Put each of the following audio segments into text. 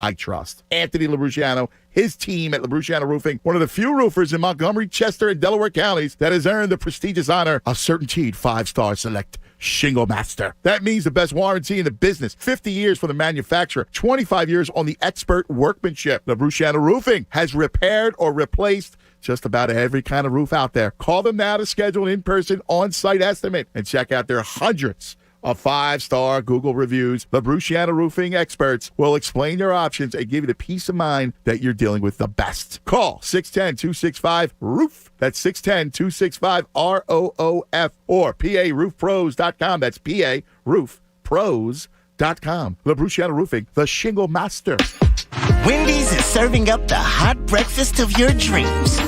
I trust. Anthony LaBruciano, his team at LaBruciano Roofing, one of the few roofers in Montgomery, Chester, and Delaware counties that has earned the prestigious honor of Certainteed 5-Star Select Shingle Master. That means the best warranty in the business. 50 years for the manufacturer, 25 years on the expert workmanship. LaBruciano Roofing has repaired or replaced just about every kind of roof out there. Call them now to schedule an in-person on-site estimate and check out their hundreds of 5-star Google reviews. LaBruciano Roofing experts will explain their options and give you the peace of mind that you're dealing with the best. Call 610-265-ROOF. That's 610-265-ROOF or PARoofPros.com. That's PARoofPros.com. LaBruciano Roofing, the Shingle Master. Wendy's is serving up the hot breakfast of your dreams.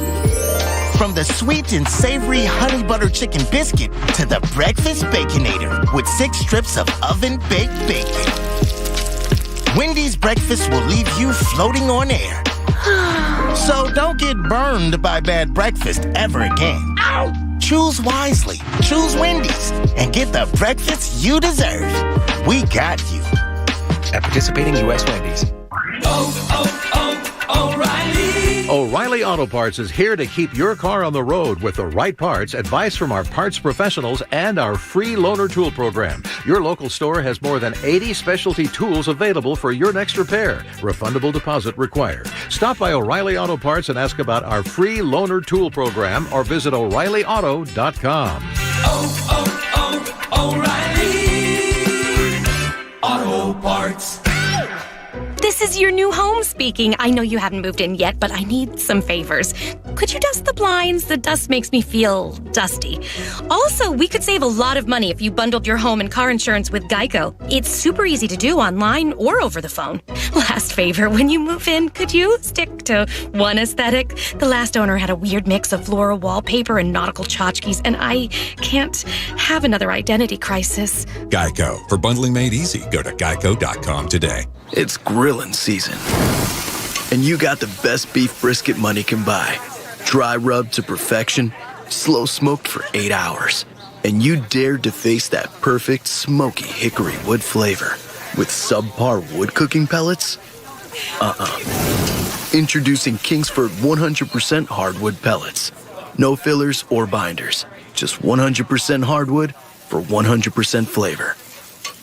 From the sweet and savory honey butter chicken biscuit to the breakfast Baconator with 6 strips of oven-baked bacon. Wendy's breakfast will leave you floating on air. So don't get burned by bad breakfast ever again. Ow! Choose wisely. Choose Wendy's and get the breakfast you deserve. We got you. At participating U.S. Wendy's. O'Reilly Auto Parts is here to keep your car on the road with the right parts, advice from our parts professionals, and our free loaner tool program. Your local store has more than 80 specialty tools available for your next repair. Refundable deposit required. Stop by O'Reilly Auto Parts and ask about our free loaner tool program or visit O'ReillyAuto.com. O'Reilly Auto Parts. This is your new home speaking. I know you haven't moved in yet, but I need some favors. Could you dust the blinds? The dust makes me feel dusty. Also, we could save a lot of money if you bundled your home and car insurance with Geico. It's super easy to do online or over the phone. Last favor, when you move in, could you stick to one aesthetic? The last owner had a weird mix of floral wallpaper and nautical tchotchkes, and I can't have another identity crisis. Geico. For bundling made easy, go to geico.com today. It's grilling season, and you got the best beef brisket money can buy. Dry rub to perfection, slow smoked for 8 hours, and you dared to face that perfect smoky hickory wood flavor with subpar wood cooking pellets? Introducing Kingsford 100% hardwood pellets. No fillers or binders, just 100% hardwood for 100% flavor.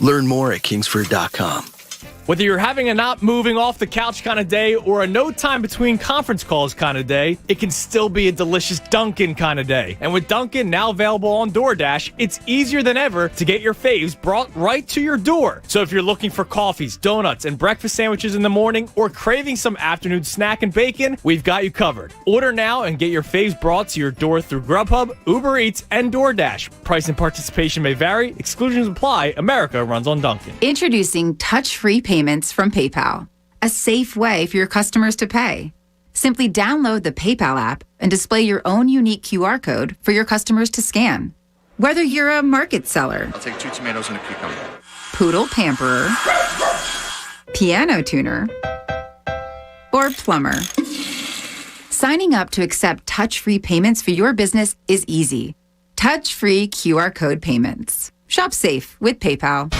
Learn more at kingsford.com. Whether you're having a not moving off the couch kind of day or a no time between conference calls kind of day, it can still be a delicious Dunkin' kind of day. And with Dunkin' now available on DoorDash, it's easier than ever to get your faves brought right to your door. So if you're looking for coffees, donuts, and breakfast sandwiches in the morning or craving some afternoon snack and bacon, we've got you covered. Order now and get your faves brought to your door through Grubhub, Uber Eats, and DoorDash. Price and participation may vary. Exclusions apply. America runs on Dunkin'. Introducing touch-free payments from PayPal, a safe way for your customers to pay. Simply download the PayPal app and display your own unique QR code for your customers to scan. Whether you're a market seller, I'll take 2 tomatoes and a cucumber, poodle pamperer, piano tuner, or plumber, signing up to accept touch-free payments for your business is easy. Touch-free QR code payments. Shop safe with PayPal.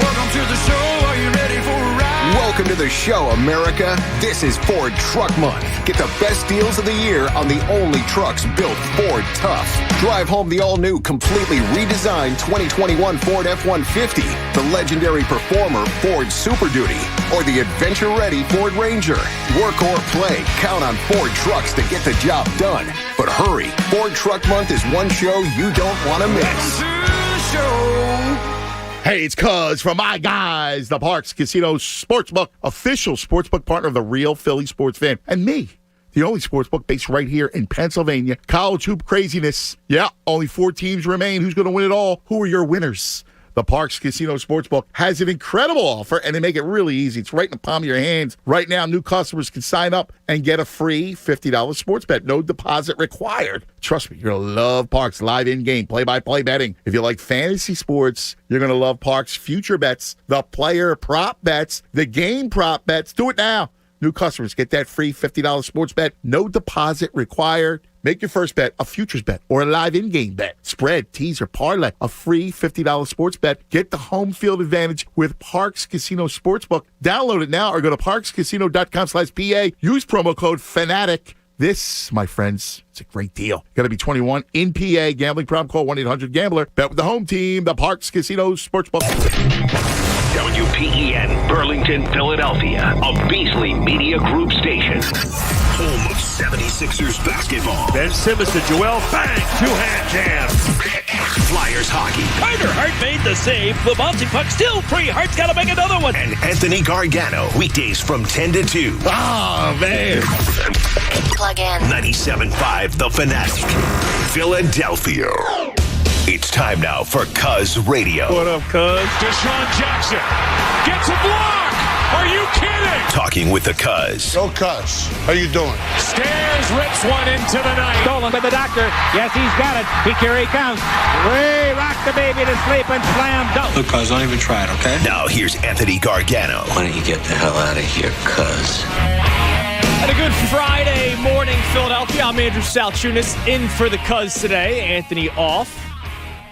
Welcome to the show. Are you ready for a ride? Welcome to the show, America. This is Ford Truck Month. Get the best deals of the year on the only trucks built Ford tough. Drive home the all-new, completely redesigned 2021 Ford F-150, the legendary performer Ford Super Duty, or the adventure-ready Ford Ranger. Work or play, count on Ford trucks to get the job done. But hurry, Ford Truck Month is one show you don't want to miss. Welcome to the show. Hey, it's Cuz from my guys, the Parks Casino Sportsbook, official sportsbook partner of the real Philly sports fan, and me, the only sportsbook based right here in Pennsylvania. College hoop craziness. Yeah, only 4 teams remain. Who's going to win it all? Who are your winners? The Parks Casino Sportsbook has an incredible offer, and they make it really easy. It's right in the palm of your hands. Right now, new customers can sign up and get a free $50 sports bet. No deposit required. Trust me, you're going to love Parks live in-game, play-by-play betting. If you like fantasy sports, you're going to love Parks future bets, the player prop bets, the game prop bets. Do it now. New customers get that free $50 sports bet. No deposit required. Make your first bet a futures bet or a live in-game bet. Spread, teaser, parlay, a free $50 sports bet. Get the home field advantage with Parx Casino Sportsbook. Download it now or go to parxcasino.com/PA. Use promo code FANATIC. This, my friends, it's a great deal. Got to be 21 in PA. Gambling problem, call 1-800-GAMBLER. Bet with the home team, the Parx Casino Sportsbook. WPEN, Burlington, Philadelphia, a Beasley Media Group station. Home of 76ers basketball. Ben Simmons to Joel, bang, two-hand jam. Flyers hockey. Carter Hart made the save. The bouncing puck still free. Hart's got to make another one. And Anthony Gargano, weekdays from 10 to 2. Oh, man. Plug in. 97.5 The Fanatic, Philadelphia. It's time now for Cuz Radio. What up, Cuz? Deshaun Jackson gets a block. Are you kidding? Talking with the Cuz. Yo, Cuz, how you doing? Stairs rips one into the night. Stolen by the doctor. Yes, he's got it. Here he comes. Way rock the baby to sleep and slam dunk. Look, Cuz, don't even try it, okay? Now here's Anthony Gargano. Why don't you get the hell out of here, Cuz? And a good Friday morning, Philadelphia. I'm Andrew Salchunas in for the Cuz today. Anthony off.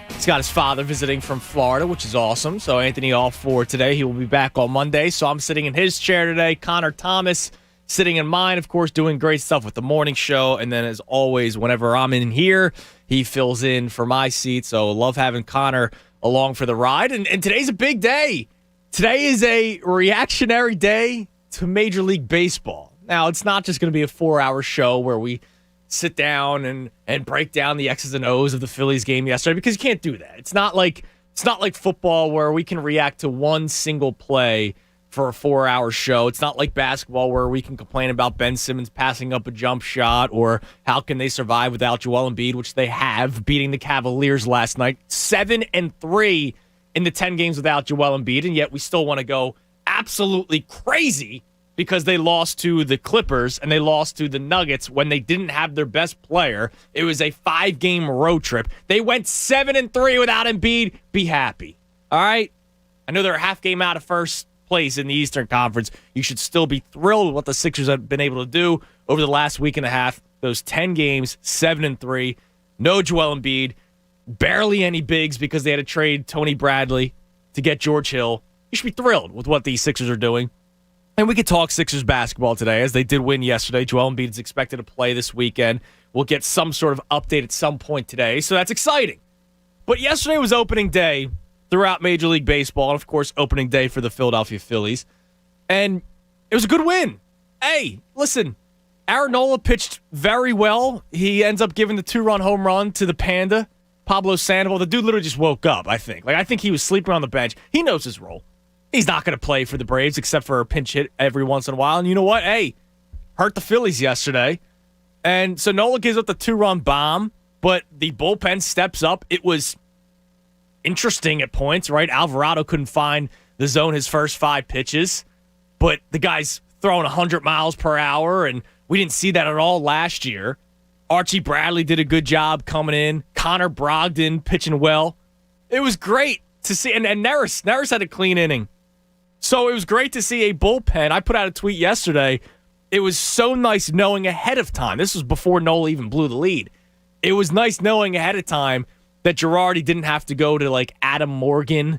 He's got his father visiting from Florida, which is awesome. So Anthony off for today. He will be back on Monday. So I'm sitting in his chair today. Connor Thomas sitting in mine, of course, doing great stuff with the morning show. And then as always, whenever I'm in here, he fills in for my seat. So love having Connor along for the ride. And today's a big day. Today is a reactionary day to Major League Baseball. Now, it's not just going to be a 4-hour show where we sit down and break down the X's and O's of the Phillies game yesterday, because you can't do that. It's not like football where we can react to one single play for a 4-hour show. It's not like basketball where we can complain about Ben Simmons passing up a jump shot or how can they survive without Joel Embiid, which they have, beating the Cavaliers last night 7-3 in the 10 games without Joel Embiid, and yet we still want to go absolutely crazy because they lost to the Clippers and they lost to the Nuggets when they didn't have their best player. It was a 5-game road trip. They went 7-3 without Embiid. Be happy. All right? I know they're a half game out of first place in the Eastern Conference. You should still be thrilled with what the Sixers have been able to do over the last week and a half. Those 10 games, 7-3. No Joel Embiid. Barely any bigs because they had to trade Tony Bradley to get George Hill. You should be thrilled with what these Sixers are doing. And we could talk Sixers basketball today, as they did win yesterday. Joel Embiid is expected to play this weekend. We'll get some sort of update at some point today, so that's exciting. But yesterday was opening day throughout Major League Baseball, and of course, opening day for the Philadelphia Phillies. And it was a good win. Hey, listen, Aaron Nola pitched very well. He ends up giving the 2-run home run to the Panda, Pablo Sandoval. The dude literally just woke up, I think. I think he was sleeping on the bench. He knows his role. He's not going to play for the Braves except for a pinch hit every once in a while. And you know what? Hey, hurt the Phillies yesterday. And so Nola gives up the 2-run bomb, but the bullpen steps up. It was interesting at points, right? Alvarado couldn't find the zone his first 5 pitches, but the guy's throwing 100 miles per hour, and we didn't see that at all last year. Archie Bradley did a good job coming in. Connor Brogdon pitching well. It was great to see. And Neris had a clean inning. So it was great to see a bullpen. I put out a tweet yesterday. It was so nice knowing ahead of time. This was before Nola even blew the lead. It was nice knowing ahead of time that Girardi didn't have to go to Adam Morgan,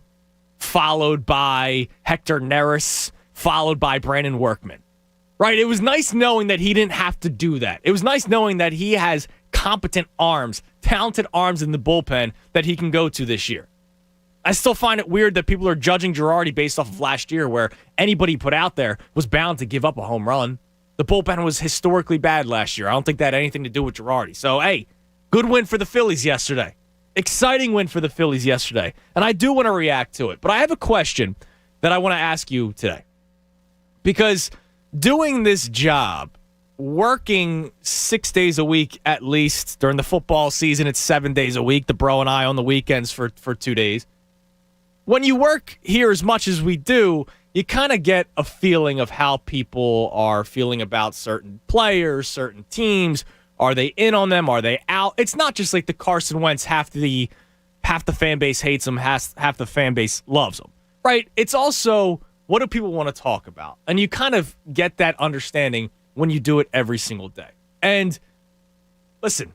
followed by Hector Neris, followed by Brandon Workman. Right? It was nice knowing that he didn't have to do that. It was nice knowing that he has competent arms, talented arms in the bullpen that he can go to this year. I still find it weird that people are judging Girardi based off of last year, where anybody put out there was bound to give up a home run. The bullpen was historically bad last year. I don't think that had anything to do with Girardi. So, hey, good win for the Phillies yesterday. Exciting win for the Phillies yesterday. And I do want to react to it. But I have a question that I want to ask you today. Because doing this job, working 6 days a week at least, during the football season, it's 7 days a week, the bro and I on the weekends for 2 days. When you work here as much as we do, you kind of get a feeling of how people are feeling about certain players, certain teams. Are they in on them? Are they out? It's not just like the Carson Wentz, half the fan base hates him, half the fan base loves him, right? It's also, what do people want to talk about? And you kind of get that understanding when you do it every single day. And listen,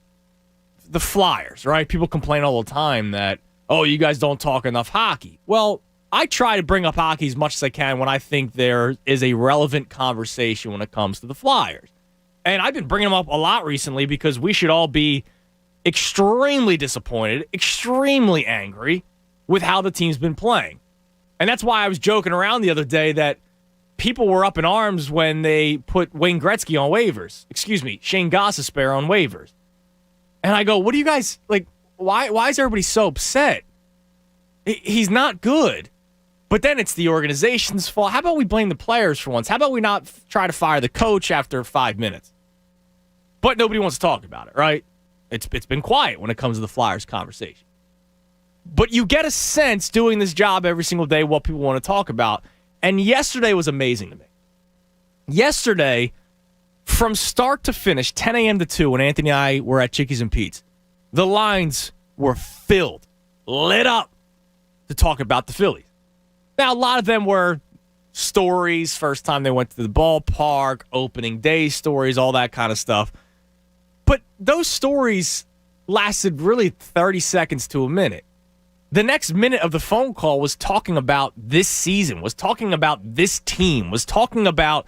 the Flyers, right? People complain all the time that, oh, you guys don't talk enough hockey. Well, I try to bring up hockey as much as I can when I think there is a relevant conversation when it comes to the Flyers. And I've been bringing them up a lot recently because we should all be extremely disappointed, extremely angry with how the team's been playing. And that's why I was joking around the other day that people were up in arms when they put Wayne Gretzky on waivers. Excuse me, Shane Gostisbehere on waivers. And I go, what do you guys, like, why is everybody so upset? He's not good. But then it's the organization's fault. How about we blame the players for once? How about we not try to fire the coach after 5 minutes? But nobody wants to talk about it, right? It's been quiet when it comes to the Flyers conversation. But you get a sense doing this job every single day what people want to talk about. And yesterday was amazing to me. Yesterday, from start to finish, 10 a.m. to 2, when Anthony and I were at Chickies and Pete's, the lines were filled, lit up to talk about the Phillies. Now, a lot of them were stories, first time they went to the ballpark, opening day stories, all that kind of stuff. But those stories lasted really 30 seconds to a minute. The next minute of the phone call was talking about this season, was talking about this team, was talking about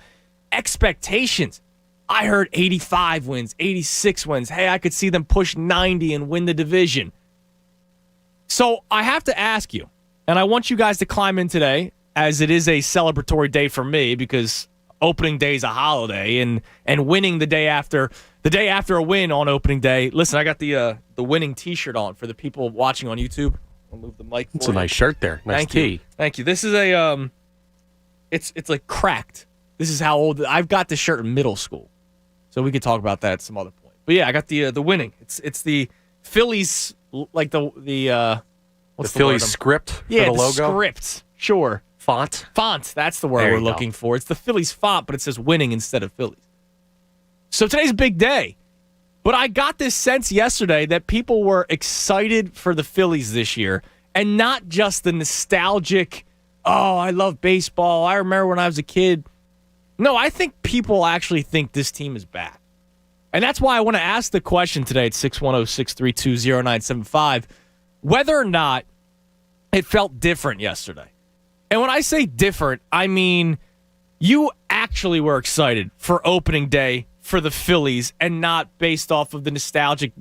expectations. I heard 85 wins, 86 wins. Hey, I could see them push 90 and win the division. So I have to ask you, and I want you guys to climb in today, as it is a celebratory day for me because opening day is a holiday, and winning the day after a win on opening day. Listen, I got the winning T-shirt on for the people watching on YouTube. I'll move the mic. It's a nice shirt there. Nice tee. Thank you. This is a it's like cracked. This is how old I've got this shirt in middle school, so we could talk about that at some other point. But yeah, I got the winning. It's the Phillies, like the what's the Phillies word? script for Yeah, the logo? Script. Sure. Font. That's the word There we're you go. looking for. It's the Phillies font, but it says winning instead of Phillies. So today's a big day. But I got this sense yesterday that people were excited for the Phillies this year, and not just the nostalgic, oh, I love baseball, I remember when I was a kid. No, I think people actually think this team is back. And that's why I want to ask the question today at 610-632-0975, whether or not it felt different yesterday. And when I say different, I mean you actually were excited for opening day for the Phillies and not based off of the nostalgic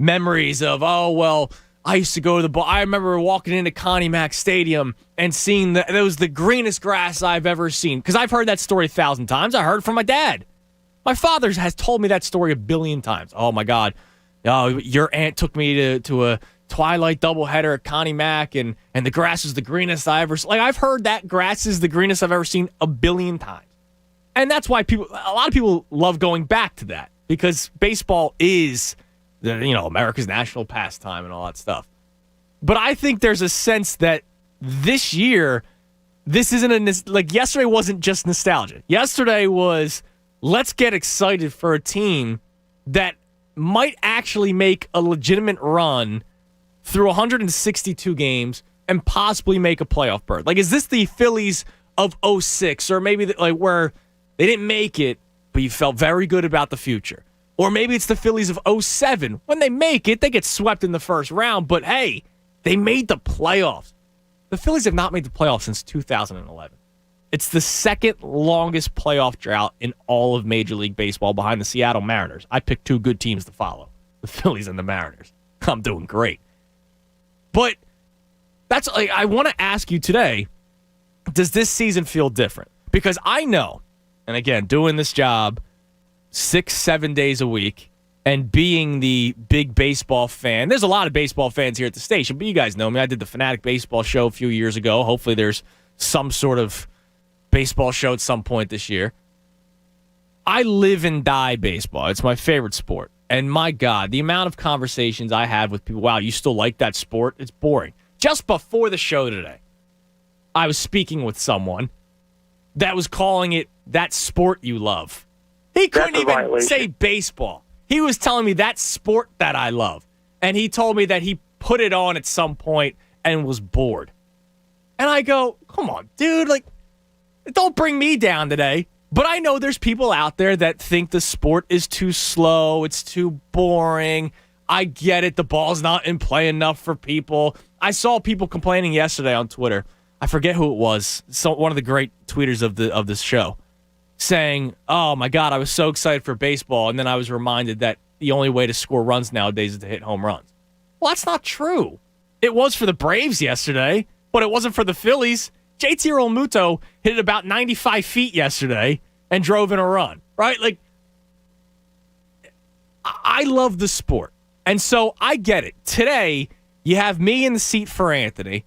memories of, oh, well, I used to go to the ball. I remember walking into Connie Mack Stadium and seeing that it was the greenest grass I've ever seen. Because I've heard that story 1,000 times. I heard it from my dad. My father has told me that story 1 billion times. Oh, my God. Oh, your aunt took me to a Twilight doubleheader at Connie Mack, and the grass is the greenest I ever seen. Like, I've heard that grass is the greenest I've ever seen 1 billion times. And that's why a lot of people love going back to that, because baseball is, America's national pastime and all that stuff. But I think there's a sense that this year, this isn't like yesterday wasn't just nostalgia. Yesterday was, let's get excited for a team that might actually make a legitimate run through 162 games and possibly make a playoff berth. Like, is this the Phillies of 06, or maybe where they didn't make it, but you felt very good about the future? Or maybe it's the Phillies of 07. When they make it, they get swept in the first round, but hey, they made the playoffs. The Phillies have not made the playoffs since 2011. It's the second longest playoff drought in all of Major League Baseball behind the Seattle Mariners. I picked two good teams to follow, the Phillies and the Mariners. I'm doing great. But that's I want to ask you today, does this season feel different? Because I know, and again, doing this job 6-7 days a week and being the big baseball fan, there's a lot of baseball fans here at the station, but you guys know me. I did the Fanatic baseball show a few years ago. Hopefully there's some sort of baseball show at some point this year. I live and die baseball. It's my favorite sport. And my God, the amount of conversations I had with people, wow, you still like that sport? It's boring. Just before the show today, I was speaking with someone that was calling it that sport you love. He couldn't even say baseball. He was telling me that sport that I love. And he told me that he put it on at some point and was bored. And I go, come on, dude, don't bring me down today. But I know there's people out there that think the sport is too slow. It's too boring. I get it. The ball's not in play enough for people. I saw people complaining yesterday on Twitter. I forget who it was. One of the great tweeters of this show, saying, "Oh my God, I was so excited for baseball," and then I was reminded that the only way to score runs nowadays is to hit home runs. Well, that's not true. It was for the Braves yesterday, but it wasn't for the Phillies. JT Realmuto hit it about 95 feet yesterday and drove in a run. Right? Like, I love the sport. And so I get it. Today, you have me in the seat for Anthony,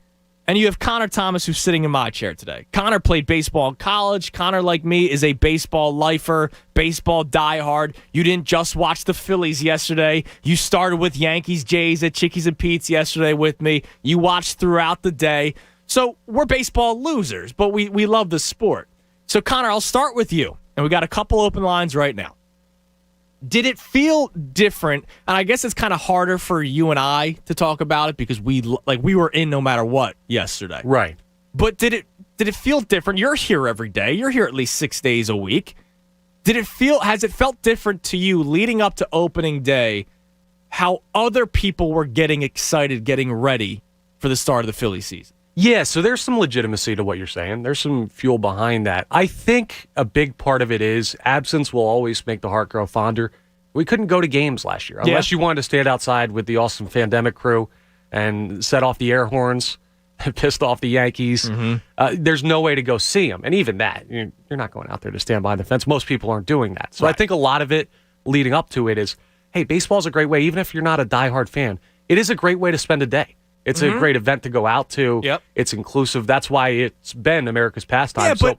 and you have Connor Thomas who's sitting in my chair today. Connor played baseball in college. Connor, like me, is a baseball lifer, baseball diehard. You didn't just watch the Phillies yesterday. You started with Yankees, Jays at Chickies and Pete's yesterday with me. You watched throughout the day. So we're baseball losers, but we love the sport. So, Connor, I'll start with you. And we got a couple open lines right now. Did it feel different? And I guess it's kind of harder for you and I to talk about it because we were in no matter what yesterday. Right. But did it feel different? You're here every day. You're here at least 6 days a week. Has it felt different to you leading up to opening day how other people were getting excited, getting ready for the start of the Philly season? Yeah, so there's some legitimacy to what you're saying. There's some fuel behind that. I think a big part of it is absence will always make the heart grow fonder. We couldn't go to games last year unless you wanted to stand outside with the awesome Fandemic crew and set off the air horns, pissed off the Yankees. Mm-hmm. There's no way to go see them. And even that, you're not going out there to stand by the fence. Most people aren't doing that. So right. I think a lot of it leading up to it is, hey, baseball's a great way, even if you're not a diehard fan, it is a great way to spend a day. It's a great event to go out to. Yep. It's inclusive. That's why it's been America's pastime. Yeah, but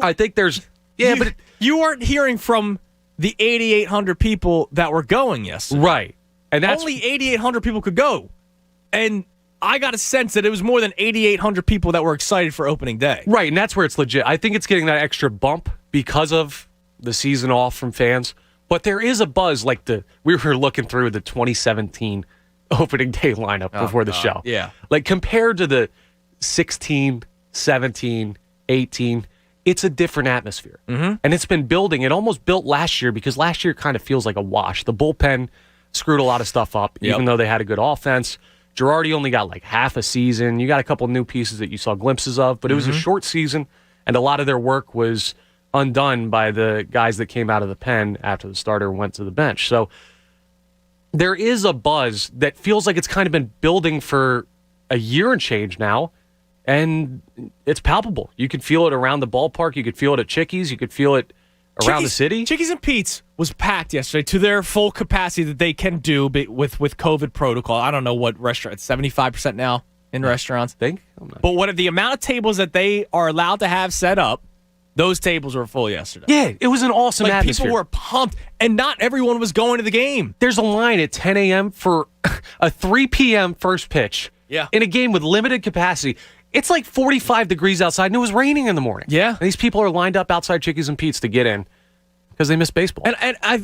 I think there's... Yeah, but you weren't hearing from the 8,800 people that were going yesterday. Right. And that's only 8,800 people could go. And I got a sense that it was more than 8,800 people that were excited for opening day. Right, and that's where it's legit. I think it's getting that extra bump because of the season off from fans. But there is a buzz we were looking through the 2017 opening day lineup before the show. Yeah. Like compared to the 16, 17, 18, it's a different atmosphere. Mm-hmm. And it's been building. It almost built last year because last year kind of feels like a wash. The bullpen screwed a lot of stuff up, even though they had a good offense. Girardi only got like half a season. You got a couple new pieces that you saw glimpses of, but it was a short season, and a lot of their work was undone by the guys that came out of the pen after the starter went to the bench. So there is a buzz that feels like it's kind of been building for a year and change now, and it's palpable. You could feel it around the ballpark. You could feel it at Chickies. You could feel it around the city. Chickies and Pete's was packed yesterday to their full capacity that they can do with COVID protocol. I don't know what restaurant. It's 75% now in restaurants. But what are the amount of tables that they are allowed to have set up? Those tables were full yesterday. Yeah, it was an awesome atmosphere. People were pumped, and not everyone was going to the game. There's a line at 10 a.m. for a 3 p.m. first pitch. Yeah. In a game with limited capacity. It's like 45 degrees outside, and it was raining in the morning. Yeah. And these people are lined up outside Chickies and Pete's to get in because they miss baseball. And I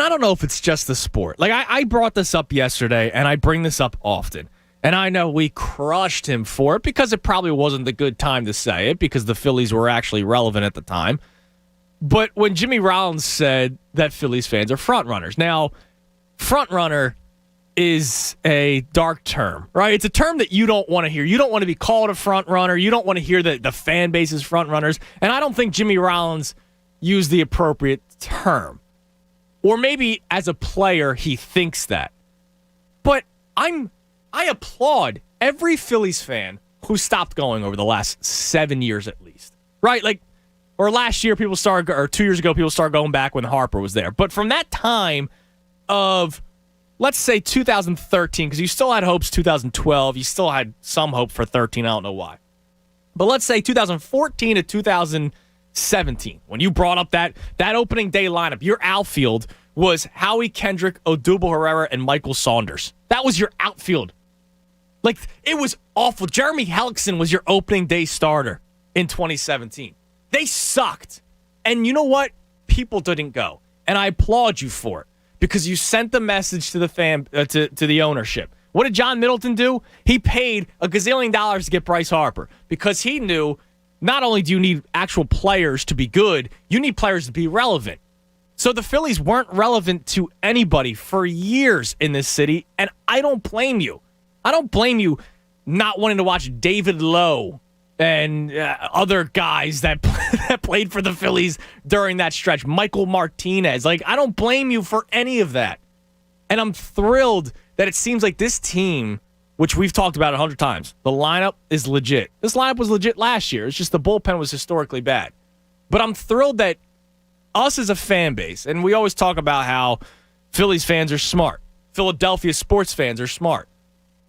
don't know if it's just the sport. Like, I brought this up yesterday, and I bring this up often. And I know we crushed him for it because it probably wasn't the good time to say it because the Phillies were actually relevant at the time. But when Jimmy Rollins said that Phillies fans are front runners. Now, front runner is a dark term, right? It's a term that you don't want to hear. You don't want to be called a front runner. You don't want to hear that the fan base is front runners. And I don't think Jimmy Rollins used the appropriate term. Or maybe as a player, he thinks that. But I applaud every Phillies fan who stopped going over the last 7 years at least. Right? Or last year, or 2 years ago, people started going back when Harper was there. But from that time of, let's say 2013, because you still had hopes 2012, you still had some hope for 13, I don't know why. But let's say 2014 to 2017, when you brought up that opening day lineup, your outfield was Howie Kendrick, Odubel Herrera, and Michael Saunders. That was your outfield. It was awful. Jeremy Hellickson was your opening day starter in 2017. They sucked. And you know what? People didn't go. And I applaud you for it because you sent the message to the to the ownership. What did John Middleton do? He paid $1 gazillion to get Bryce Harper because he knew not only do you need actual players to be good, you need players to be relevant. So the Phillies weren't relevant to anybody for years in this city, and I don't blame you. I don't blame you not wanting to watch David Lowe and other guys that played for the Phillies during that stretch. Michael Martinez. Like, I don't blame you for any of that. And I'm thrilled that it seems like this team, which we've talked about 100 times, the lineup is legit. This lineup was legit last year. It's just the bullpen was historically bad. But I'm thrilled that us as a fan base, and we always talk about how Phillies fans are smart. Philadelphia sports fans are smart.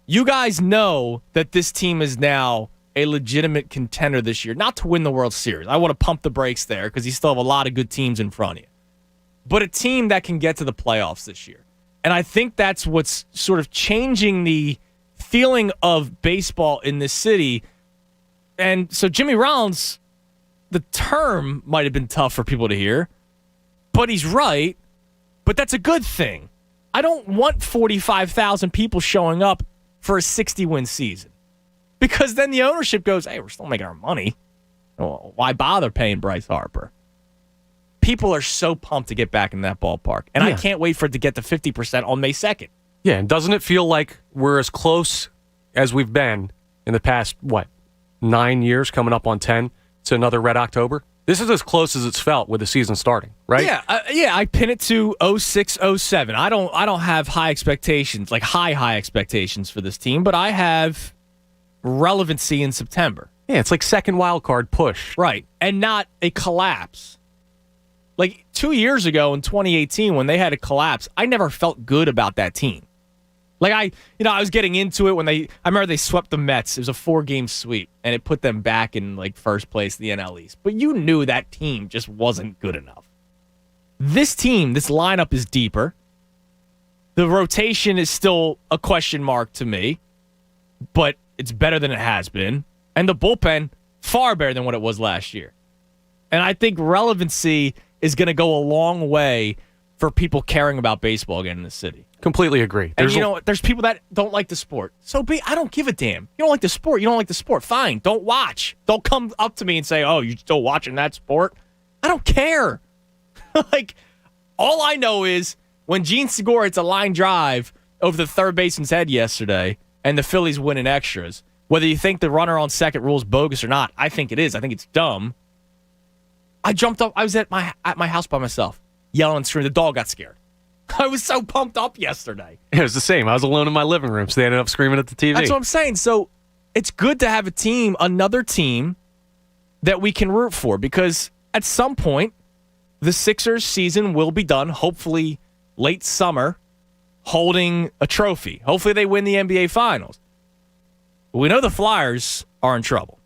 You guys know that this team is now a legitimate contender this year, not to win the World Series. I want to pump the brakes there because you still have a lot of good teams in front of you. But a team that can get to the playoffs this year. And I think that's what's sort of changing the feeling of baseball in this city. And so Jimmy Rollins, the term might have been tough for people to hear, but he's right. But that's a good thing. I don't want 45,000 people showing up for a 60-win season. Because then the ownership goes, hey, we're still making our money. Well, why bother paying Bryce Harper? People are so pumped to get back in that ballpark. And I can't wait for it to get to 50% on May 2nd. Yeah, and doesn't it feel like we're as close as we've been in the past, 9 years, coming up on 10, to another Red October? This is as close as it's felt with the season starting, right? Yeah, I pin it to 06, 07. I don't have high expectations, like high expectations for this team, but I have relevancy in September. Yeah, it's like second wild card push. Right, and not a collapse. Like 2 years ago in 2018 when they had a collapse, I never felt good about that team. Like I was getting into it when I remember they swept the Mets. It was a 4-game sweep, and it put them back in like first place in the NL East. But you knew that team just wasn't good enough. This team, this lineup is deeper. The rotation is still a question mark to me, but it's better than it has been. And the bullpen, far better than what it was last year. And I think relevancy is going to go a long way for people caring about baseball again in the city. Completely agree. And you know what? There's people that don't like the sport. I don't give a damn. You don't like the sport. You don't like the sport. Fine. Don't watch. Don't come up to me and say, oh, you still watching that sport? I don't care. Like, all I know is when Gene Segura hits a line drive over the third baseman's head yesterday and the Phillies win in extras, whether you think the runner on second rule is bogus or not, I think it is. I think it's dumb. I jumped up. I was at my house by myself, yelling and screaming. The dog got scared. I was so pumped up yesterday. It was the same. I was alone in my living room, so they ended up screaming at the TV. That's what I'm saying. So it's good to have a team, another team, that we can root for, because at some point, the Sixers season will be done, hopefully late summer, holding a trophy. Hopefully they win the NBA Finals. But we know the Flyers are in trouble.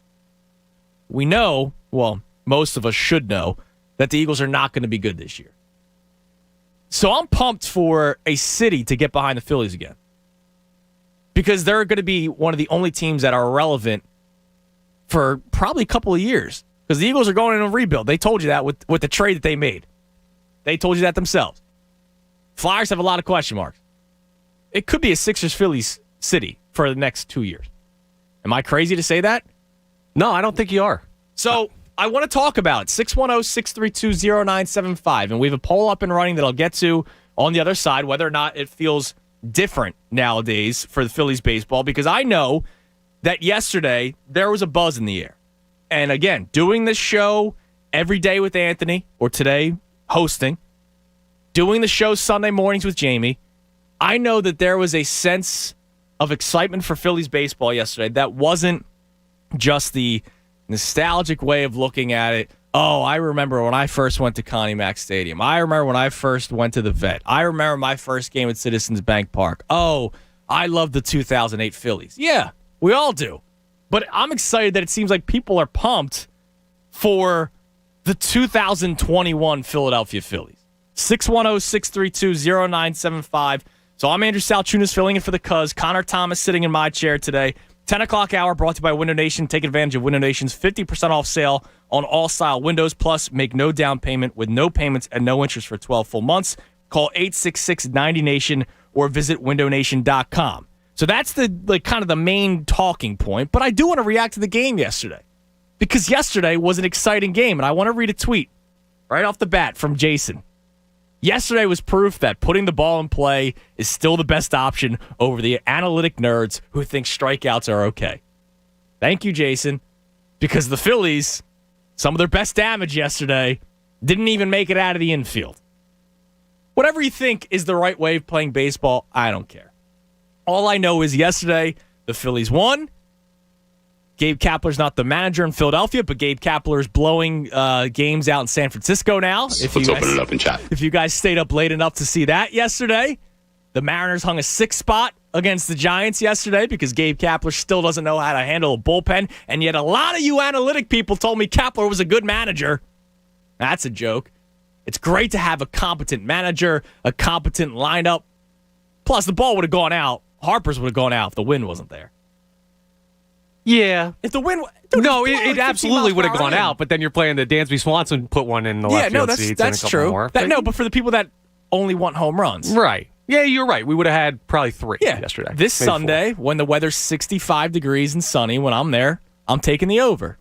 We know, well, most of us should know, that the Eagles are not going to be good this year. So I'm pumped for a city to get behind the Phillies again, because they're going to be one of the only teams that are relevant for probably a couple of years, because the Eagles are going in a rebuild. They told you that with the trade that they made. They told you that themselves. Flyers have a lot of question marks. It could be a Sixers-Phillies city for the next 2 years. Am I crazy to say that? No, I don't think you are. So I want to talk about it. 610-632-0975. And we have a poll up and running that I'll get to on the other side, whether or not it feels different nowadays for the Phillies baseball, because I know that yesterday there was a buzz in the air. And again, doing this show every day with Anthony, or today hosting, doing the show Sunday mornings with Jamie, I know that there was a sense of excitement for Phillies baseball yesterday that wasn't just the nostalgic way of looking at it. Oh, I remember when I first went to Connie Mack Stadium. I remember when I first went to the Vet. I remember my first game at Citizens Bank Park. Oh, I love the 2008 Phillies. Yeah, we all do. But I'm excited that it seems like people are pumped for the 2021 Philadelphia Phillies. 610-632-0975. So I'm Andrew Salchunas filling in for the Cuz. Connor Thomas sitting in my chair today. 10 o'clock hour brought to you by Window Nation. Take advantage of Window Nation's 50% off sale on all style windows. Plus, make no down payment with no payments and no interest for 12 full months. Call 866-90-NATION or visit windownation.com. So that's the kind of the main talking point. But I do want to react to the game yesterday, because yesterday was an exciting game, and I want to read a tweet right off the bat from Jason. Yesterday was proof that putting the ball in play is still the best option over the analytic nerds who think strikeouts are okay. Thank you, Jason, because the Phillies, some of their best damage yesterday, didn't even make it out of the infield. Whatever you think is the right way of playing baseball, I don't care. All I know is yesterday, the Phillies won. Gabe Kapler's not the manager in Philadelphia, but Gabe Kapler's blowing games out in San Francisco now. Let's open it up in chat. If you guys stayed up late enough to see that yesterday, the Mariners hung a 6th spot against the Giants yesterday because Gabe Kapler still doesn't know how to handle a bullpen, and yet a lot of you analytic people told me Kapler was a good manager. That's a joke. It's great to have a competent manager, a competent lineup. Plus, the ball would have gone out. Harper's would have gone out if the wind wasn't there. Yeah. If the wind... it absolutely would have gone out, but then you're playing the Dansby Swanson put one in the left field seats. That's true. More. But for the people that only want home runs. Right. Yeah, you're right. We would have had probably 3 yesterday. This Maybe Sunday, 4. When the weather's 65 degrees and sunny, when I'm there, I'm taking the over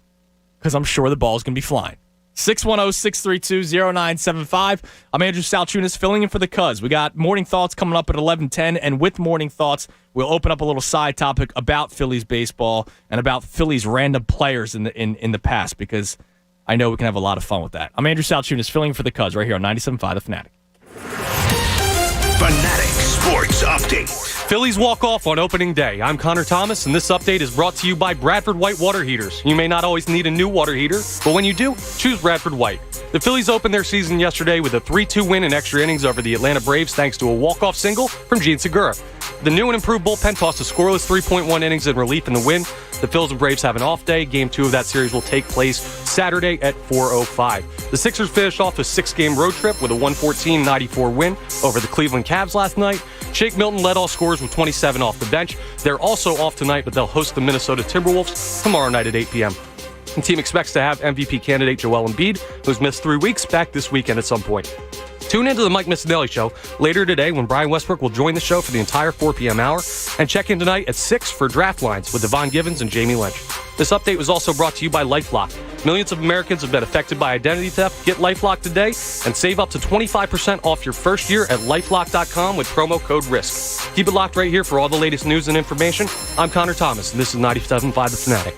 because I'm sure the ball's going to be flying. 610-632-0975. I'm Andrew Salchunas filling in for the Cuz. We got Morning Thoughts coming up at 11:10, and with Morning Thoughts, we'll open up a little side topic about Phillies baseball and about Phillies random players in the past, because I know we can have a lot of fun with that. I'm Andrew Salchunas filling in for the Cuz right here on 97.5 The Fanatic. Fanatic Sports Update. Phillies walk off on opening day. I'm Connor Thomas, and this update is brought to you by Bradford White Water Heaters. You may not always need a new water heater, but when you do, choose Bradford White. The Phillies opened their season yesterday with a 3-2 win in extra innings over the Atlanta Braves thanks to a walk-off single from Gene Segura. The new and improved bullpen tossed a scoreless 3.1 innings in relief in the win. The Phils and Braves have an off day. Game 2 of that series will take place Saturday at 4:05. The Sixers finished off a 6-game road trip with a 114-94 win over the Cleveland Cavs last night. Shake Milton led all scorers with 27 off the bench. They're also off tonight, but they'll host the Minnesota Timberwolves tomorrow night at 8 p.m. The team expects to have MVP candidate Joel Embiid, who's missed 3 weeks, back this weekend at some point. Tune into the Mike Missinelli Show later today when Brian Westbrook will join the show for the entire 4 p.m. hour, and check in tonight at 6 for Draft Lines with Devon Givens and Jamie Lynch. This update was also brought to you by LifeLock. Millions of Americans have been affected by identity theft. Get LifeLock today and save up to 25% off your first year at LifeLock.com with promo code RISK. Keep it locked right here for all the latest news and information. I'm Connor Thomas, and this is 97.5 The Fanatic.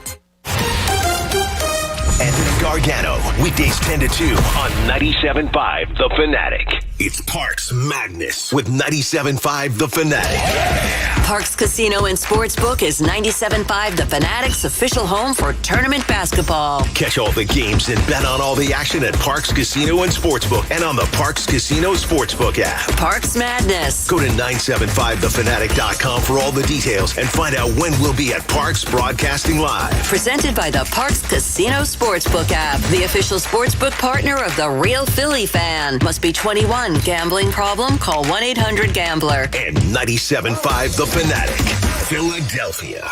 Anthony Gargano, weekdays 10 to 2 on 97.5 The Fanatic. It's Parks Madness with 97.5 The Fanatic. Parks Casino and Sportsbook is 97.5 The Fanatic's official home for tournament basketball. Catch all the games and bet on all the action at Parks Casino and Sportsbook and on the Parks Casino Sportsbook app. Parks Madness. Go to 975thefanatic.com for all the details and find out when we'll be at Parks Broadcasting Live. Presented by the Parks Casino Sportsbook app, the official sportsbook partner of the Real Philly Fan. Must be 21. Gambling problem? Call 1-800-GAMBLER. And 97.5 The Fanatic, Philadelphia.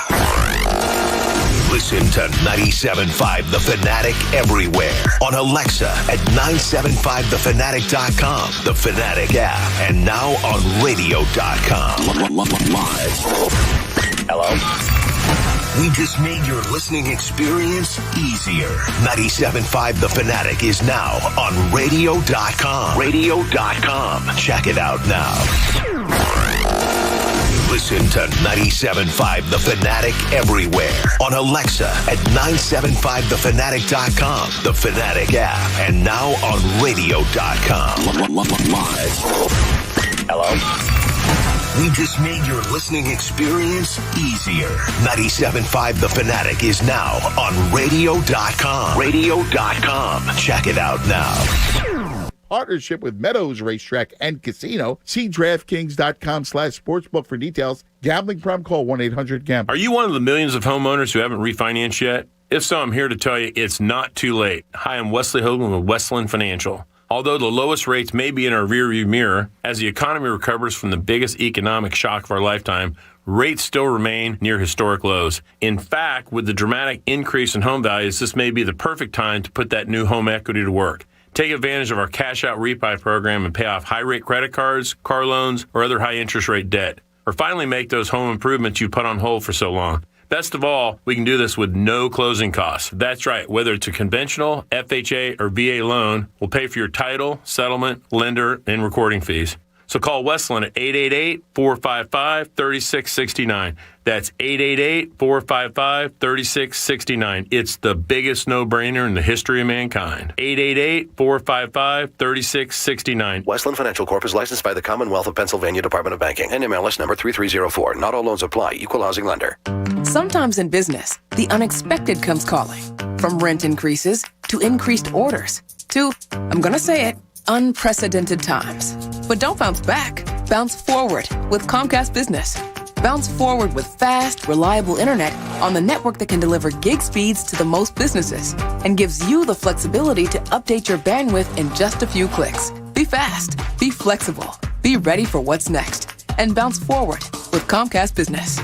Listen to 97.5 The Fanatic everywhere. On Alexa at 975thefanatic.com, the Fanatic app, and now on radio.com. Live. Hello? We just made your listening experience easier. 97.5 The Fanatic is now on radio.com. Radio.com. Check it out now. Listen to 97.5 The Fanatic everywhere. On Alexa at 975thefanatic.com, the Fanatic app, and now on radio.com. Live. Hello? We just made your listening experience easier. 97.5 The Fanatic is now on radio.com. Radio.com. Check it out now. Partnership with Meadows Racetrack and Casino. See DraftKings.com/sportsbook for details. Gambling problem? Call 1-800-GAMBLER. Are you one of the millions of homeowners who haven't refinanced yet? If so, I'm here to tell you it's not too late. Hi, I'm Wesley Hogan with Westland Financial. Although the lowest rates may be in our rearview mirror, as the economy recovers from the biggest economic shock of our lifetime, rates still remain near historic lows. In fact, with the dramatic increase in home values, this may be the perfect time to put that new home equity to work. Take advantage of our cash-out refi program and pay off high-rate credit cards, car loans, or other high-interest rate debt. Or finally make those home improvements you put on hold for so long. Best of all, we can do this with no closing costs. That's right. Whether it's a conventional, FHA, or VA loan, we'll pay for your title, settlement, lender, and recording fees. So call Westland at 888-455-3669. That's 888-455-3669. It's the biggest no-brainer in the history of mankind. 888-455-3669. Westland Financial Corp is licensed by the Commonwealth of Pennsylvania Department of Banking. NMLS number 3304. Not all loans apply. Equal housing lender. Sometimes in business, the unexpected comes calling. From rent increases to increased orders to, I'm going to say it, unprecedented times. But don't bounce back. Bounce forward with Comcast Business. Bounce forward with fast, reliable internet on the network that can deliver gig speeds to the most businesses and gives you the flexibility to update your bandwidth in just a few clicks. Be fast. Be flexible. Be ready for what's next. And bounce forward with Comcast Business.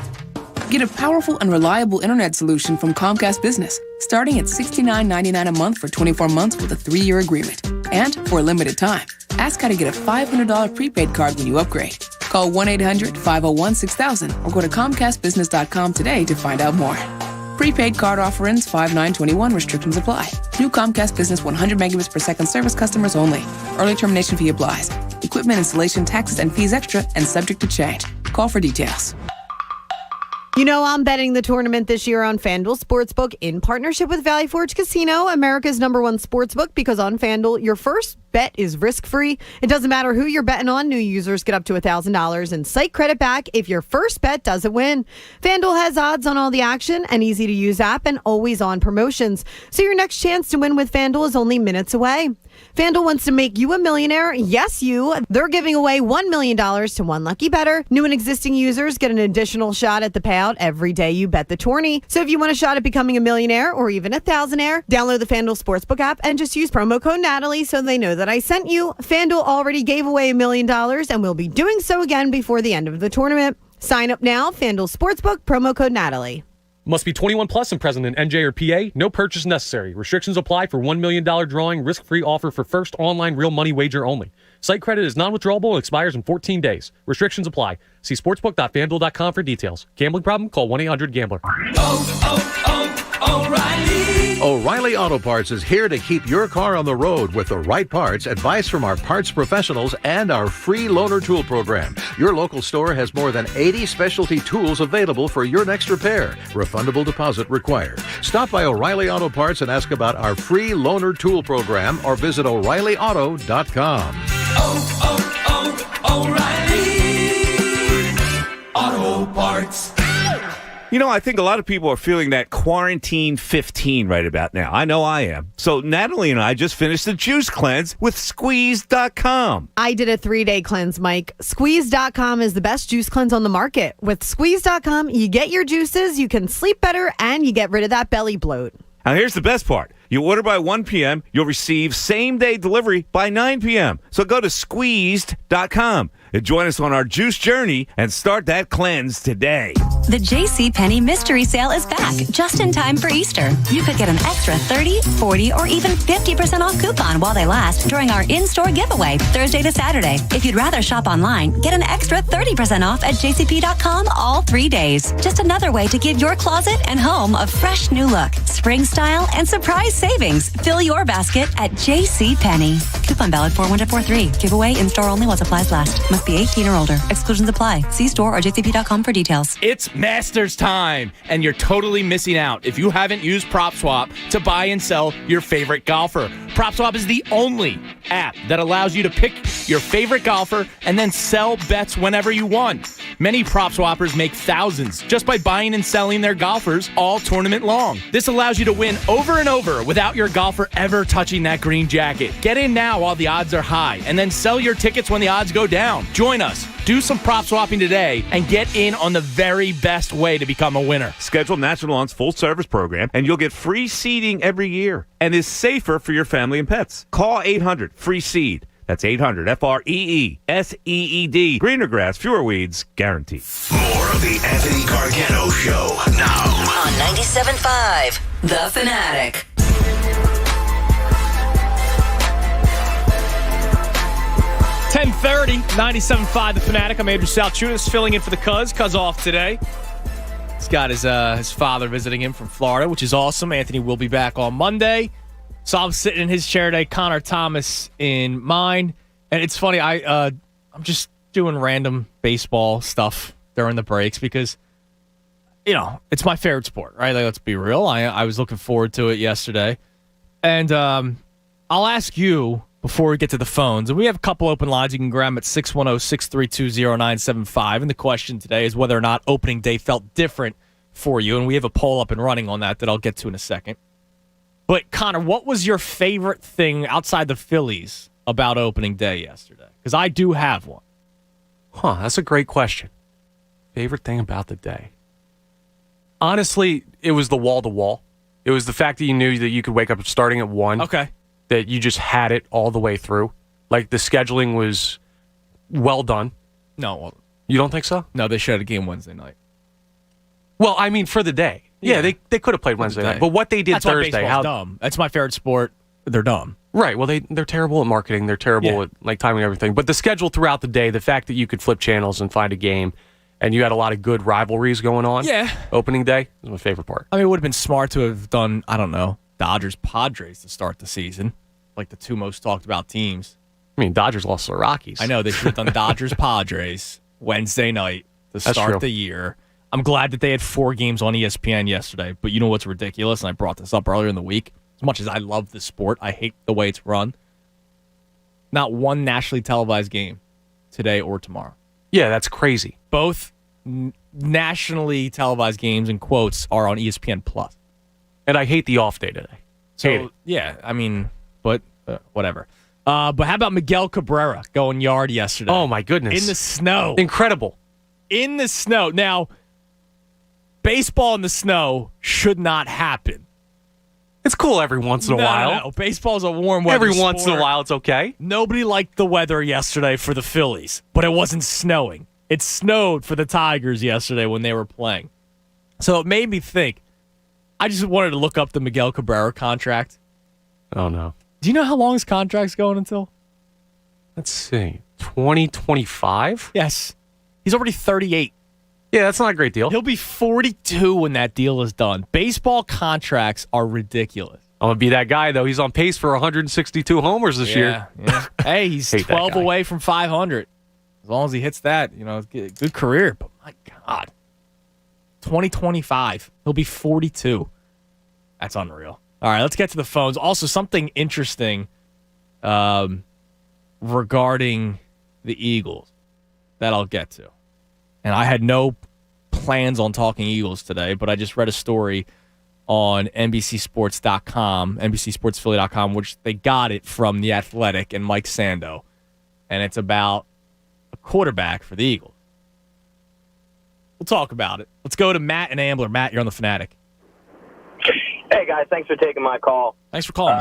Get a powerful and reliable internet solution from Comcast Business, starting at $69.99 a month for 24 months with a 3-year agreement. And for a limited time, ask how to get a $500 prepaid card when you upgrade. Call 1-800-501-6000 or go to ComcastBusiness.com today to find out more. Prepaid card offer ends 5/9/21. Restrictions apply. New Comcast Business 100 megabits per second service customers only. Early termination fee applies. Equipment installation taxes and fees extra and subject to change. Call for details. You know, I'm betting the tournament this year on FanDuel Sportsbook in partnership with Valley Forge Casino, America's #1 sportsbook, because on FanDuel, your first bet is risk-free. It doesn't matter who you're betting on. New users get up to $1,000 in site credit back if your first bet doesn't win. FanDuel has odds on all the action, an easy-to-use app, and always-on promotions. So your next chance to win with FanDuel is only minutes away. FanDuel wants to make you a millionaire. Yes, you. They're giving away $1 million to one lucky bettor. New and existing users get an additional shot at the payout every day you bet the tourney. So if you want a shot at becoming a millionaire or even a thousandaire, download the FanDuel Sportsbook app and just use promo code Natalie so they know that I sent you. FanDuel already gave away $1 million and will be doing so again before the end of the tournament. Sign up now. FanDuel Sportsbook, promo code Natalie. Must be 21 plus and present in NJ or PA. No purchase necessary. Restrictions apply for $1 million drawing. Risk-free offer for first online real money wager only. Site credit is non-withdrawable and expires in 14 days. Restrictions apply. See sportsbook.fanduel.com for details. Gambling problem? Call 1-800-GAMBLER. O'Reilly Auto Parts is here to keep your car on the road with the right parts, advice from our parts professionals, and our free loaner tool program. Your local store has more than 80 specialty tools available for your next repair. Refundable deposit required. Stop by O'Reilly Auto Parts and ask about our free loaner tool program or visit O'ReillyAuto.com. O'Reilly Auto Parts. You know, I think a lot of people are feeling that quarantine 15 right about now. I know I am. So Natalie and I just finished the juice cleanse with Squeeze.com. I did a 3-day cleanse, Mike. Squeeze.com is the best juice cleanse on the market. With Squeeze.com, you get your juices, you can sleep better, and you get rid of that belly bloat. Now, here's the best part. You order by 1 p.m., you'll receive same-day delivery by 9 p.m. So go to Squeezed.com and join us on our juice journey and start that cleanse today. The JCPenney Mystery Sale is back just in time for Easter. You could get an extra 30, 40, or even 50% off coupon while they last during our in-store giveaway Thursday to Saturday. If you'd rather shop online, get an extra 30% off at jcp.com all 3 days. Just another way to give your closet and home a fresh new look. Spring style and surprise savings. Fill your basket at JCPenney. Coupon valid 4/1-4/3. Giveaway in-store only while supplies last. Must be 18 or older. Exclusions apply. See store or jcp.com for details. It's Masters time, and you're totally missing out if you haven't used PropSwap to buy and sell your favorite golfer. PropSwap is the only app that allows you to pick your favorite golfer and then sell bets whenever you want. Many PropSwappers make thousands just by buying and selling their golfers all tournament long. This allows you to win over and over without your golfer ever touching that green jacket. Get in now while the odds are high, and then sell your tickets when the odds go down. Join us. Do some prop swapping today and get in on the very best way to become a winner. Schedule National Lawn's full-service program, and you'll get free seeding every year and is safer for your family and pets. Call 800-FREE-SEED. That's 800-FREESEED. Greener grass, fewer weeds, guaranteed. More of the Anthony Gargano Show now on 97.5 The Fanatic. .30, 97.5 The Fanatic. I'm Andrew Salchunas filling in for the Cuz off today. He's got his father visiting him from Florida, which is awesome. Anthony will be back on Monday. So I'm sitting in his chair today, Connor Thomas in mine. And it's funny, I'm just doing random baseball stuff during the breaks because, it's my favorite sport, right? Like, let's be real. I was looking forward to it yesterday. And I'll ask you before we get to the phones. And we have a couple open lines. You can grab them at 610-632-0975. And the question today is whether or not opening day felt different for you. And we have a poll up and running on that I'll get to in a second. But, Connor, what was your favorite thing outside the Phillies about opening day yesterday? Because I do have one. That's a great question. Favorite thing about the day? Honestly, it was the wall-to-wall. It was the fact that you knew that you could wake up starting at 1. Okay. That you just had it all the way through. Like, the scheduling was well done. No. You don't think so? No, they should have a game Wednesday night. Well, I mean, for the day. Yeah, they could have played Wednesday night. But what they did That's Thursday... Why baseball's dumb. That's my favorite sport. They're dumb. Right. Well, they're terrible at marketing. They're terrible at timing everything. But the schedule throughout the day, the fact that you could flip channels and find a game, and you had a lot of good rivalries going on. Yeah. Opening day was my favorite part. I mean, it would have been smart to have done, I don't know, Dodgers-Padres to start the season, like the two most talked about teams. I mean, Dodgers lost to the Rockies. I know. They should have done Dodgers-Padres Wednesday night to start the year. I'm glad that they had 4 games on ESPN yesterday, but you know what's ridiculous, and I brought this up earlier in the week, as much as I love the sport, I hate the way it's run. Not one nationally televised game today or tomorrow. Yeah, that's crazy. Both nationally televised games, in quotes, are on ESPN+. And I hate the off day today. So, yeah, I mean, but whatever. But how about Miguel Cabrera going yard yesterday? Oh, my goodness. In the snow. Incredible. In the snow. Now, baseball in the snow should not happen. It's cool every once in a while. No. Baseball's a warm weather Every sport. once in a while, it's okay. Nobody liked the weather yesterday for the Phillies, but it wasn't snowing. It snowed for the Tigers yesterday when they were playing. So it made me think. I just wanted to look up the Miguel Cabrera contract. Oh, no. Do you know how long his contract's going until? Let's see. 2025? Yes. He's already 38. Yeah, that's not a great deal. He'll be 42 when that deal is done. Baseball contracts are ridiculous. I'm going to be that guy, though. He's on pace for 162 homers this year. Yeah. Hey, he's 12 away from 500. As long as he hits that, good career. But my God, 2025, he'll be 42. That's unreal. All right, let's get to the phones. Also, something interesting regarding the Eagles that I'll get to. And I had no plans on talking Eagles today, but I just read a story on NBCSports.com, NBCSportsPhilly.com, which they got it from The Athletic and Mike Sando. And it's about a quarterback for the Eagles. We'll talk about it. Let's go to Matt and Ambler. Matt, you're on The Fanatic. Hey, guys. Thanks for taking my call. Thanks for calling.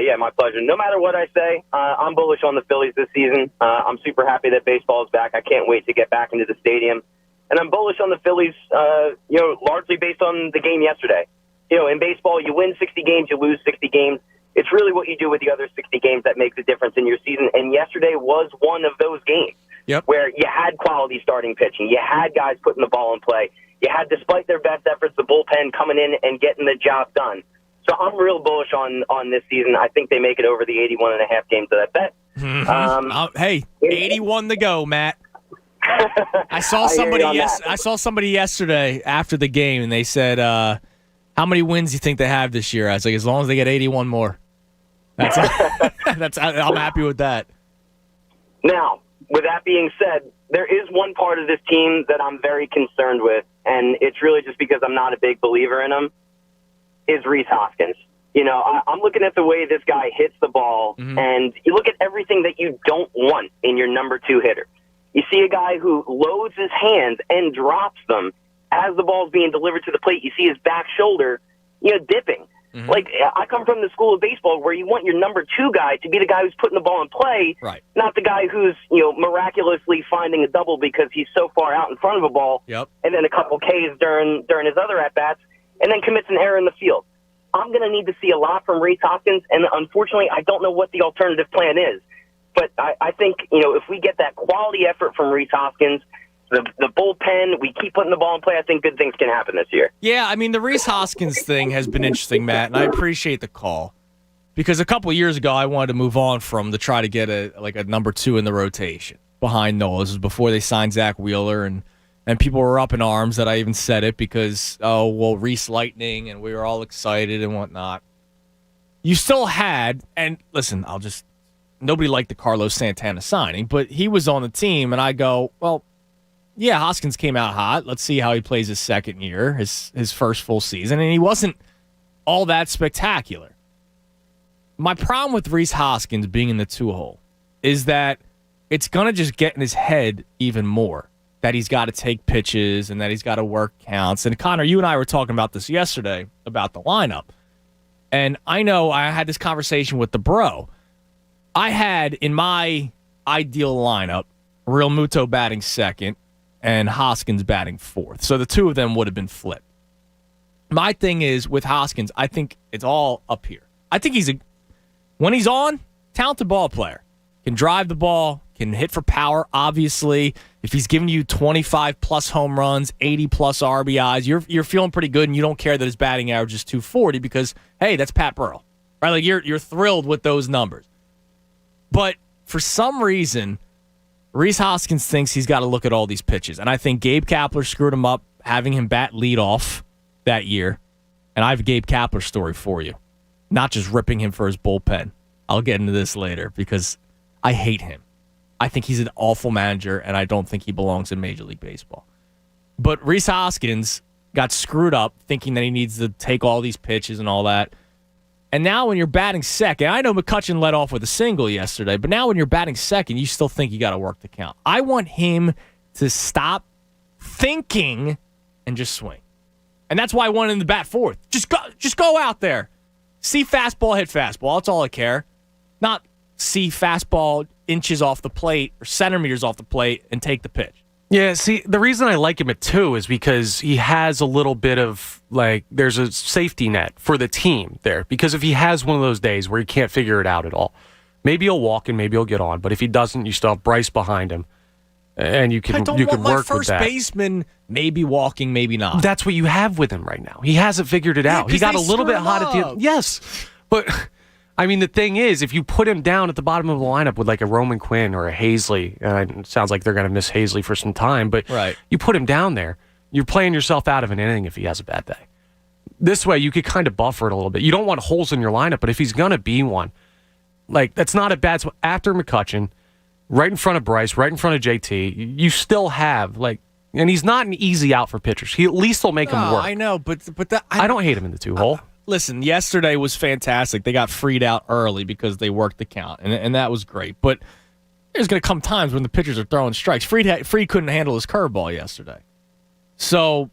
Yeah, my pleasure. No matter what I say, I'm bullish on the Phillies this season. I'm super happy that baseball is back. I can't wait to get back into the stadium. And I'm bullish on the Phillies, largely based on the game yesterday. In baseball, you win 60 games, you lose 60 games. It's really what you do with the other 60 games that makes a difference in your season. And yesterday was one of those games where you had quality starting pitching. You had guys putting the ball in play. You had, despite their best efforts, the bullpen coming in and getting the job done. So I'm real bullish on this season. I think they make it over the 81.5 games that I bet. Hey, 81 to go, Matt. I saw somebody. I saw somebody yesterday after the game, and they said, "How many wins do you think they have this year?" I was like, "As long as they get 81 more." I'm happy with that. Now, with that being said, there is one part of this team that I'm very concerned with, and it's really just because I'm not a big believer in him. Is Rhys Hoskins. I'm looking at the way this guy hits the ball, and you look at everything that you don't want in your number 2 hitter. You see a guy who loads his hands and drops them as the ball's being delivered to the plate. You see his back shoulder, dipping. Like, I come from the school of baseball where you want your number 2 guy to be the guy who's putting the ball in play, not the guy who's, miraculously finding a double because he's so far out in front of a ball, and then a couple Ks during his other at-bats, and then commits an error in the field. I'm going to need to see a lot from Rhys Hoskins, and unfortunately, I don't know what the alternative plan is. But I think, if we get that quality effort from Rhys Hoskins, the bullpen, we keep putting the ball in play. I think good things can happen this year. Yeah, I mean, the Rhys Hoskins thing has been interesting, Matt, and I appreciate the call. Because a couple of years ago, I wanted to move on from to try to get a number 2 in the rotation behind Nola. This was before they signed Zach Wheeler, and people were up in arms that I even said it because, Rhys Lightning, and we were all excited and whatnot. You still had, and listen, nobody liked the Carlos Santana signing, but he was on the team, and I go, well, yeah, Hoskins came out hot. Let's see how he plays his second year, his first full season, and he wasn't all that spectacular. My problem with Rhys Hoskins being in the 2-hole is that it's going to just get in his head even more that he's got to take pitches and that he's got to work counts. And Connor, you and I were talking about this yesterday about the lineup. And I know I had this conversation with the bro. I had in my ideal lineup, Real Muto batting second and Hoskins batting fourth. So the two of them would have been flipped. My thing is with Hoskins, I think it's all up here. I think when he's on, talented ball player. Can drive the ball, can hit for power, obviously. If he's giving you 25-plus home runs, 80-plus RBIs, you're feeling pretty good, and you don't care that his batting average is 240 because, hey, that's Pat Burrell. Right? Like you're thrilled with those numbers. But for some reason, Rhys Hoskins thinks he's got to look at all these pitches. And I think Gabe Kapler screwed him up having him bat leadoff that year. And I have a Gabe Kapler story for you. Not just ripping him for his bullpen. I'll get into this later because I hate him. I think he's an awful manager, and I don't think he belongs in Major League Baseball. But Rhys Hoskins got screwed up thinking that he needs to take all these pitches and all that. And now when you're batting second, I know McCutchen led off with a single yesterday, but now when you're batting second, you still think you got to work the count. I want him to stop thinking and just swing. And that's why I wanted him to bat fourth. Just go out there. See fastball, hit fastball. That's all I care. Not see fastball inches off the plate or centimeters off the plate and take the pitch. Yeah, see, the reason I like him at 2 is because he has a little bit of, there's a safety net for the team there. Because if he has one of those days where he can't figure it out at all, maybe he'll walk and maybe he'll get on. But if he doesn't, you still have Bryce behind him. And you can work with that. I don't want my first baseman maybe walking, maybe not. That's what you have with him right now. He hasn't figured it out. He got a little bit hot at the end. Yes. But, I mean, the thing is, if you put him down at the bottom of the lineup with a Roman Quinn or a Hazley, it sounds like they're going to miss Hazley for some time, but you put him down there, you're playing yourself out of an inning if he has a bad day. This way, you could kind of buffer it a little bit. You don't want holes in your lineup, but if he's going to be one, that's not a bad spot. After McCutchen, right in front of Bryce, right in front of JT, you still have, and he's not an easy out for pitchers. He at least will make him work. I know, but I don't hate him in the 2-hole. Listen, yesterday was fantastic. They got freed out early because they worked the count, and that was great. But there's going to come times when the pitchers are throwing strikes. Fried couldn't handle his curveball yesterday. So,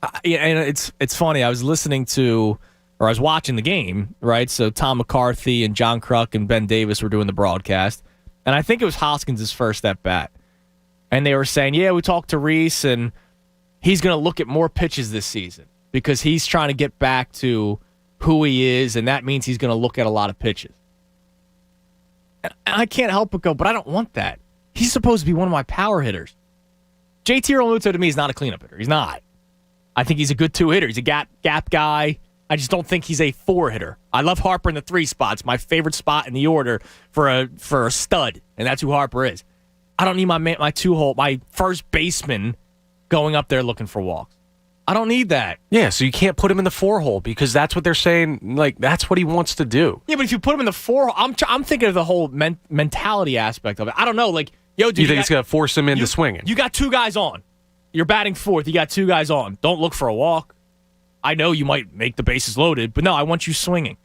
and it's funny. I was watching the game, right? So Tom McCarthy and John Kruk and Ben Davis were doing the broadcast, and I think it was Hoskins' first at bat. And they were saying, yeah, we talked to Rhys, and he's going to look at more pitches this season because he's trying to get back to who he is, and that means he's going to look at a lot of pitches. And I can't help but go, but I don't want that. He's supposed to be one of my power hitters. JT Realmuto to me is not a cleanup hitter. He's not. I think he's a good 2 hitter. He's a gap guy. I just don't think he's a 4 hitter. I love Harper in the 3 spots. My favorite spot in the order for a stud, and that's who Harper is. I don't need my 2-hole, my first baseman going up there looking for walks. I don't need that. Yeah, so you can't put him in the 4-hole because that's what they're saying. That's what he wants to do. Yeah, but if you put him in the 4-hole, I'm thinking of the whole mentality aspect of it. I don't know. Dude, you think it's going to force him into swinging? You got 2 guys on. You're batting fourth. You got 2 guys on. Don't look for a walk. I know you might make the bases loaded, but no, I want you swinging.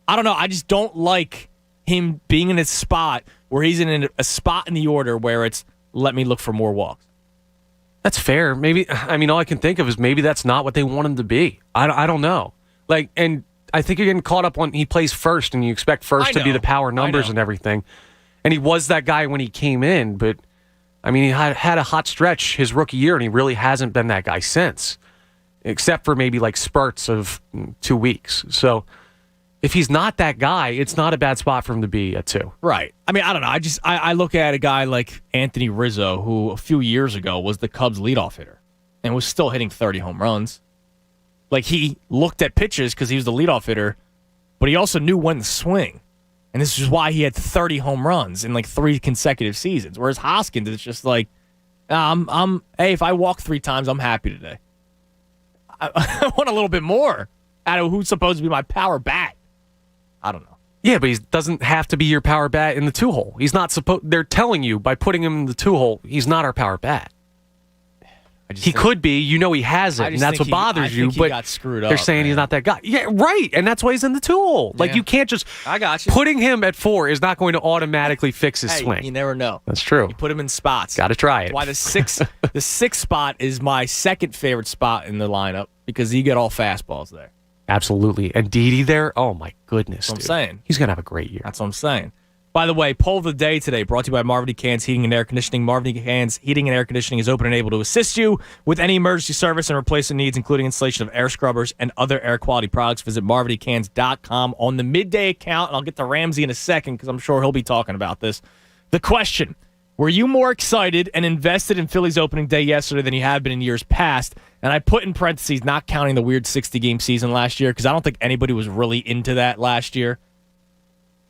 I don't know. I just don't like him being in a spot where he's in a spot in the order where it's let me look for more walks. That's fair. Maybe, all I can think of is maybe that's not what they want him to be. I don't know. And I think you're getting caught up on he plays first and you expect first to be the power numbers and everything. And he was that guy when he came in, but he had a hot stretch his rookie year and he really hasn't been that guy since, except for maybe spurts of 2 weeks. So If he's not that guy, it's not a bad spot for him to be a 2. Right. I mean, I don't know. I look at a guy like Anthony Rizzo, who a few years ago was the Cubs' leadoff hitter and was still hitting 30 home runs. Like, he looked at pitches because he was the leadoff hitter, but he also knew when to swing. And this is why he had 30 home runs in like 3 consecutive seasons. Whereas Hoskins, it's just like, hey, if I walk 3 times, I'm happy today. I want a little bit more out of who's supposed to be my power bat. I don't know. Yeah, but he doesn't have to be your power bat in the 2-hole. He's not supposed. They're telling you by putting him in the 2-hole, he's not our power bat. He could be. You know he hasn't, and that's what bothers you. But got screwed up, they're saying he's not that guy. Yeah, right. And that's why he's in the 2-hole. Like, you can't just. I got you. Putting him at 4 is not going to automatically fix his swing. You never know. That's true. You put him in spots. Got to try it. That's why the 6th spot is my second favorite spot in the lineup because you get all fastballs there. Absolutely. And Didi there, oh my goodness. That's what I'm saying. He's going to have a great year. That's what I'm saying. By the way, poll of the day today brought to you by Marvin Cans Heating and Air Conditioning. Marvin Cans Heating and Air Conditioning is open and able to assist you with any emergency service and replacement needs, including installation of air scrubbers and other air quality products. Visit marvincans.com on the midday account, and I'll get to Ramsey in a second because I'm sure he'll be talking about this. The question: were you more excited and invested in Phillies opening day yesterday than you have been in years past? And I put in parentheses, not counting the weird 60-game season last year, because I don't think anybody was really into that last year.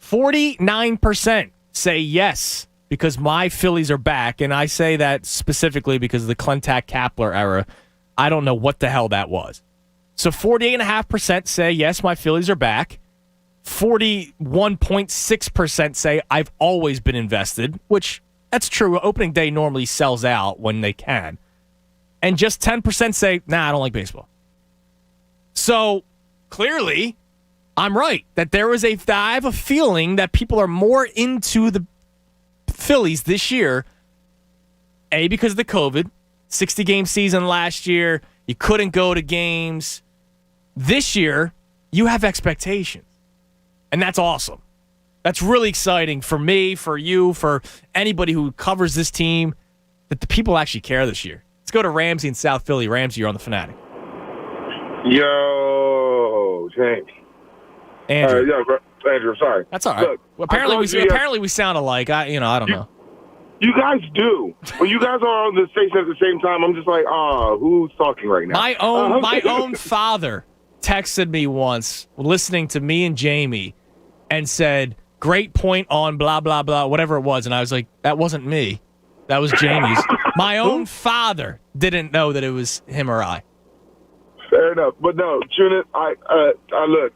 49% say yes, because my Phillies are back. And I say that specifically because of the Klentak-Kapler era. I don't know what the hell that was. So 48.5% say yes, my Phillies are back. 41.6% say I've always been invested, which that's true. Opening day normally sells out when they can. And just 10% say, nah, I don't like baseball. So clearly, I'm right. That I have a feeling that people are more into the Phillies this year. A, because of the COVID. 60-game season last year. You couldn't go to games. This year, you have expectations. And that's awesome. That's really exciting for me, for you, for anybody who covers this team, that the people actually care this year. Let's go to Ramsey in South Philly. Ramsey, you're on the Fanatic. Yo, Jamie. Andrew. Andrew, sorry. That's all right. Look, apparently we sound alike. I don't know. You guys do. When you guys are on the station at the same time, I'm just like, who's talking right now? My own father texted me once, listening to me and Jamie, and said, "Great point on blah, blah, blah," whatever it was. And I was like, that wasn't me. That was Jamie's. My own father didn't know that it was him or I. Fair enough. But no, Junit, I look,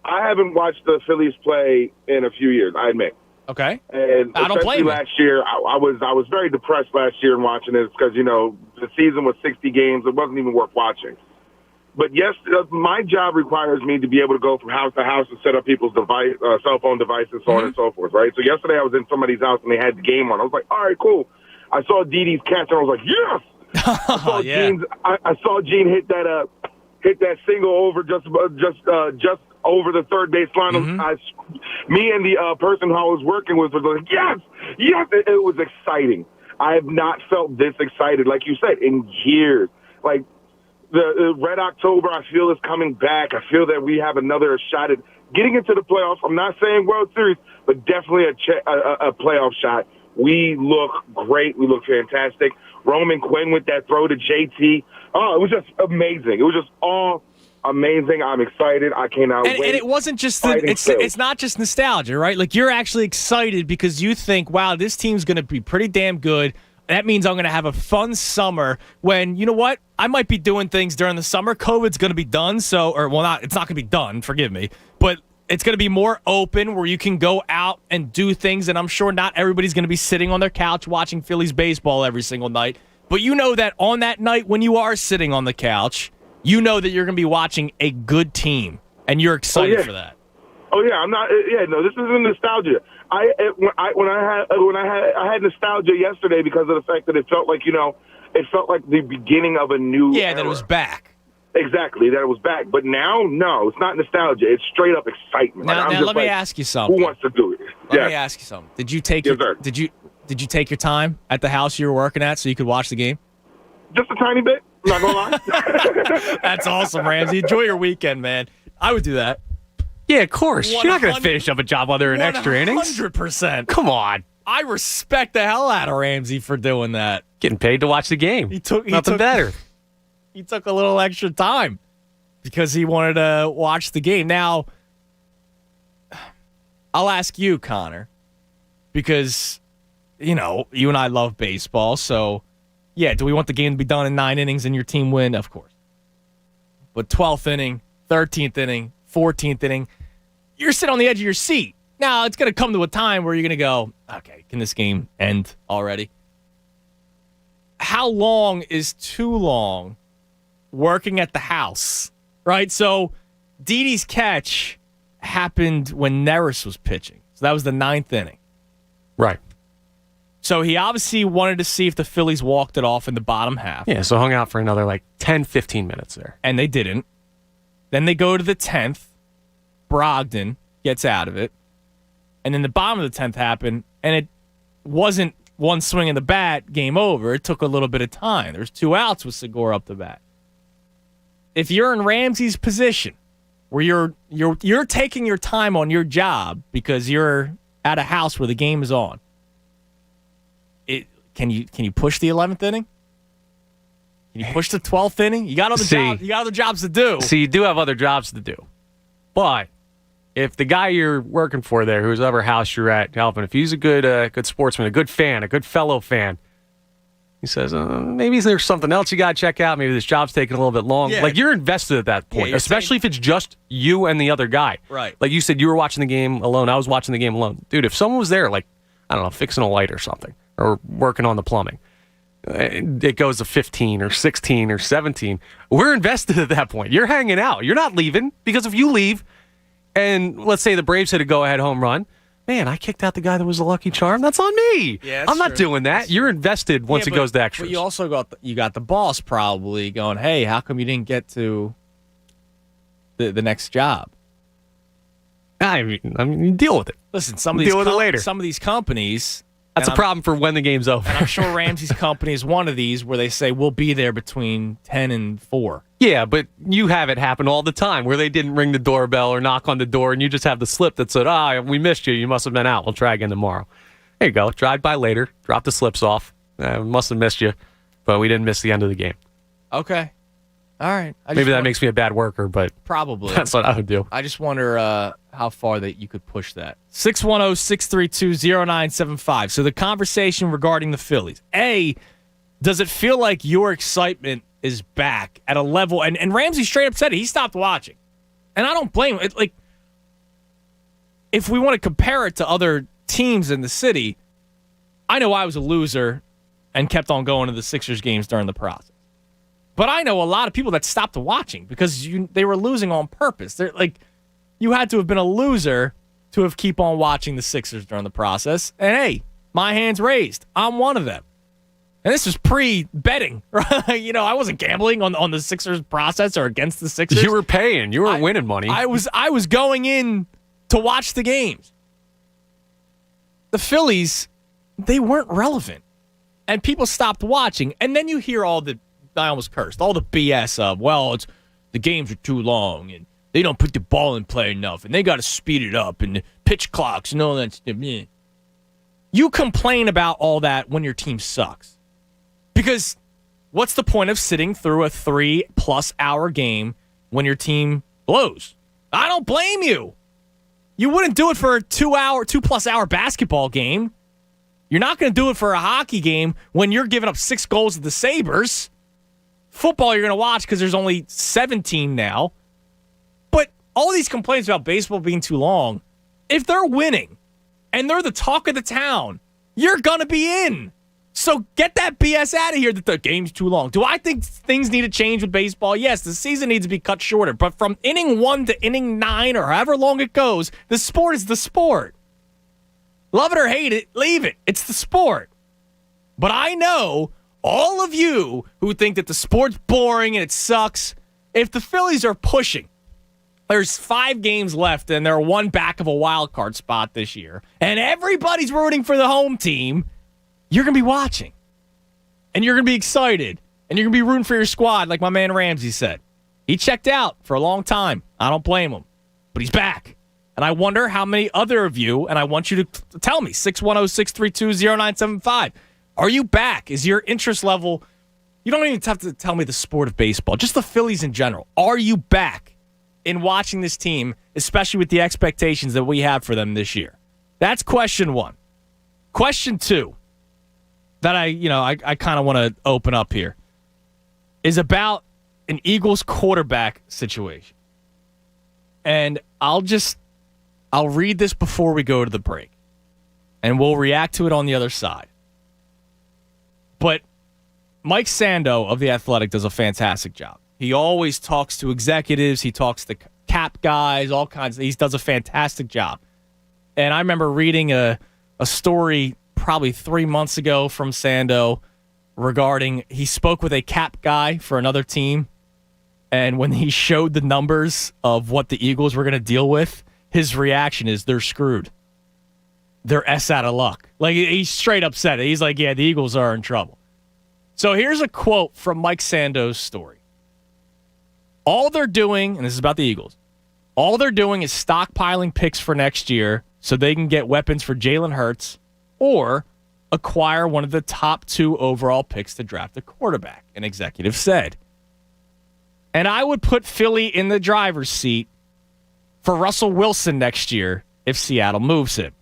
I haven't watched the Phillies play in a few years, I admit. Okay. And I don't blame you. last year, I was very depressed last year in watching this because, the season was 60 games. It wasn't even worth watching. But yes, my job requires me to be able to go from house to house and set up people's cell phone devices, so on and so forth, right? So yesterday I was in somebody's house and they had the game on. I was like, all right, cool. I saw Didi's catch and I was like, yes! I saw Gene hit that single over just over the third baseline. Me and the person who I was working with was like, yes! It was exciting. I have not felt this excited, like you said, in years. Like, the Red October, I feel, is coming back. I feel that we have another shot at getting into the playoffs. I'm not saying World Series, but definitely a playoff shot. We look great. We look fantastic. Roman Quinn with that throw to JT. Oh, it was just amazing. It was just all amazing. I'm excited. I cannot wait. And it wasn't just it's not just nostalgia, right? Like, you're actually excited because you think, wow, this team's going to be pretty damn good. That means I'm going to have a fun summer when, you know what? I might be doing things during the summer. COVID's going to be done. It's not going to be done, forgive me. But it's going to be more open where you can go out and do things. And I'm sure not everybody's going to be sitting on their couch watching Phillies baseball every single night. But you know that on that night when you are sitting on the couch, you know that you're going to be watching a good team. And you're excited for that. Oh, yeah. I'm not. Yeah, no, this isn't nostalgia. I had nostalgia yesterday because of the fact that it felt like, it felt like the beginning of a new era. That it was back. Exactly, that it was back. But now, no, it's not nostalgia. It's straight up excitement. Now let me ask you something. Who wants to do it? Let me ask you something. Did you take your time at the house you were working at so you could watch the game? Just a tiny bit. I'm not gonna lie. That's awesome, Ramsey. Enjoy your weekend, man. I would do that. Yeah, of course. You're not going to finish up a job while they're in extra innings. 100%. Come on. I respect the hell out of Ramsey for doing that. Getting paid to watch the game. Nothing better. He took a little extra time because he wanted to watch the game. Now, I'll ask you, Connor, because, you and I love baseball. So, yeah, do we want the game to be done in 9 innings and your team win? Of course. But 12th inning, 13th inning, 14th inning, you're sitting on the edge of your seat. Now, it's going to come to a time where you're going to go, okay, can this game end already? How long is too long working at the house, right? So, Didi's catch happened when Neris was pitching. So, that was the 9th inning. Right. So, he obviously wanted to see if the Phillies walked it off in the bottom half. Yeah, so hung out for another 10, 15 minutes there. And they didn't. Then they go to the 10th. Brogdon gets out of it. And then the bottom of the 10th happened, and it wasn't one swing of the bat, game over. It took a little bit of time. There's 2 outs with Segura up the bat. If you're in Ramsey's position, where you're taking your time on your job because you're at a house where the game is on, can you push the 11th inning? Can you push the 12th inning? You got other jobs to do. See, you do have other jobs to do, but if the guy you're working for there, whose ever house you're at helping, if he's a good sportsman, a good fan, a good fellow fan, he says, maybe there's something else you got to check out. Maybe this job's taking a little bit long. Yeah. You're invested at that point, especially if it's just you and the other guy. Right. Like you said, you were watching the game alone. I was watching the game alone. Dude, if someone was there, I don't know, fixing a light or something, or working on the plumbing, it goes to 15 or 16 or 17. We're invested at that point. You're hanging out. You're not leaving, because if you leave, and let's say the Braves hit a go-ahead home run, man, I kicked out the guy that was the lucky charm. That's on me. Yeah, I'm not doing that. You're invested once it goes to extras. But you also got the boss probably going, hey, how come you didn't get to the next job? I mean, deal with it. Listen, some of these companies. That's a problem for when the game's over. And I'm sure Ramsey's company is one of these where they say, we'll be there between 10 and 4. Yeah, but you have it happen all the time where they didn't ring the doorbell or knock on the door, and you just have the slip that said, we missed you. You must have been out. We'll try again tomorrow. There you go. Drive by later. Drop the slips off. Must have missed you, but we didn't miss the end of the game. Okay. All right. Maybe that makes me a bad worker, but probably that's what I would do. I just wonder how far that you could push that. 610-632-0975. So the conversation regarding the Phillies. A, does it feel like your excitement is back at a level? And Ramsey straight up said it. He stopped watching. And I don't blame him. If we want to compare it to other teams in the city, I know I was a loser and kept on going to the Sixers games during the process. But I know a lot of people that stopped watching because they were losing on purpose. They're you had to have been a loser to have keep on watching the Sixers during the process. And hey, my hand's raised. I'm one of them. And this was pre-betting, right? I wasn't gambling on the Sixers process or against the Sixers. You were paying. You were winning money. I was going in to watch the games. The Phillies, they weren't relevant. And people stopped watching. And then you hear I almost cursed, all the BS of, the games are too long and they don't put the ball in play enough and they got to speed it up and the pitch clocks and all that stuff. You complain about all that when your team sucks. Because what's the point of sitting through a 3+ hour game when your team blows? I don't blame you. You wouldn't do it for a 2+ hour basketball game. You're not going to do it for a hockey game when you're giving up 6 goals to the Sabres. Football you're going to watch because there's only 17 now. But all these complaints about baseball being too long, if they're winning and they're the talk of the town, you're going to be in. So get that BS out of here that the game's too long. Do I think things need to change with baseball? Yes, the season needs to be cut shorter. But from inning 1 to inning 9 or however long it goes, the sport is the sport. Love it or hate it, leave it. It's the sport. But I know all of you who think that the sport's boring and it sucks, if the Phillies are pushing, there's 5 games left and they're 1 back of a wild card spot this year, and everybody's rooting for the home team, you're going to be watching. And you're going to be excited. And you're going to be rooting for your squad, like my man Ramsey said. He checked out for a long time. I don't blame him. But he's back. And I wonder how many other of you, and I want you to tell me, 610-632-0975. Are you back? Is your interest level, you don't even have to tell me the sport of baseball, just the Phillies in general. Are you back in watching this team, especially with the expectations that we have for them this year? That's question one. Question two, that I kind of want to open up here, is about an Eagles quarterback situation. And I'll read this before we go to the break, and we'll react to it on the other side. But Mike Sando of The Athletic does a fantastic job. He always talks to executives. He talks to cap guys, all kinds. He does a fantastic job. And I remember reading a story probably 3 months ago from Sando regarding he spoke with a cap guy for another team. And when he showed the numbers of what the Eagles were going to deal with, his reaction is they're screwed. They're out of luck. Like, he's straight upset. He's like, yeah, the Eagles are in trouble. So here's a quote from Mike Sando's story. All they're doing, and this is about the Eagles, all they're doing is stockpiling picks for next year so they can get weapons for Jalen Hurts or acquire one of the top 2 overall picks to draft a quarterback, an executive said. And I would put Philly in the driver's seat for Russell Wilson next year if Seattle moves him.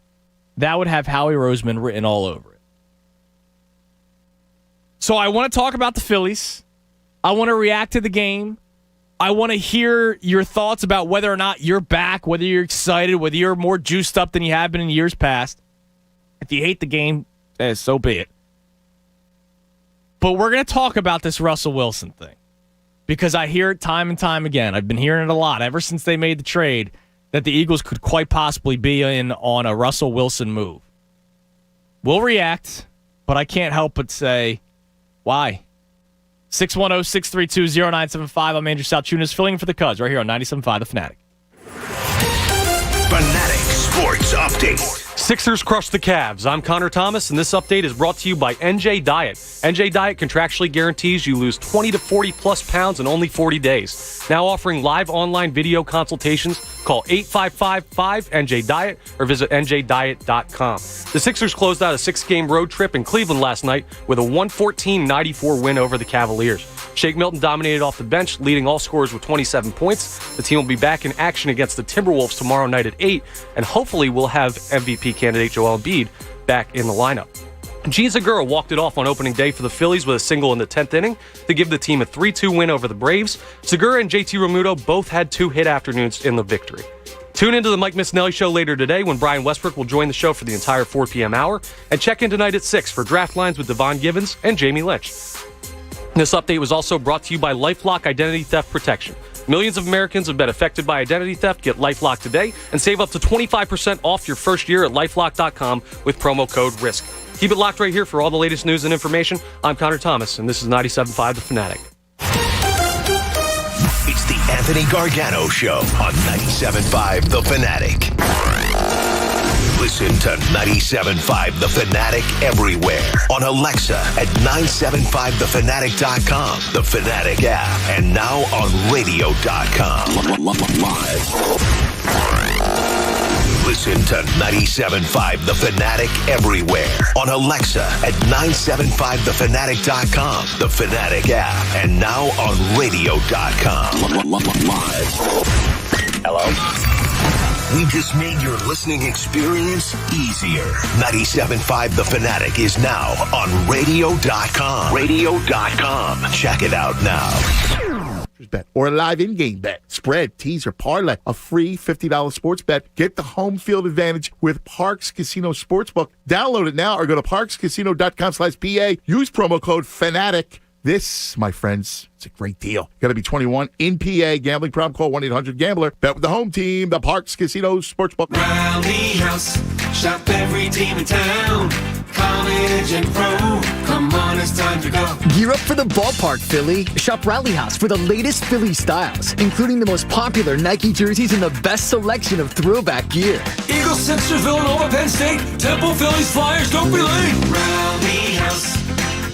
That would have Howie Roseman written all over it. So I want to talk about the Phillies. I want to react to the game. I want to hear your thoughts about whether or not you're back, whether you're excited, whether you're more juiced up than you have been in years past. If you hate the game, so be it. But we're going to talk about this Russell Wilson thing because I hear it time and time again. I've been hearing it a lot ever since they made the trade that the Eagles could quite possibly be in on a Russell Wilson move. We'll react, but I can't help but say, why? 610-632-0975. I'm Andrew Salchunas, filling in for the Cuz right here on 97.5 The Fanatic. Fanatic Sports Update. Sixers crushed the Cavs. I'm Connor Thomas, and this update is brought to you by NJ Diet. NJ Diet contractually guarantees you lose 20 to 40-plus pounds in only 40 days. Now offering live online video consultations. Call 855-5NJ-DIET or visit njdiet.com. The Sixers closed out a 6-game road trip in Cleveland last night with a 114-94 win over the Cavaliers. Shake Milton dominated off the bench, leading all scorers with 27 points. The team will be back in action against the Timberwolves tomorrow night at 8, and hopefully we'll have MVP candidate Joel Embiid back in the lineup. Gene Segura walked it off on opening day for the Phillies with a single in the 10th inning to give the team a 3-2 win over the Braves. Segura and JT Realmuto both had 2 hit afternoons in the victory. Tune into the Mike Missinelli Show later today when Brian Westbrook will join the show for the entire 4 p.m. hour, and check in tonight at 6 for Draft Lines with Devon Givens and Jamie Lynch. This update was also brought to you by LifeLock Identity Theft Protection. Millions of Americans have been affected by identity theft. Get LifeLock today and save up to 25% off your first year at LifeLock.com with promo code RISK. Keep it locked right here for all the latest news and information. I'm Connor Thomas, and this is 97.5 The Fanatic. It's the Anthony Gargano Show on 97.5 The Fanatic. Listen to 97.5 The Fanatic everywhere on Alexa at 975thefanatic.com, the Fanatic app, and now on radio.com. Live. Listen to 97.5 The Fanatic everywhere on Alexa at 975thefanatic.com, the Fanatic app, and now on radio.com. Live. Hello? We just made your listening experience easier. 97.5 The Fanatic is now on radio.com. Radio.com. Check it out now. Bet or a live in-game bet, spread, teaser, parlay, a free $50 sports bet. Get the home field advantage with Parx Casino Sportsbook. Download it now or go to parxcasino.com/PA. Use promo code FANATIC. This, my friends, it's a great deal. Got to be 21 in PA. Gambling problem? Call 1-800-GAMBLER. Bet with the home team, the Parx Casino Sportsbook. Rally House, shop every team in town. College and pro, come on, it's time to go. Gear up for the ballpark, Philly. Shop Rally House for the latest Philly styles, including the most popular Nike jerseys and the best selection of throwback gear. Eagles, Sixers, Villanova, Penn State, Temple, Phillies, Flyers, don't be late. Rally House,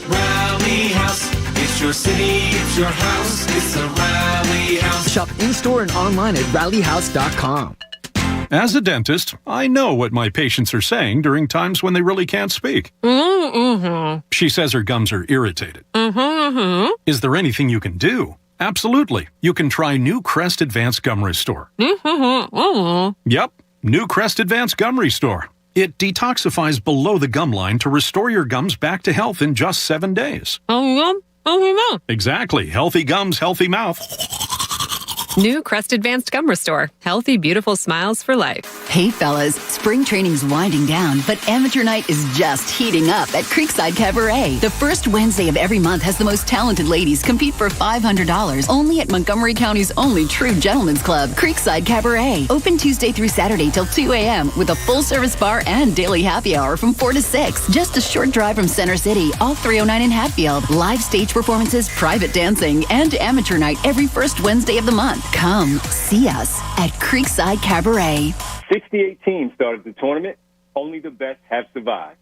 Rally House. It's your city, it's your house, it's a Rally House. Shop in-store and online at rallyhouse.com. As a dentist, I know what my patients are saying during times when they really can't speak. Mm-hmm. She says her gums are irritated. Mm-hmm. Is there anything you can do? Absolutely. You can try New Crest Advanced Gum Restore. Mm-hmm. Yep, New Crest Advanced Gum Restore. It detoxifies below the gum line to restore your gums back to health in just 7 days. Exactly. Healthy gums, healthy mouth. New Crest Advanced Gum Restore. Healthy, beautiful smiles for life. Hey, fellas, spring training's winding down, but Amateur Night is just heating up at Creekside Cabaret. The first Wednesday of every month has the most talented ladies compete for $500 only at Montgomery County's only true gentlemen's club, Creekside Cabaret. Open Tuesday through Saturday till 2 a.m. with a full-service bar and daily happy hour from 4 to 6. Just a short drive from Center City, off 309 in Hatfield. Live stage performances, private dancing, and Amateur Night every first Wednesday of the month. Come see us at Creekside Cabaret. 68 teams started the tournament. Only the best have survived.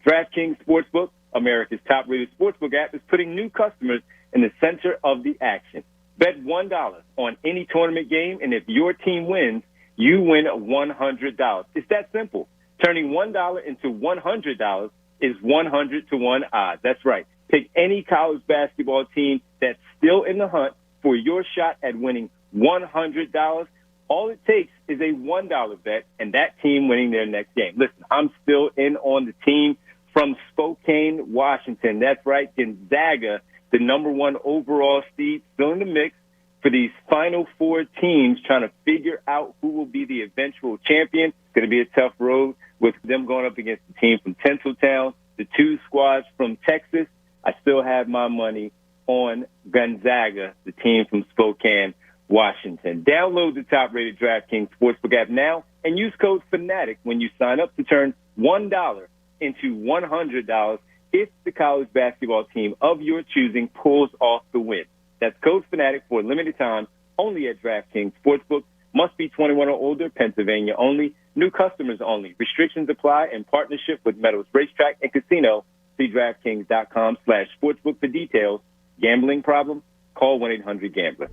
DraftKings Sportsbook, America's top-rated sportsbook app, is putting new customers in the center of the action. Bet $1 on any tournament game, and if your team wins, you win $100. It's that simple. Turning $1 into $100 is 100-to-1 odds. That's right. Pick any college basketball team that's still in the hunt for your shot at winning $100. All it takes is a $1 bet and that team winning their next game. Listen, I'm still in on the team from Spokane, Washington. That's right, Gonzaga, the number 1 overall seed, still in the mix for these Final Four teams trying to figure out who will be the eventual champion. It's going to be a tough road with them going up against the team from Tinseltown, the 2 squads from Texas. I still have my money on Gonzaga, the team from Spokane, Washington. Download the top-rated DraftKings Sportsbook app now and use code FANATIC when you sign up to turn $1 into $100 if the college basketball team of your choosing pulls off the win. That's code FANATIC for a limited time, only at DraftKings Sportsbook. Must be 21 or older, Pennsylvania only. New customers only. Restrictions apply in partnership with Meadows Racetrack and Casino. See DraftKings.com/sportsbook for details. Gambling problem? Call 1-800-GAMBLER.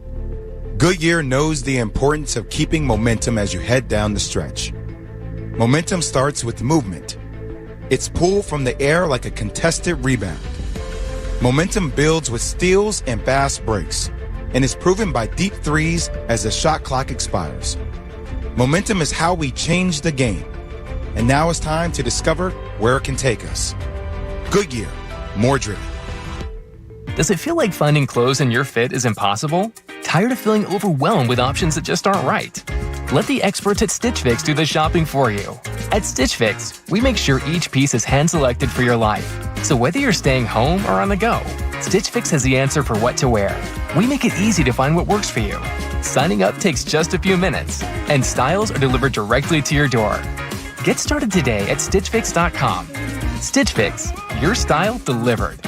Goodyear knows the importance of keeping momentum as you head down the stretch. Momentum starts with movement. It's pulled from the air like a contested rebound. Momentum builds with steals and fast breaks, and is proven by deep threes as the shot clock expires. Momentum is how we change the game, and now it's time to discover where it can take us. Goodyear, more driven. Does it feel like finding clothes in your fit is impossible? Tired of feeling overwhelmed with options that just aren't right? Let the experts at Stitch Fix do the shopping for you. At Stitch Fix, we make sure each piece is hand-selected for your life. So whether you're staying home or on the go, Stitch Fix has the answer for what to wear. We make it easy to find what works for you. Signing up takes just a few minutes, and styles are delivered directly to your door. Get started today at StitchFix.com. Stitch Fix, your style delivered.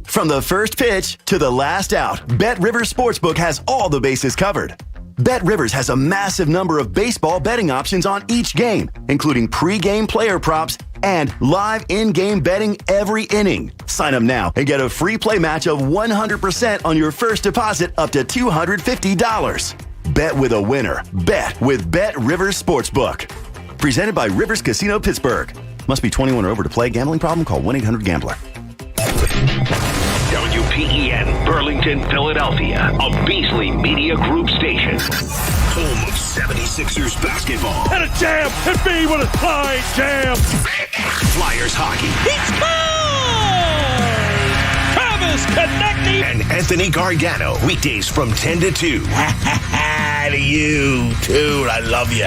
From the first pitch to the last out, BetRivers Sportsbook has all the bases covered. BetRivers has a massive number of baseball betting options on each game, including pre-game player props and live in-game betting every inning. Sign up now and get a free play match of 100% on your first deposit up to $250. Bet with a winner. Bet with BetRivers Sportsbook. Presented by Rivers Casino Pittsburgh. Must be 21 or over to play. Gambling problem? Call 1-800-GAMBLER. WPEN Burlington, Philadelphia, a Beasley Media Group station. Home of 76ers basketball. And a jam, and B with a slide jam. Flyers hockey. He scores! Travis Konecny. And Anthony Gargano, weekdays from 10 to 2. To you, dude, I love you.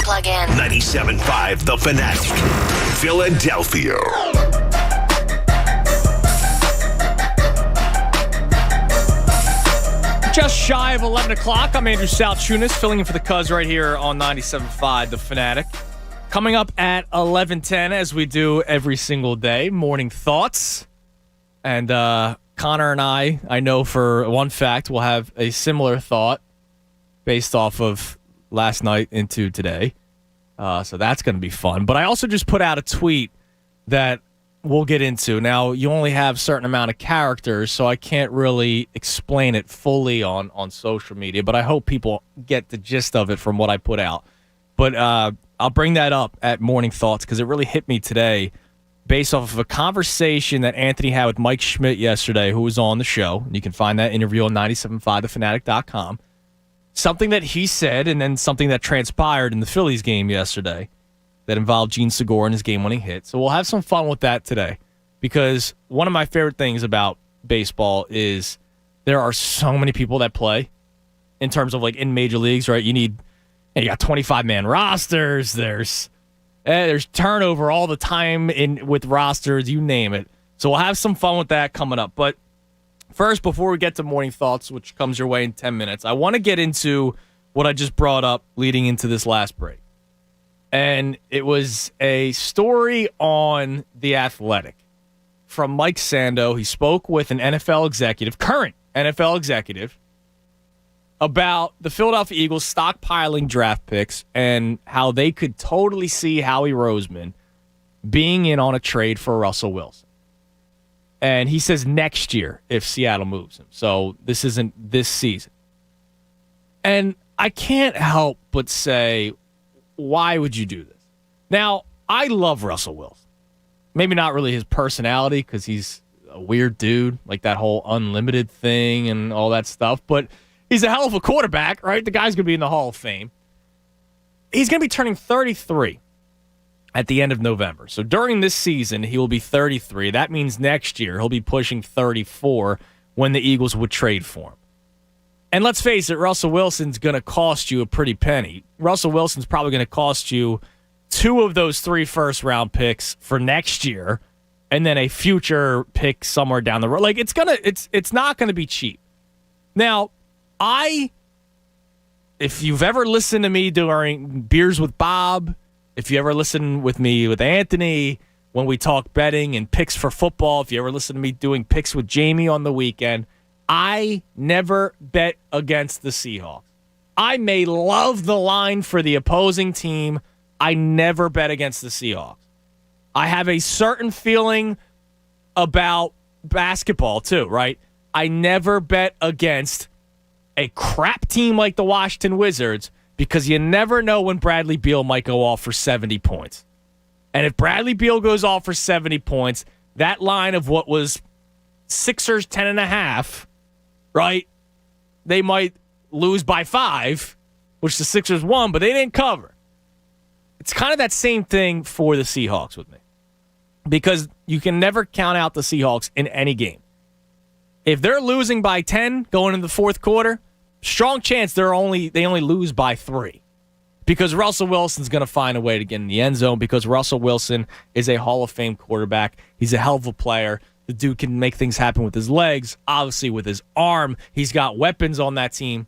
Plug in. 97.5 The Fanatic, Philadelphia. Just shy of 11 o'clock. I'm Andrew Salchunas, filling in for the Cuz right here on 97.5 The Fanatic. Coming up at 11:10, as we do every single day, Morning Thoughts. And Connor and I know for one fact, we'll have a similar thought based off of last night into today. So that's going to be fun. But I also just put out a tweet that we'll get into. Now, you only have a certain amount of characters, so I can't really explain it fully on social media, but I hope people get the gist of it from what I put out. But I'll bring that up at Morning Thoughts because it really hit me today based off of a conversation that Anthony had with Mike Schmidt yesterday, who was on the show. You can find that interview on 97.5thefanatic.com. Something that he said and then something that transpired in the Phillies game yesterday that involved Gene Segura and his game-winning hit. So we'll have some fun with that today because one of my favorite things about baseball is there are so many people that play in terms of like in major leagues, right? You got 25-man rosters. There's turnover all the time with rosters, you name it. So we'll have some fun with that coming up. But first, before we get to Morning Thoughts, which comes your way in 10 minutes, I want to get into what I just brought up leading into this last break. And it was a story on The Athletic from Mike Sando. He spoke with an NFL executive, current NFL executive, about the Philadelphia Eagles stockpiling draft picks and how they could totally see Howie Roseman being in on a trade for Russell Wilson. And he says next year if Seattle moves him. So this isn't this season. And I can't help but say, why would you do this? Now, I love Russell Wilson. Maybe not really his personality because he's a weird dude, like that whole unlimited thing and all that stuff. But he's a hell of a quarterback, right? The guy's going to be in the Hall of Fame. He's going to be turning 33 at the end of November. So during this season, he will be 33. That means next year he'll be pushing 34 when the Eagles would trade for him. And let's face it, Russell Wilson's going to cost you a pretty penny. Russell Wilson's probably going to cost you 2 of those 3 first-round picks for next year and then a future pick somewhere down the road. Like it's not going to be cheap. Now, if you've ever listened to me during Beers with Bob, if you ever listen with me with Anthony when we talk betting and picks for football, if you ever listen to me doing picks with Jamie on the weekend, I never bet against the Seahawks. I may love the line for the opposing team. I never bet against the Seahawks. I have a certain feeling about basketball too, right? I never bet against a crap team like the Washington Wizards because you never know when Bradley Beal might go off for 70 points. And if Bradley Beal goes off for 70 points, that line of what was Sixers 10.5, right? They might lose by 5, which the Sixers won, but they didn't cover. It's kind of that same thing for the Seahawks with me because you can never count out the Seahawks in any game. If they're losing by 10 going into the fourth quarter, strong chance they only lose by 3 because Russell Wilson's going to find a way to get in the end zone because Russell Wilson is a Hall of Fame quarterback. He's a hell of a player. The dude can make things happen with his legs, obviously with his arm. He's got weapons on that team.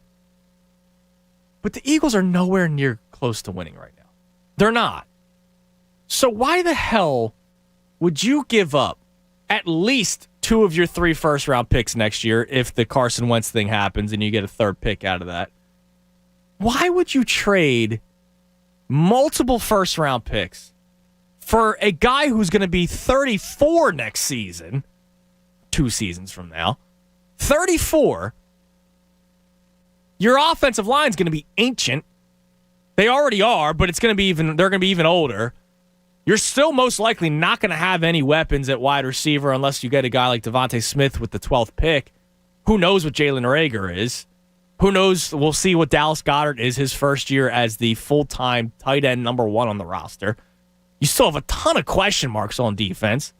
But the Eagles are nowhere near close to winning right now. They're not. So why the hell would you give up at least 2 of your 3 first-round picks next year if the Carson Wentz thing happens and you get a 3rd pick out of that? Why would you trade multiple first-round picks for a guy who's going to be 34 next season, 2 seasons from now, 34? Your offensive line is going to be ancient. They already are, but they're going to be even older. You're still most likely not going to have any weapons at wide receiver unless you get a guy like Devontae Smith with the 12th pick. Who knows what Jalen Reagor is? Who knows? We'll see what Dallas Goedert is his first year as the full-time tight end number 1 on the roster. You still have a ton of question marks on defense.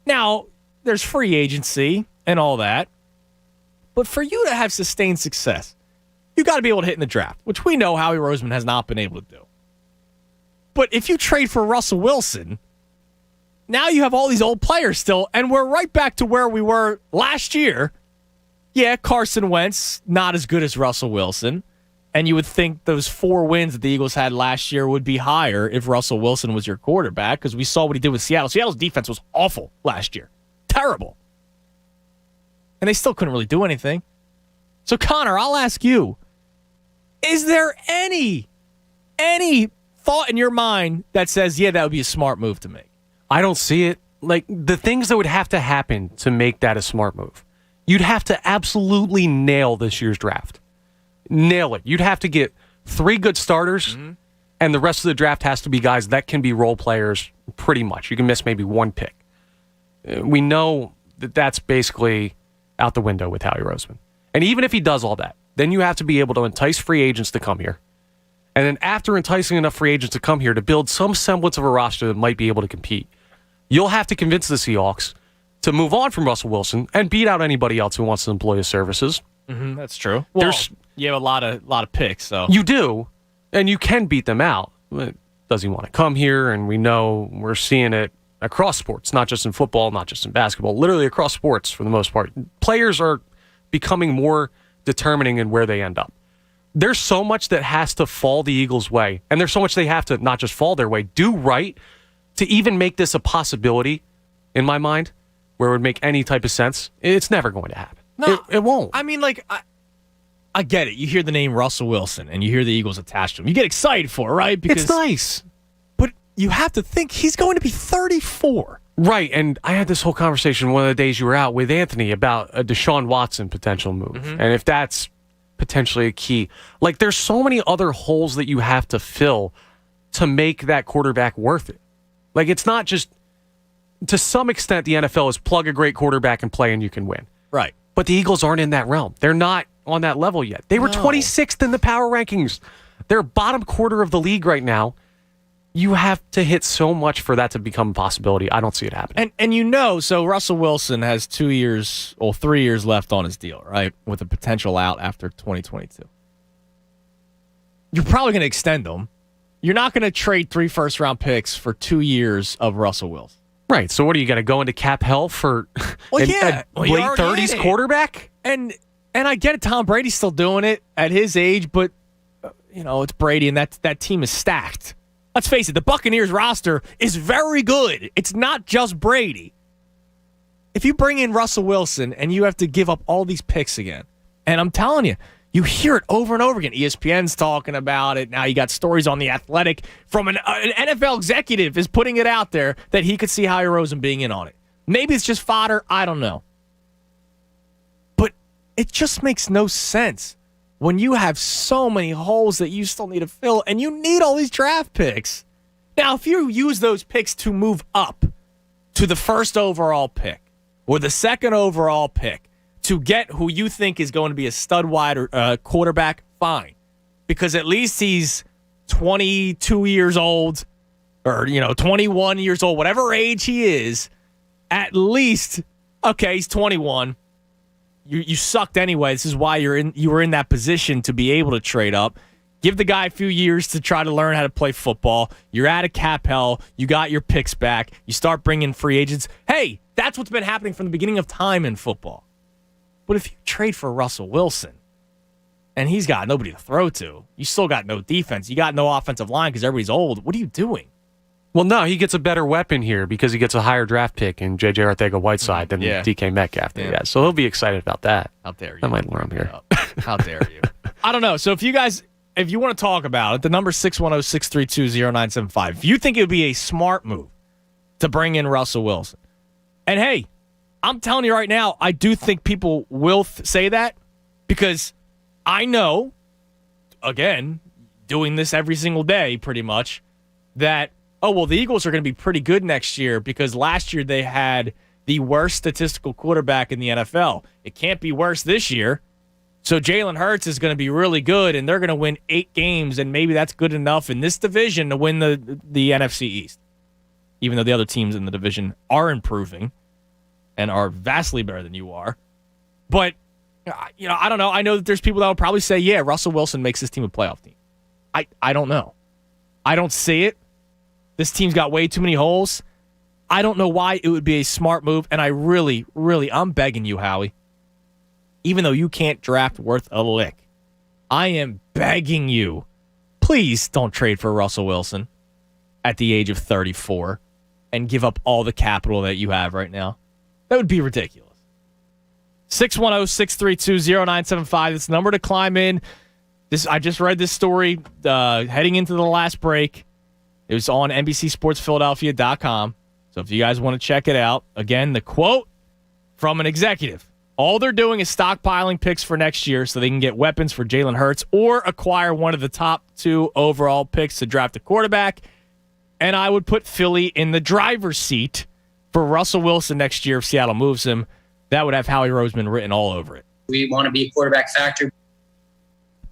Now, there's free agency and all that. But for you to have sustained success, you got to be able to hit in the draft, which we know Howie Roseman has not been able to do. But if you trade for Russell Wilson, now you have all these old players still, and we're right back to where we were last year. Yeah, Carson Wentz, not as good as Russell Wilson, and you would think those 4 wins that the Eagles had last year would be higher if Russell Wilson was your quarterback, because we saw what he did with Seattle. Seattle's defense was awful last year. Terrible. And they still couldn't really do anything. So, Connor, I'll ask you, is there any thought in your mind that says, yeah, that would be a smart move to make? I don't see it. like the things that would have to happen to make that a smart move. You'd have to absolutely nail this year's draft. Nail it. You'd have to get 3 good starters, and the rest of the draft has to be guys that can be role players pretty much. You can miss maybe 1 pick. We know that that's basically out the window with Howie Roseman. And even if he does all that, then you have to be able to entice free agents to come here. And then after enticing enough free agents to come here to build some semblance of a roster that might be able to compete, you'll have to convince the Seahawks to move on from Russell Wilson and beat out anybody else who wants to employ his services. That's true. Well, you have a lot of picks, so you do, and you can beat them out. But does he want to come here? And we know we're seeing it across sports, not just in football, not just in basketball, literally across sports for the most part. Players are becoming more determining in where they end up. There's so much that has to fall the Eagles' way, and there's so much they have to not just fall their way, do right to even make this a possibility, in my mind, where it would make any type of sense. It's never going to happen. No, it won't. I mean, like, I get it. You hear the name Russell Wilson, and you hear the Eagles attached to him. You get excited for it, right? Because it's nice. But you have to think he's going to be 34. Right, and I had this whole conversation one of the days you were out with Anthony about a Deshaun Watson potential move, and if that's potentially a key. Like, there's so many other holes that you have to fill to make that quarterback worth it. Like, it's not just, to some extent, the NFL is plug a great quarterback and play and you can win. Right. But the Eagles aren't in that realm. They're not on that level yet. They were 26th in the power rankings. They're bottom quarter of the league right now. You have to hit so much for that to become a possibility. I don't see it happening. And so Russell Wilson has 3 years left on his deal, right? With a potential out after 2022. You're probably going to extend him. You're not going to trade 3 first-round picks for 2 years of Russell Wilson. Right. So what are you going to go into cap hell for a late 30s quarterback? And I get it. Tom Brady's still doing it at his age, but it's Brady, and that team is stacked. Let's face it, the Buccaneers roster is very good. It's not just Brady. If you bring in Russell Wilson and you have to give up all these picks again, and I'm telling you, you hear it over and over again. ESPN's talking about it. Now you got stories on The Athletic from an NFL executive is putting it out there that he could see Howie Roseman being in on it. Maybe it's just fodder. I don't know. But it just makes no sense when you have so many holes that you still need to fill, and you need all these draft picks. Now, if you use those picks to move up to the first overall pick or the second overall pick to get who you think is going to be a stud wide quarterback, fine. Because at least he's 22 years old or, 21 years old, whatever age he is, at least, okay, he's 21. You sucked anyway. This is why you were in that position to be able to trade up. Give the guy a few years to try to learn how to play football. You're out of cap hell. You got your picks back. You start bringing free agents. Hey, that's what's been happening from the beginning of time in football. But if you trade for Russell Wilson and he's got nobody to throw to, you still got no defense. You got no offensive line because everybody's old. What are you doing? Well, no, he gets a better weapon here because he gets a higher draft pick in J.J. Arcega-Whiteside than DK Metcalf. Yeah. So he'll be excited about that. How dare you? I might learn him here. How dare you? I don't know. So if you want to talk about it, the number 610-632-0975. If you think it would be a smart move to bring in Russell Wilson. And hey, I'm telling you right now, I do think people will say that because I know, again, doing this every single day pretty much, that the Eagles are going to be pretty good next year because last year they had the worst statistical quarterback in the NFL. It can't be worse this year. So Jalen Hurts is going to be really good, and they're going to win 8 games, and maybe that's good enough in this division to win the NFC East, even though the other teams in the division are improving and are vastly better than you are. But, I don't know. I know that there's people that will probably say, yeah, Russell Wilson makes this team a playoff team. I don't know. I don't see it. This team's got way too many holes. I don't know why it would be a smart move, and I really, I'm begging you, Howie, even though you can't draft worth a lick, I am begging you, please don't trade for Russell Wilson at the age of 34 and give up all the capital that you have right now. That would be ridiculous. 610-632-0975. This number to climb in. I just read this story heading into the last break. It was on NBCSportsPhiladelphia.com. So if you guys want to check it out, again, the quote from an executive. All they're doing is stockpiling picks for next year so they can get weapons for Jalen Hurts or acquire one of the top 2 overall picks to draft a quarterback. And I would put Philly in the driver's seat for Russell Wilson next year if Seattle moves him. That would have Howie Roseman written all over it. We want to be a quarterback factor.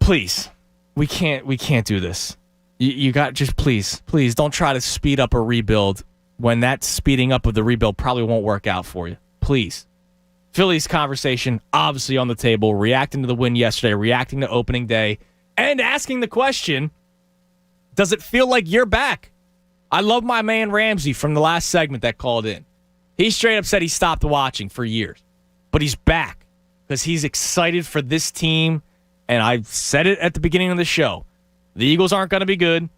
Please, we can't do this. You got please don't try to speed up a rebuild when that speeding up of the rebuild probably won't work out for you. Please. Phillies conversation obviously on the table, reacting to the win yesterday, reacting to opening day, and asking the question, does it feel like you're back? I love my man Ramsey from the last segment that called in. He straight up said he stopped watching for years, but he's back because he's excited for this team, and I said it at the beginning of the show. The Eagles aren't going to be good.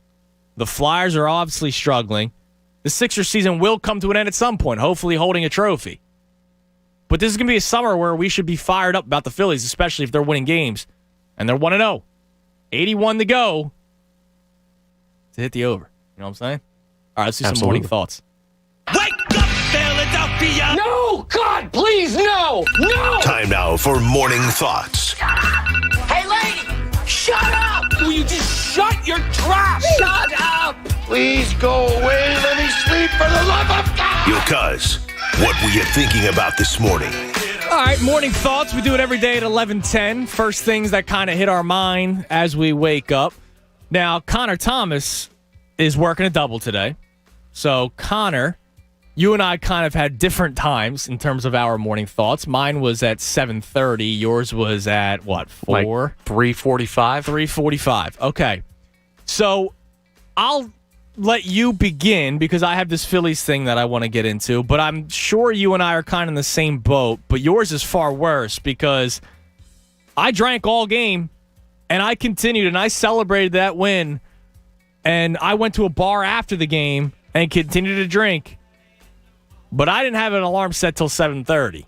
The Flyers are obviously struggling. The Sixers season will come to an end at some point, hopefully holding a trophy. But this is going to be a summer where we should be fired up about the Phillies, especially if they're winning games. And they're 1-0. 81 to go to hit the over. You know what I'm saying? All right, let's do some morning thoughts. Wake up, Philadelphia! No! God, please, no! No! Time now for Morning Thoughts. Hey, lady! Shut up! Will you just shut your trap? Shut up! Please go away. Let me sleep for the love of God. Yo, cuz, what were you thinking about this morning? All right, morning thoughts. We do it every day at 11:10. First things that kind of hit our mind as we wake up. Now, Connor Thomas is working a double today. So, Connor, you and I kind of had different times in terms of our morning thoughts. Mine was at 7:30. Yours was at, what, 4? Like 3:45? 3:45. Okay. So, I'll let you begin because I have this Phillies thing that I want to get into, but I'm sure you and I are kind of in the same boat, but yours is far worse because I drank all game and I continued and I celebrated that win and I went to a bar after the game and continued to drink, but I didn't have an alarm set till 7:30.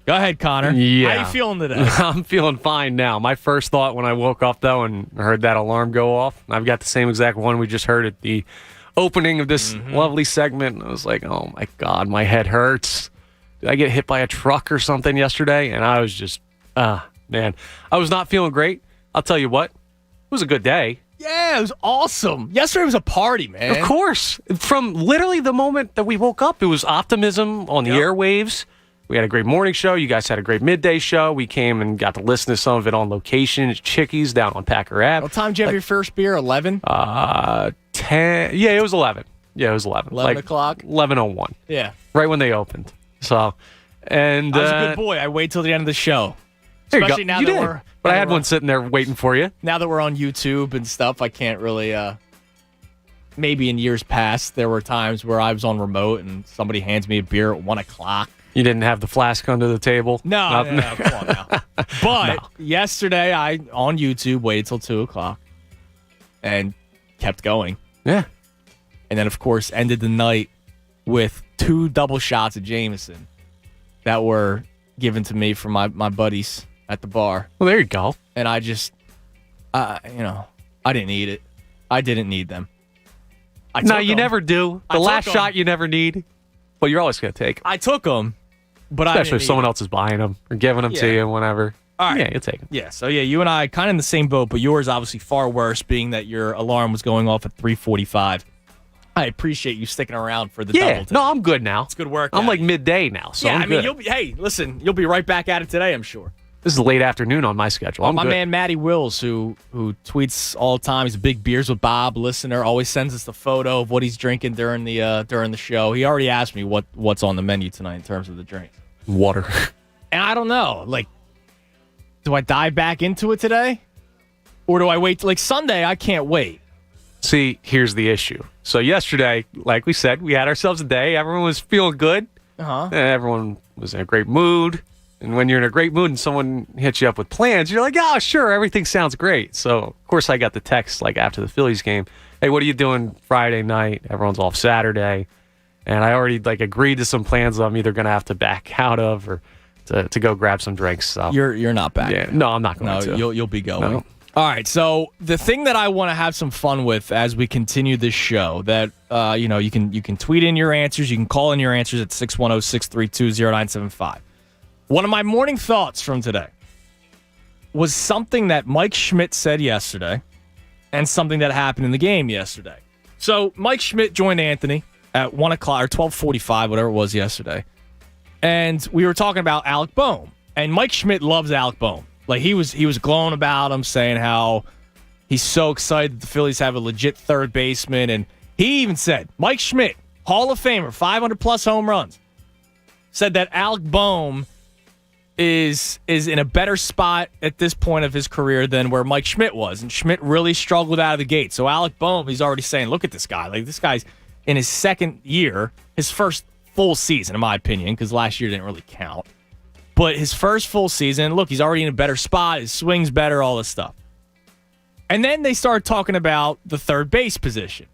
Go ahead, Connor. Yeah. How you feeling today? I'm feeling fine now. My first thought when I woke up, though, and heard that alarm go off, I've got the same exact one we just heard at the opening of this lovely segment. I was like, oh, my God, my head hurts. Did I get hit by a truck or something yesterday? And I was just, man, I was not feeling great. I'll tell you what, it was a good day. Yeah, it was awesome. Yesterday was a party, man. Of course. From literally the moment that we woke up, it was optimism on the airwaves. We had a great morning show. You guys had a great midday show. We came and got to listen to some of it on location at Chickies down on Packer Ave. What time did you have your first beer? 11? 10. Yeah, it was 11. Yeah, it was 11. 11 o'clock? 11:01. Yeah. Right when they opened. So, and I was a good boy. I wait till the end of the show. There Especially you go. now You that did. we're... But I had one sitting there waiting for you. Now that we're on YouTube and stuff, I can't really... maybe in years past, there were times where I was on remote and somebody hands me a beer at 1 o'clock. You didn't have the flask under the table? No, come on now. But yesterday, I, on YouTube, waited till 2 o'clock and kept going. Yeah. And then, of course, ended the night with 2 double shots of Jameson that were given to me from my buddies at the bar. Well, there you go. And I just, I didn't need it. I didn't need them. No, you never do. The last shot you never need, but you're always going to take them. I took them, but especially if someone else is buying them or giving them to you, whenever. All right. Yeah, you'll take them. Yeah, so you and I kind of in the same boat, but yours obviously far worse, being that your alarm was going off at 3:45. I appreciate you sticking around for the double. No, I'm good now. It's good work. I'm like midday now, so I'm good. You'll be right back at it today, I'm sure. This is late afternoon on my schedule. My man Matty Wills, who tweets all the time, he's a big Beers with Bob listener, always sends us the photo of what he's drinking during the show. He already asked me what's on the menu tonight in terms of the drinks. Water. And I don't know, do I dive back into it today? Or do I wait? Sunday, I can't wait. See, here's the issue. So yesterday, like we said, we had ourselves a day. Everyone was feeling good. Everyone was in a great mood. And when you're in a great mood and someone hits you up with plans, you're like, oh, sure, everything sounds great. So, of course, I got the text after the Phillies game. Hey, what are you doing Friday night? Everyone's off Saturday. And I already agreed to some plans I'm either going to have to back out of or to go grab some drinks. So you're not back. Yeah, no, I'm not going to. No, you'll be going. No. All right, so the thing that I want to have some fun with as we continue this show, that you can tweet in your answers, you can call in your answers at 610-632-0975. One of my morning thoughts from today was something that Mike Schmidt said yesterday and something that happened in the game yesterday. So Mike Schmidt joined Anthony at 1 o'clock or 12:45, whatever it was yesterday, and we were talking about Alec Boehm. And Mike Schmidt loves Alec Boehm. Like, he was glowing about him, saying how he's so excited that the Phillies have a legit third baseman. And he even said, Mike Schmidt, Hall of Famer, 500-plus home runs, said that Alec Boehm is in a better spot at this point of his career than where Mike Schmidt was. And Schmidt really struggled out of the gate. So Alec Boehm, he's already saying, look at this guy. Like, this guy's in his second year, his first full season, in my opinion, because last year didn't really count. But his first full season, look, he's already in a better spot. His swing's better, all this stuff. And then they started talking about the third base position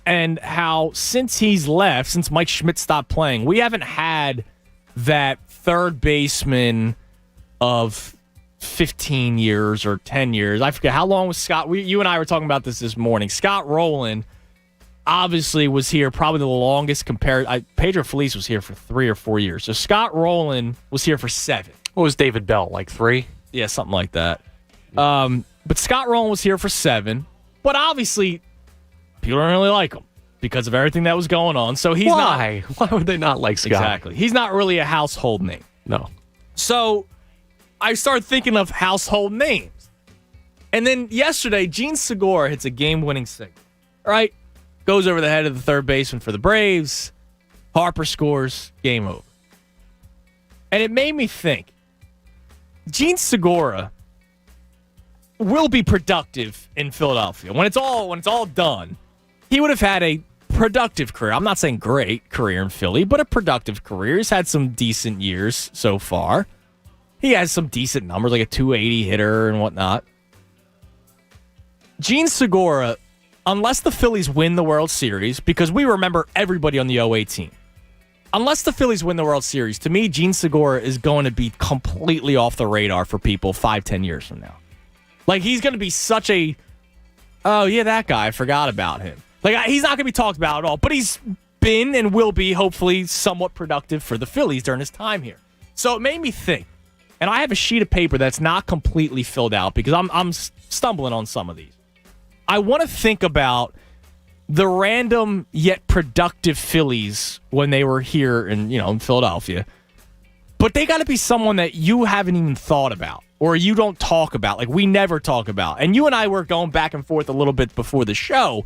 and how since he's left, since Mike Schmidt stopped playing, we haven't had that third baseman of 15 years or 10 years. I forget. How long was Scott? You and I were talking about this morning. Scott Rowland obviously was here probably the longest compared. Pedro Feliz was here for 3 or 4 years. So Scott Rowland was here for 7. What was David Bell, like 3? Yeah, something like that. But Scott Rowland was here for 7. But obviously, people don't really like him because of everything that was going on. So he's Why? Why would they not like Scott? Exactly. He's not really a household name. No. So I started thinking of household names. And then yesterday, Gene Segura hits a game-winning single. All right? Goes over the head of the third baseman for the Braves. Harper scores. Game over. And it made me think, Gene Segura will be productive in Philadelphia. When it's all done, he would have had a productive career. I'm not saying great career in Philly, but a productive career. He's had some decent years so far. He has some decent numbers, like a 280 hitter and whatnot. Gene Segura, unless the Phillies win the World Series, because we remember everybody on the 08 team. Unless the Phillies win the World Series, to me, Gene Segura is going to be completely off the radar for people 5-10 years from now. Like, he's going to be such a, oh, yeah, that guy, I forgot about him. Like, he's not going to be talked about at all, but he's been and will be, hopefully, somewhat productive for the Phillies during his time here. So it made me think, and I have a sheet of paper that's not completely filled out because I'm stumbling on some of these. I want to think about the random yet productive Phillies when they were here in Philadelphia. But they got to be someone that you haven't even thought about or you don't talk about. Like, we never talk about. And you and I were going back and forth a little bit before the show,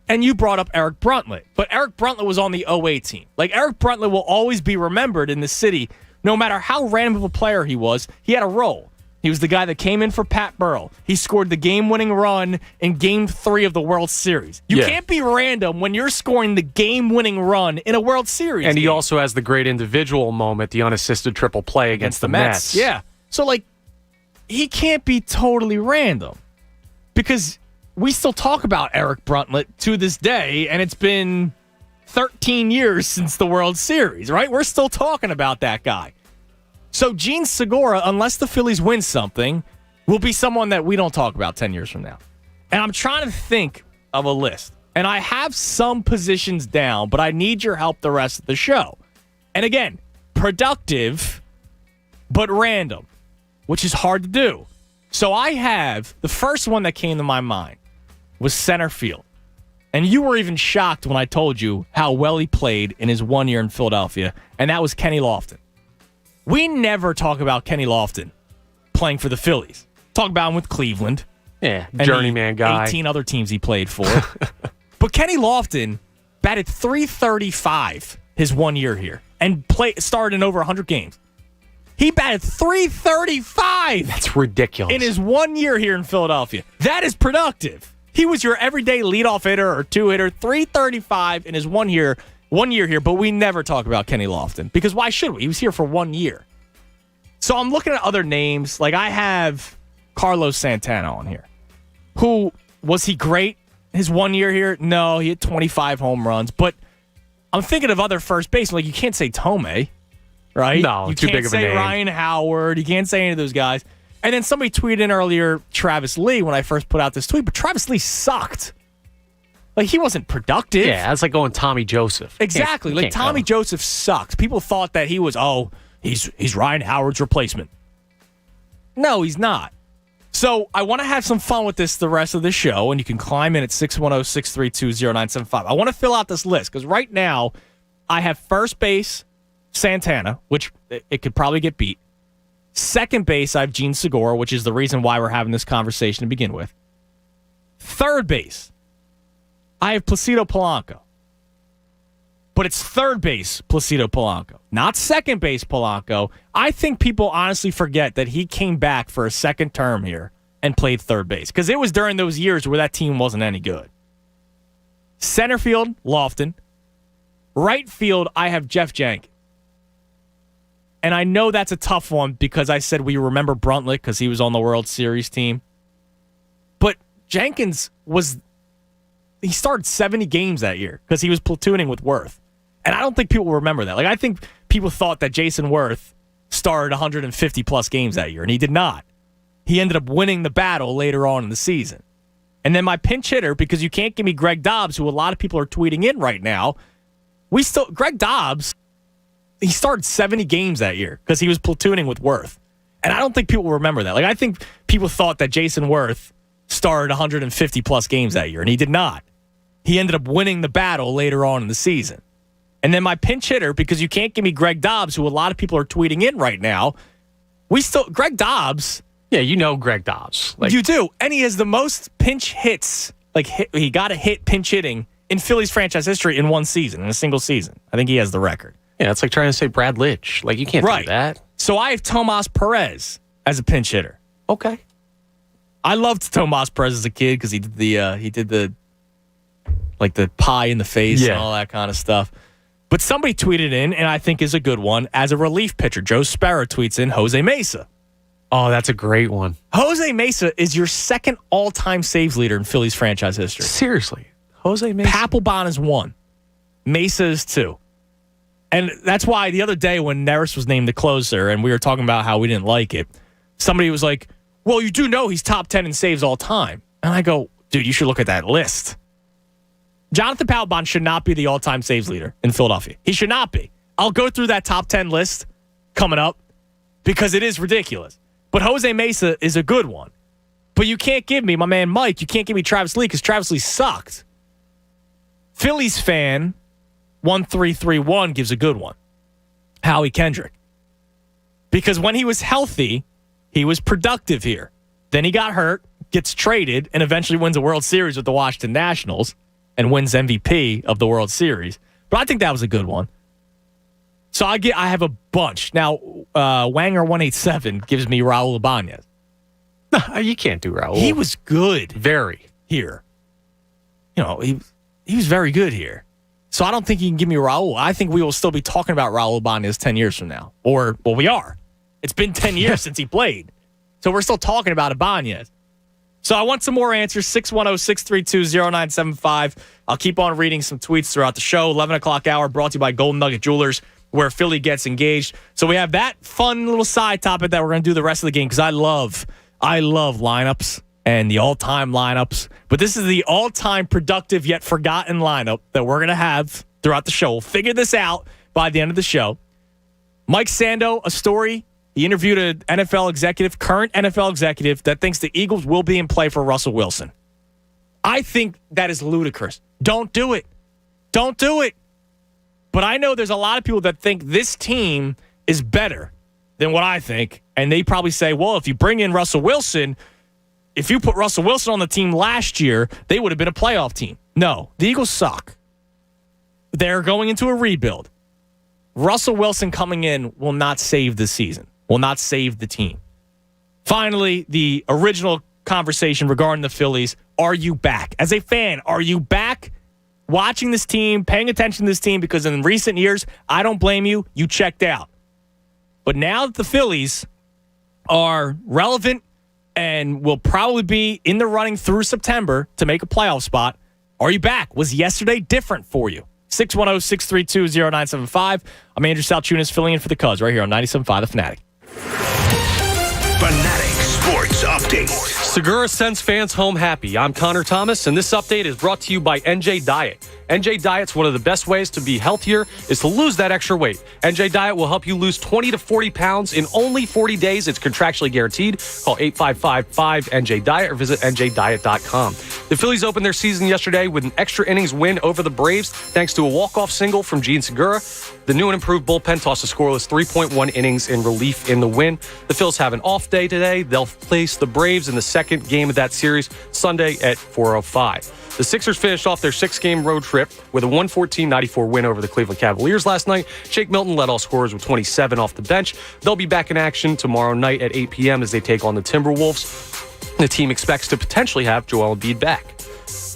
and you brought up Eric Bruntlett. But Eric Bruntlett was on the 08 team. Like, Eric Bruntlett will always be remembered in the city. No matter how random of a player he was, he had a role. He was the guy that came in for Pat Burrell. He scored the game-winning run in Game 3 of the World Series. You can't be random when you're scoring the game-winning run in a World Series And game. he also has the great individual moment, the unassisted triple play against the Mets. Yeah. So, like, he can't be totally random because we still talk about Eric Bruntlett to this day, and it's been 13 years since the World Series, right? We're still talking about that guy. So Gene Segura, unless the Phillies win something, will be someone that we don't talk about 10 years from now. And I'm trying to think of a list. And I have some positions down, but I need your help the rest of the show. And again, productive, but random, which is hard to do. So I have, the first one that came to my mind was center field. And you were even shocked when I told you how well he played in his 1 year in Philadelphia, and that was Kenny Lofton. We never talk about Kenny Lofton playing for the Phillies. Talk about him with Cleveland. Yeah, journeyman guy. 18 other teams he played for. But Kenny Lofton batted .335 his 1 year here and started in over 100 games. He batted .335. That's ridiculous. In his 1 year here in Philadelphia. That is productive. He was your everyday leadoff hitter or two-hitter, .335 in his 1 year here, but we never talk about Kenny Lofton because why should we? He was here for 1 year. So I'm looking at other names. Like, I have Carlos Santana on here. Who, was he great his 1 year here? No, he had 25 home runs, but I'm thinking of other first basemen. Like, you can't say Tomei, right? No, you too can't big of a say name. Ryan Howard. You can't say any of those guys. And then somebody tweeted in earlier, Travis Lee, when I first put out this tweet, but Travis Lee sucked. Like, he wasn't productive. Yeah, that's like going Tommy Joseph. Exactly. Like, Tommy Joseph sucked. People thought that he was, he's Ryan Howard's replacement. No, he's not. So I want to have some fun with this the rest of the show, and you can climb in at 610-632-0975. I want to fill out this list, because right now I have first base, Santana, which it could probably get beat. Second base, I have Gene Segura, which is the reason why we're having this conversation to begin with. Third base, I have Placido Polanco. But it's third base, Placido Polanco, not second base Polanco. I think people honestly forget that he came back for a second term here and played third base, because it was during those years where that team wasn't any good. Center field, Lofton. Right field, I have Jeff Jenkins. And I know that's a tough one because I said we remember Bruntlett because he was on the World Series team. But Jenkins he started 70 games that year because he was platooning with Worth. And I don't think people remember that. Like, I think people thought that Jason Worth started 150-plus games that year, and he did not. He ended up winning the battle later on in the season. And then my pinch hitter, because you can't give me Greg Dobbs, who a lot of people are tweeting in right now. Greg Dobbs, he started 70 games that year because he was platooning with Worth. And I don't think people remember that. Like, I think people thought that Jason Worth started 150-plus games that year, and he did not. He ended up winning the battle later on in the season. And then my pinch hitter, because you can't give me Greg Dobbs, who a lot of people are tweeting in right now. Greg Dobbs. Yeah, you know Greg Dobbs. You do. And he has the most pinch hits. He got a hit pinch hitting in Phillies franchise history in one season, in a single season. I think he has the record. Yeah, it's like trying to say Brad Litch. Like, you can't do that. So I have Tomas Perez as a pinch hitter. Okay. I loved Tomas Perez as a kid because he did the pie in the face and all that kind of stuff. But somebody tweeted in, and I think is a good one, as a relief pitcher. Joe Sparrow tweets in Jose Mesa. Oh, that's a great one. Jose Mesa is your second all-time saves leader in Phillies franchise history. Seriously. Jose Mesa. Papelbon is 1. Mesa is 2. And that's why the other day when Neris was named the closer and we were talking about how we didn't like it, somebody was like, well, you do know he's top 10 in saves all time. And I go, dude, you should look at that list. Jonathan Papelbon should not be the all-time saves leader in Philadelphia. He should not be. I'll go through that top 10 list coming up because it is ridiculous. But Jose Mesa is a good one. But you can't give me, my man Mike, you can't give me Travis Lee because Travis Lee sucked. Phillies fan 1331 gives a good one. Howie Kendrick. Because when he was healthy, he was productive here. Then he got hurt, gets traded, and eventually wins a World Series with the Washington Nationals and wins MVP of the World Series. But I think that was a good one. So I have a bunch. Now, Wanger187 gives me Raul Ibanez. You can't do Raul. He was good. Very. Here. He was very good here. So I don't think you can give me Raul. I think we will still be talking about Raul Ibanez 10 years from now. Well, we are. It's been 10 years since he played. So we're still talking about Ibanez. So I want some more answers. 610-632-0975. I'll keep on reading some tweets throughout the show. 11 o'clock hour brought to you by Golden Nugget Jewelers, where Philly gets engaged. So we have that fun little side topic that we're going to do the rest of the game because I love lineups and the all-time lineups. But this is the all-time productive yet forgotten lineup that we're going to have throughout the show. We'll figure this out by the end of the show. Mike Sando, a story. He interviewed an NFL executive, current NFL executive, that thinks the Eagles will be in play for Russell Wilson. I think that is ludicrous. Don't do it. Don't do it. But I know there's a lot of people that think this team is better than what I think. And they probably say, well, if you bring in Russell Wilson, if you put Russell Wilson on the team last year, they would have been a playoff team. No, the Eagles suck. They're going into a rebuild. Russell Wilson coming in will not save the season, will not save the team. Finally, the original conversation regarding the Phillies. Are you back? As a fan, are you back watching this team, paying attention to this team? Because in recent years, I don't blame you. You checked out. But now that the Phillies are relevant and will probably be in the running through September to make a playoff spot, are you back? Was yesterday different for you? 610-632-0975. I'm Andrew Salchunas filling in for the Cubs right here on 97.5 The Fanatic. Fanatic Sports Update. Segura sends fans home happy. I'm Connor Thomas, and this update is brought to you by NJ Diet. NJ Diet's one of the best ways to be healthier is to lose that extra weight. NJ Diet will help you lose 20 to 40 pounds in only 40 days. It's contractually guaranteed. Call 855-5NJ-DIET or visit njdiet.com. The Phillies opened their season yesterday with an extra innings win over the Braves thanks to a walk-off single from Gene Segura. The new and improved bullpen tossed a scoreless 3.1 innings in relief in the win. The Phils have an off day today. They'll face the Braves in the second game of that series Sunday at 4:05. The Sixers finished off their 6-game road trip with a 114-94 win over the Cleveland Cavaliers last night. Shake Milton led all scorers with 27 off the bench. They'll be back in action tomorrow night at 8 p.m. as they take on the Timberwolves. The team expects to potentially have Joel Embiid back.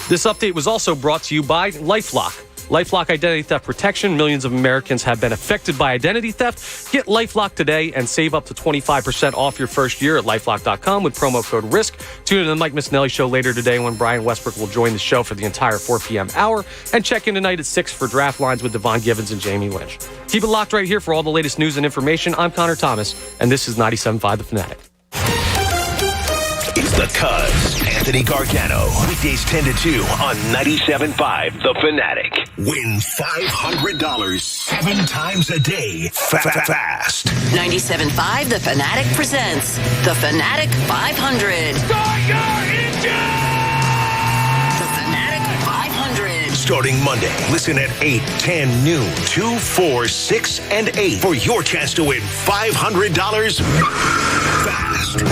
This update was also brought to you by LifeLock. LifeLock Identity Theft Protection. Millions of Americans have been affected by identity theft. Get LifeLock today and save up to 25% off your first year at LifeLock.com with promo code RISK. Tune in to the Mike Missinelli Show later today when Brian Westbrook will join the show for the entire 4 p.m. hour. And check in tonight at 6 for Draft Lines with Devon Givens and Jamie Lynch. Keep it locked right here for all the latest news and information. I'm Connor Thomas, and this is 97.5 The Fanatic. It's the Cuz, Anthony Gargano. Weekdays 10 to 2 on 97.5 The Fanatic. Win $500 7 times a day. Fast. 97.5 The Fanatic presents The Fanatic 500. Start your engine! The Fanatic 500. Starting Monday, listen at 8, 10, noon, 2, 4, 6, and 8 for your chance to win $500 fast.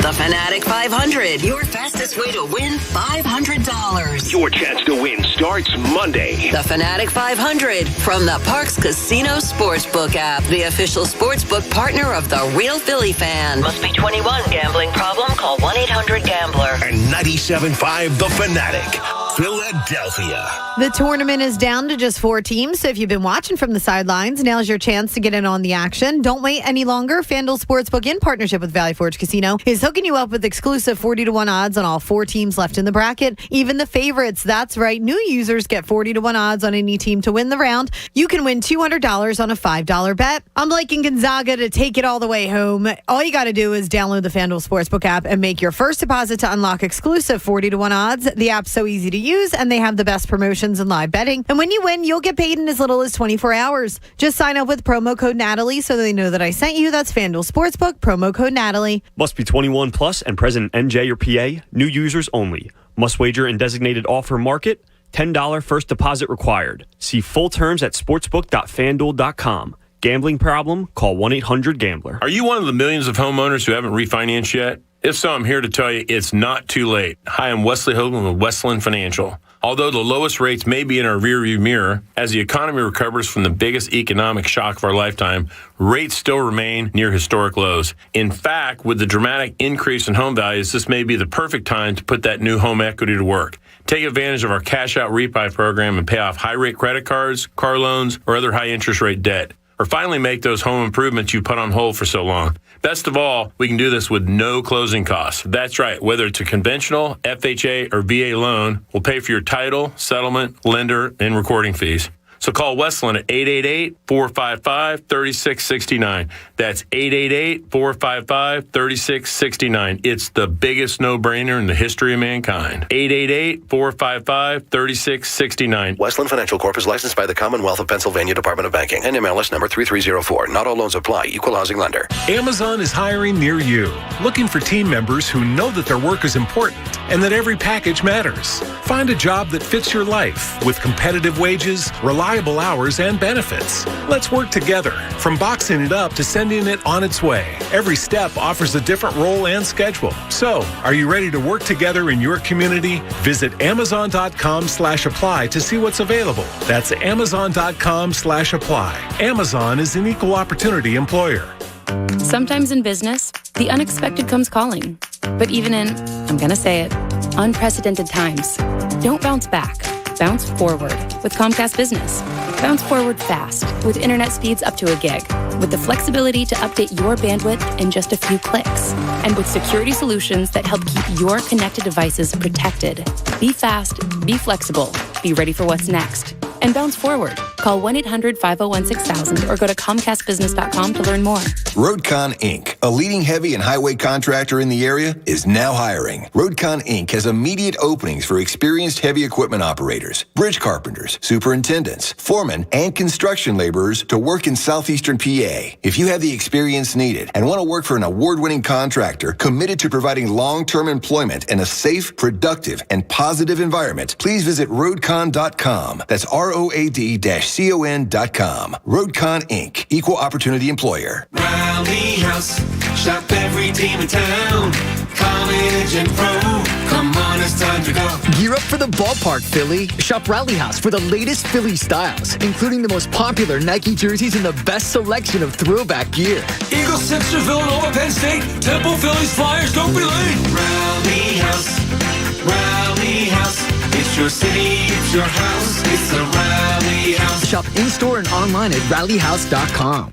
The Fanatic 500, your fastest way to win $500. Your chance to win starts Monday. The Fanatic 500 from the Parks Casino Sportsbook app, the official sportsbook partner of the Real Philly Fan. Must be 21. Gambling problem? Call 1-800-GAMBLER. And 97.5 The Fanatic, Philadelphia. The tournament is down to just 4 teams, so if you've been watching from the sidelines, now's your chance to get in on the action. Don't wait any longer. FanDuel Sportsbook, in partnership with Valley Forge Casino, is hooking you up with exclusive 40-1 odds on all 4 teams left in the bracket, even the favorites. That's right. New users get 40-1 odds on any team to win the round. You can win $200 on a $5 bet. I'm liking Gonzaga to take it all the way home. All you got to do is download the FanDuel Sportsbook app and make your first deposit to unlock exclusive 40-1 odds. The app's so easy to use, and they have the best promotions and live betting. And when you win, you'll get paid in as little as 24 hours. Just sign up with promo code Natalie so they know that I sent you. That's FanDuel Sportsbook, promo code Natalie. Must be 21 plus and present in NJ or PA. New users only. Must wager in designated offer market. $10 first deposit required. See full terms at sportsbook.fanduel.com. Gambling problem? Call 1-800-GAMBLER. Are you one of the millions of homeowners who haven't refinanced yet? If so, I'm here to tell you it's not too late. Hi, I'm Wesley Hogan with Westland Financial. Although the lowest rates may be in our rearview mirror, as the economy recovers from the biggest economic shock of our lifetime, rates still remain near historic lows. In fact, with the dramatic increase in home values, this may be the perfect time to put that new home equity to work. Take advantage of our cash out refi program and pay off high rate credit cards, car loans, or other high interest rate debt. Or finally make those home improvements you put on hold for so long. Best of all, we can do this with no closing costs. That's right. Whether it's a conventional, FHA, or VA loan, we'll pay for your title, settlement, lender, and recording fees. So call Westland at 888-455-3669. That's 888-455-3669. It's the biggest no-brainer in the history of mankind. 888-455-3669. Westland Financial Corp is licensed by the Commonwealth of Pennsylvania Department of Banking. NMLS number 3304. Not all loans apply. Equal housing lender. Amazon is hiring near you, looking for team members who know that their work is important and that every package matters. Find a job that fits your life with competitive wages, reliable hours, and benefits. Let's work together, from boxing it up to sending it on its way. Every step offers a different role and schedule. So, are you ready to work together in your community? Visit Amazon.com/apply to see what's available. That's Amazon.com/apply. Amazon is an equal opportunity employer. Sometimes in business, the unexpected comes calling. But even in, I'm going to say it, unprecedented times, don't bounce back. Bounce forward with Comcast Business. Bounce forward fast with internet speeds up to a gig, with the flexibility to update your bandwidth in just a few clicks, and with security solutions that help keep your connected devices protected. Be fast, be flexible, be ready for what's next, and bounce forward. Call 1-800-501-6000 or go to ComcastBusiness.com to learn more. Roadcon Inc., a leading heavy and highway contractor in the area, is now hiring. Roadcon Inc. has immediate openings for experienced heavy equipment operators, bridge carpenters, superintendents, foremen, and construction laborers to work in southeastern PA. If you have the experience needed and want to work for an award-winning contractor committed to providing long-term employment in a safe, productive, and positive environment, please visit roadcon.com. That's ROAD-CON.com. Roadcon Inc., Equal Opportunity Employer. Rally House, shop every team in town. College and pro, come on, it's time to go. Gear up for the ballpark, Philly. Shop Rally House for the latest Philly styles, including the most popular Nike jerseys and the best selection of throwback gear. Eagles, Sixers, Villanova, Penn State, Temple, Phillies, Flyers, don't be late. Rally House, Rally House. It's your city, it's your house, it's the Rally House. Shop in-store and online at rallyhouse.com.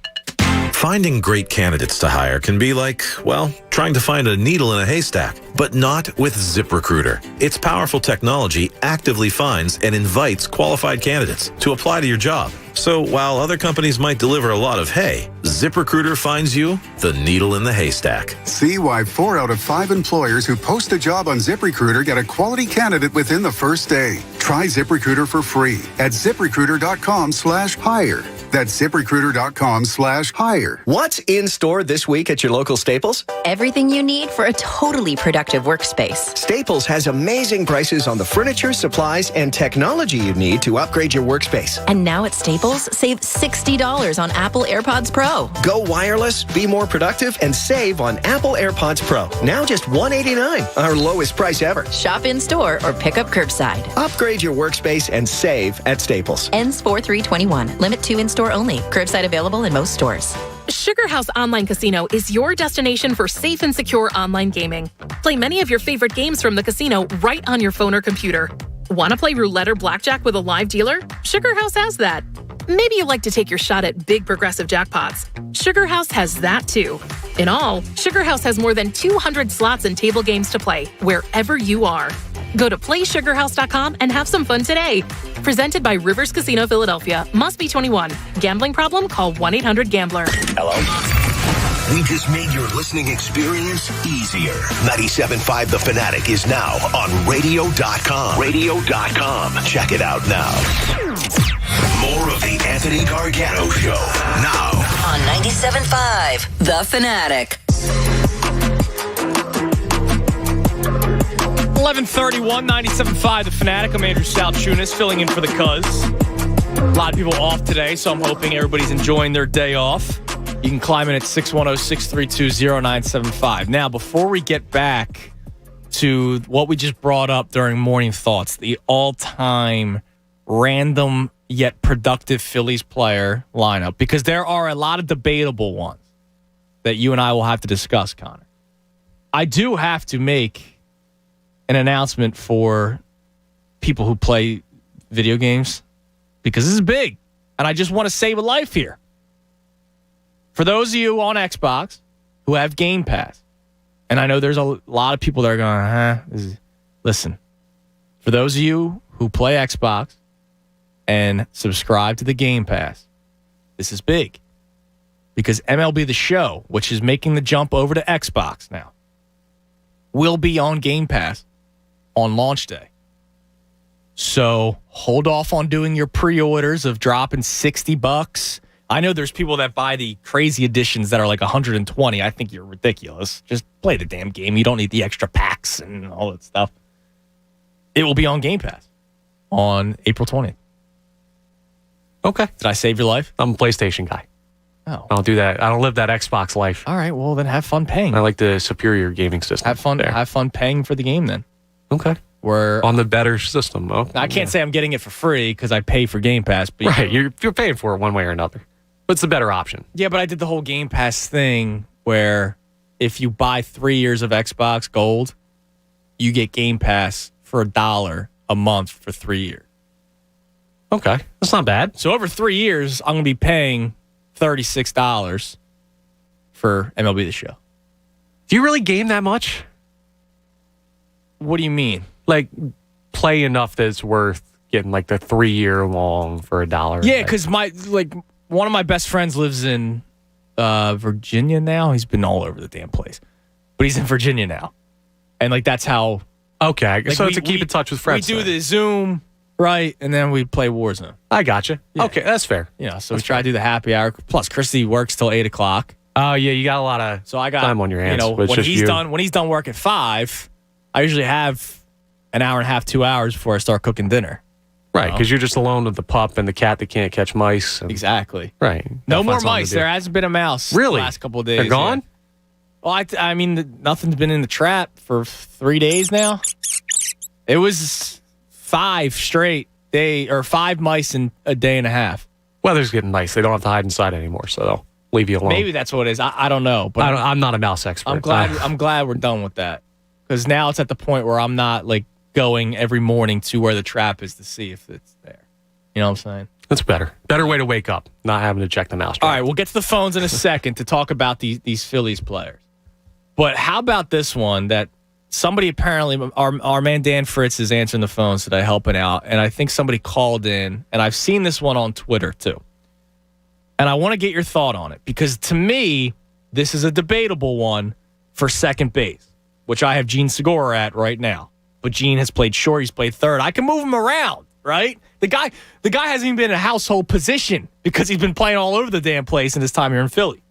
Finding great candidates to hire can be like, well, trying to find a needle in a haystack, but not with ZipRecruiter. Its powerful technology actively finds and invites qualified candidates to apply to your job. So while other companies might deliver a lot of hay, ZipRecruiter finds you the needle in the haystack. See why 4 out of 5 employers who post a job on ZipRecruiter get a quality candidate within the first day. Try ZipRecruiter for free at ZipRecruiter.com/hire. That's ZipRecruiter.com/hire. What's in store this week at your local Staples? Everything you need for a totally productive workspace. Staples has amazing prices on the furniture, supplies, and technology you need to upgrade your workspace. And now at Staples, save $60 on Apple AirPods Pro. Go wireless, be more productive, and save on Apple AirPods Pro. Now just $189, our lowest price ever. Shop in store or pick up curbside. Upgrade your workspace and save at Staples. Ends 4/3/21. Limit to in-store only. Curbside available in most stores. Sugar House Online Casino is your destination for safe and secure online gaming. Play many of your favorite games from the casino right on your phone or computer. Want to play roulette or blackjack with a live dealer? Sugar House has that. Maybe you like to take your shot at big progressive jackpots. Sugar House has that too. In all, Sugar House has more than 200 slots and table games to play wherever you are. Go to playsugarhouse.com and have some fun today. Presented by Rivers Casino Philadelphia. Must be 21. Gambling problem? Call 1-800-GAMBLER. Hello? We just made your listening experience easier. 97.5 The Fanatic is now on radio.com. Radio.com. Check it out now. More of the Anthony Gargano Show now on 97.5 The Fanatic. 11:31, 97.5 The Fanatic. I'm Andrew Salchunas, filling in for the Cuz. A lot of people off today, so I'm hoping everybody's enjoying their day off. You can climb in at 610-632-0975. Now, before we get back to what we just brought up during Morning Thoughts, the all-time random yet productive Phillies player lineup, because there are a lot of debatable ones that you and I will have to discuss, Connor. I do have to make an announcement for people who play video games, because this is big, and I just want to save a life here. For those of you on Xbox who have Game Pass, and I know there's a lot of people that are going, listen, for those of you who play Xbox and subscribe to the Game Pass, this is big, because MLB The Show, which is making the jump over to Xbox now, will be on Game Pass on launch day. So hold off on doing your pre-orders of dropping $60. I know there's people that buy the crazy editions that are like $120. I think you're ridiculous. Just play the damn game. You don't need the extra packs and all that stuff. It will be on Game Pass on April 20th. Okay. Did I save your life? I'm a PlayStation guy. Oh. I don't do that. I don't live that Xbox life. All right. Well, then have fun paying. I like the superior gaming system. Have fun. Have fun paying for the game then. Okay. We're on the better system. Oh, I can't say I'm getting it for free because I pay for Game Pass. But right. You're paying for it one way or another. But it's the better option. Yeah, but I did the whole Game Pass thing where if you buy 3 years of Xbox Gold, you get Game Pass for $1 a month for 3 years. Okay. That's not bad. So over 3 years, I'm going to be paying $36 for MLB The Show. Do you really game that much? What do you mean? Like, play enough that it's worth, getting like the 3-year long for $1. Yeah, because one of my best friends lives in Virginia now. He's been all over the damn place, but he's in Virginia now, and like that's how. Okay, so to keep in touch with friends, we do the Zoom, right, and then we play Warzone. I gotcha. Yeah. Okay, that's fair. Yeah, so we try to do the happy hour. Plus, Christy works till 8:00. Oh yeah, you got a lot of time on your hands. When he's done work at 5, I usually have an hour and a half, 2 hours before I start cooking dinner. Right, because you're just alone with the pup and the cat that can't catch mice. Exactly. Right. No more mice. There hasn't been a mouse. Really? The last couple of days. They're gone? Yeah. Well, I mean, nothing's been in the trap for 3 days now. It was 5 mice in a day and a half. Weather's getting nice. They don't have to hide inside anymore, so they'll leave you alone. Maybe that's what it is. I don't know. But I'm not a mouse expert. I'm glad we're done with that, because now it's at the point where I'm not like going every morning to where the trap is to see if it's there. You know what I'm saying? That's better. Better way to wake up, not having to check the mouse trap. All right, we'll get to the phones in a second to talk about these Phillies players. But how about this one that somebody apparently, our man Dan Fritz is answering the phones today, helping out, and I think somebody called in, and I've seen this one on Twitter too. And I want to get your thought on it, because to me, this is a debatable one for second base, which I have Gene Segura at right now. But Gene has played short, he's played third. I can move him around, right? The guy hasn't even been in a household position because he's been playing all over the damn place in his time here in Philly.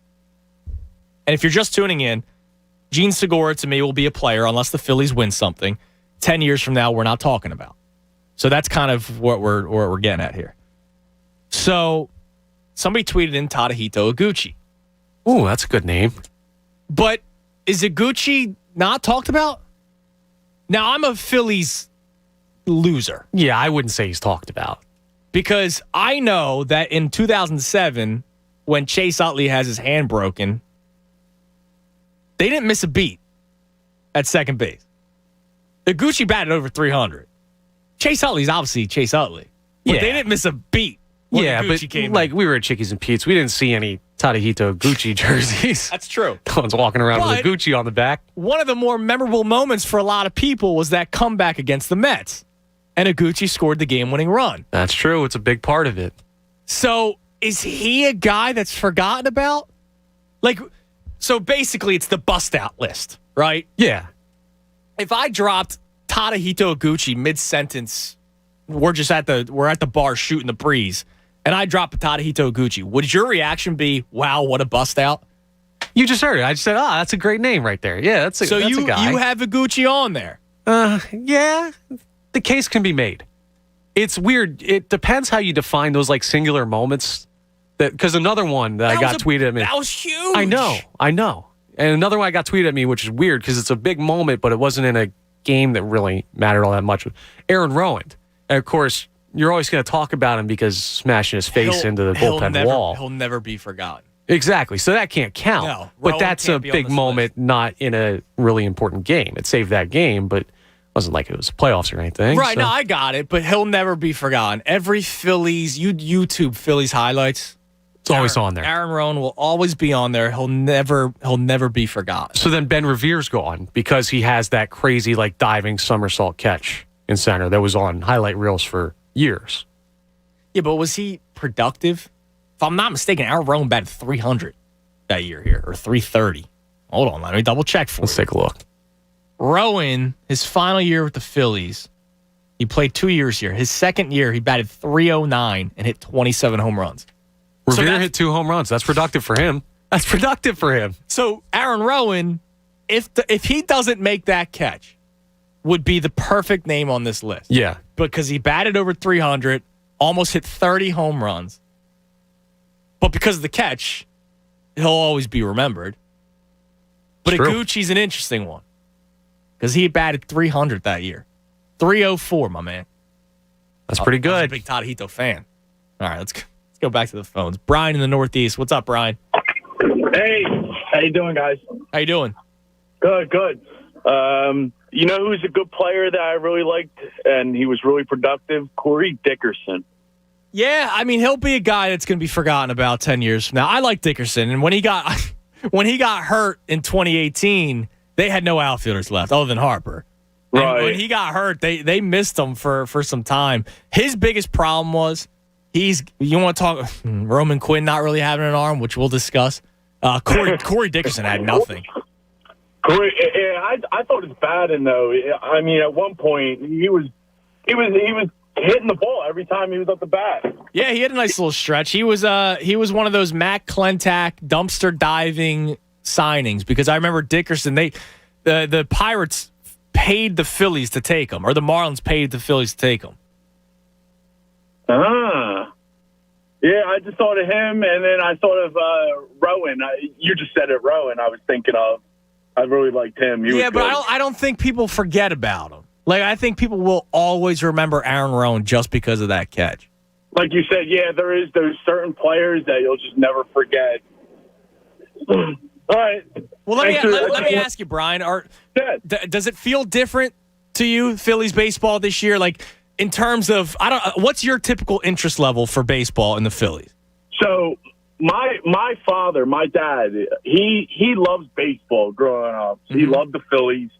And if you're just tuning in, Gene Segura to me will be a player unless the Phillies win something 10 years from now we're not talking about. So that's kind of what we're getting at here. So somebody tweeted in Tadahito Iguchi. Ooh, that's a good name. But is Iguchi not talked about? Now, I'm a Phillies loser. Yeah, I wouldn't say he's talked about. Because I know that in 2007, when Chase Utley has his hand broken, they didn't miss a beat at second base. Iguchi batted over 300. Chase Utley's obviously Chase Utley. But they didn't miss a beat. Yeah, but we were at Chickies and Pete's. We didn't see any Tadahito Iguchi jerseys. That's true. No one's walking around with a Gucci on the back. One of the more memorable moments for a lot of people was that comeback against the Mets. And Iguchi scored the game-winning run. That's true. It's a big part of it. So is he a guy that's forgotten about? So basically it's the bust-out list, right? Yeah. If I dropped Tadahito Iguchi mid-sentence, we're at the bar shooting the breeze, and I drop a Tadahito Iguchi, would your reaction be, wow, what a bust-out? You just heard it. I just said, that's a great name right there. Yeah, that's a guy. You have Iguchi on there. Yeah, the case can be made. It's weird. It depends how you define those singular moments. Because another one that I got tweeted at me. That was huge. I know. And another one I got tweeted at me, which is weird because it's a big moment, but it wasn't in a game that really mattered all that much. Aaron Rowan. And of course, you're always going to talk about him because smashing his face into the bullpen wall. He'll never be forgotten. Exactly. So that can't count. No, but that's a big moment, not in a really important game. It saved that game, but it wasn't like it was playoffs or anything. Right. No, I got it. But he'll never be forgotten. Every Phillies, YouTube Phillies highlights. It's always on there. Aaron Rowan will always be on there. He'll never be forgotten. So then Ben Revere's gone because he has that crazy diving somersault catch in center that was on highlight reels for years. Yeah, but was he productive? If I'm not mistaken, Aaron Rowan batted 300 that year here, or 330. Hold on, let me double check for you. Let's take a look. Rowan, his final year with the Phillies, he played 2 years here. His second year, he batted 309 and hit 27 home runs. Revere hit 2 home runs. That's productive for him. So Aaron Rowan, if he doesn't make that catch, would be the perfect name on this list. Yeah. Because he batted over 300, almost hit 30 home runs. But because of the catch, he'll always be remembered. But Iguchi's an interesting one. Because he batted 300 that year. 304, my man. That's pretty good. I'm a big Tadahito fan. All right, let's go back to the phones. Brian in the Northeast. What's up, Brian? Hey, how you doing, guys? How you doing? Good. You know who's a good player that I really liked, and he was really productive? Corey Dickerson. Yeah, I mean, he'll be a guy that's going to be forgotten about 10 years from now. I like Dickerson, and when he got hurt in 2018, they had no outfielders left other than Harper. Right. And when he got hurt, they missed him for some time. His biggest problem was you want to talk Roman Quinn not really having an arm, which we'll discuss. Corey Dickerson had nothing. Corey, I thought it was bad, and though I mean, at one point he was hitting the ball every time he was at the bat. Yeah, he had a nice little stretch. He was one of those Matt Klentak dumpster diving signings, because I remember Dickerson. The Pirates paid the Phillies to take him, or the Marlins paid the Phillies to take him. Yeah, I just thought of him, and then I thought of Rowan. You just said it, Rowan. I was thinking of. I really liked him. He was but I don't think people forget about him. Like, I think people will always remember Aaron Rowan just because of that catch. Like you said, yeah, there's certain players that you'll just never forget. All right. Well, let me ask you, Brian. Does it feel different to you, Phillies baseball this year? Like, in terms of, what's your typical interest level for baseball in the Phillies? So, my father, my dad, he loves baseball growing up. Mm-hmm. He loved the Phillies.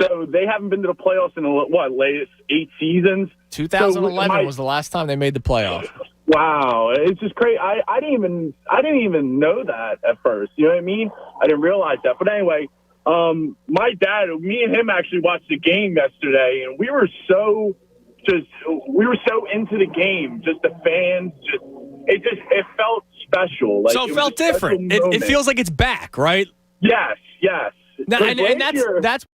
So they haven't been to the playoffs in latest 8 seasons. 2011 was the last time they made the playoffs. Wow, it's just crazy. I didn't even know that at first. You know what I mean? I didn't realize that. But anyway, my dad, me and him actually watched the game yesterday, and we were so into the game. Just the fans, it felt special. Like, so it felt different. It feels like it's back, right? Yes. Now, and that's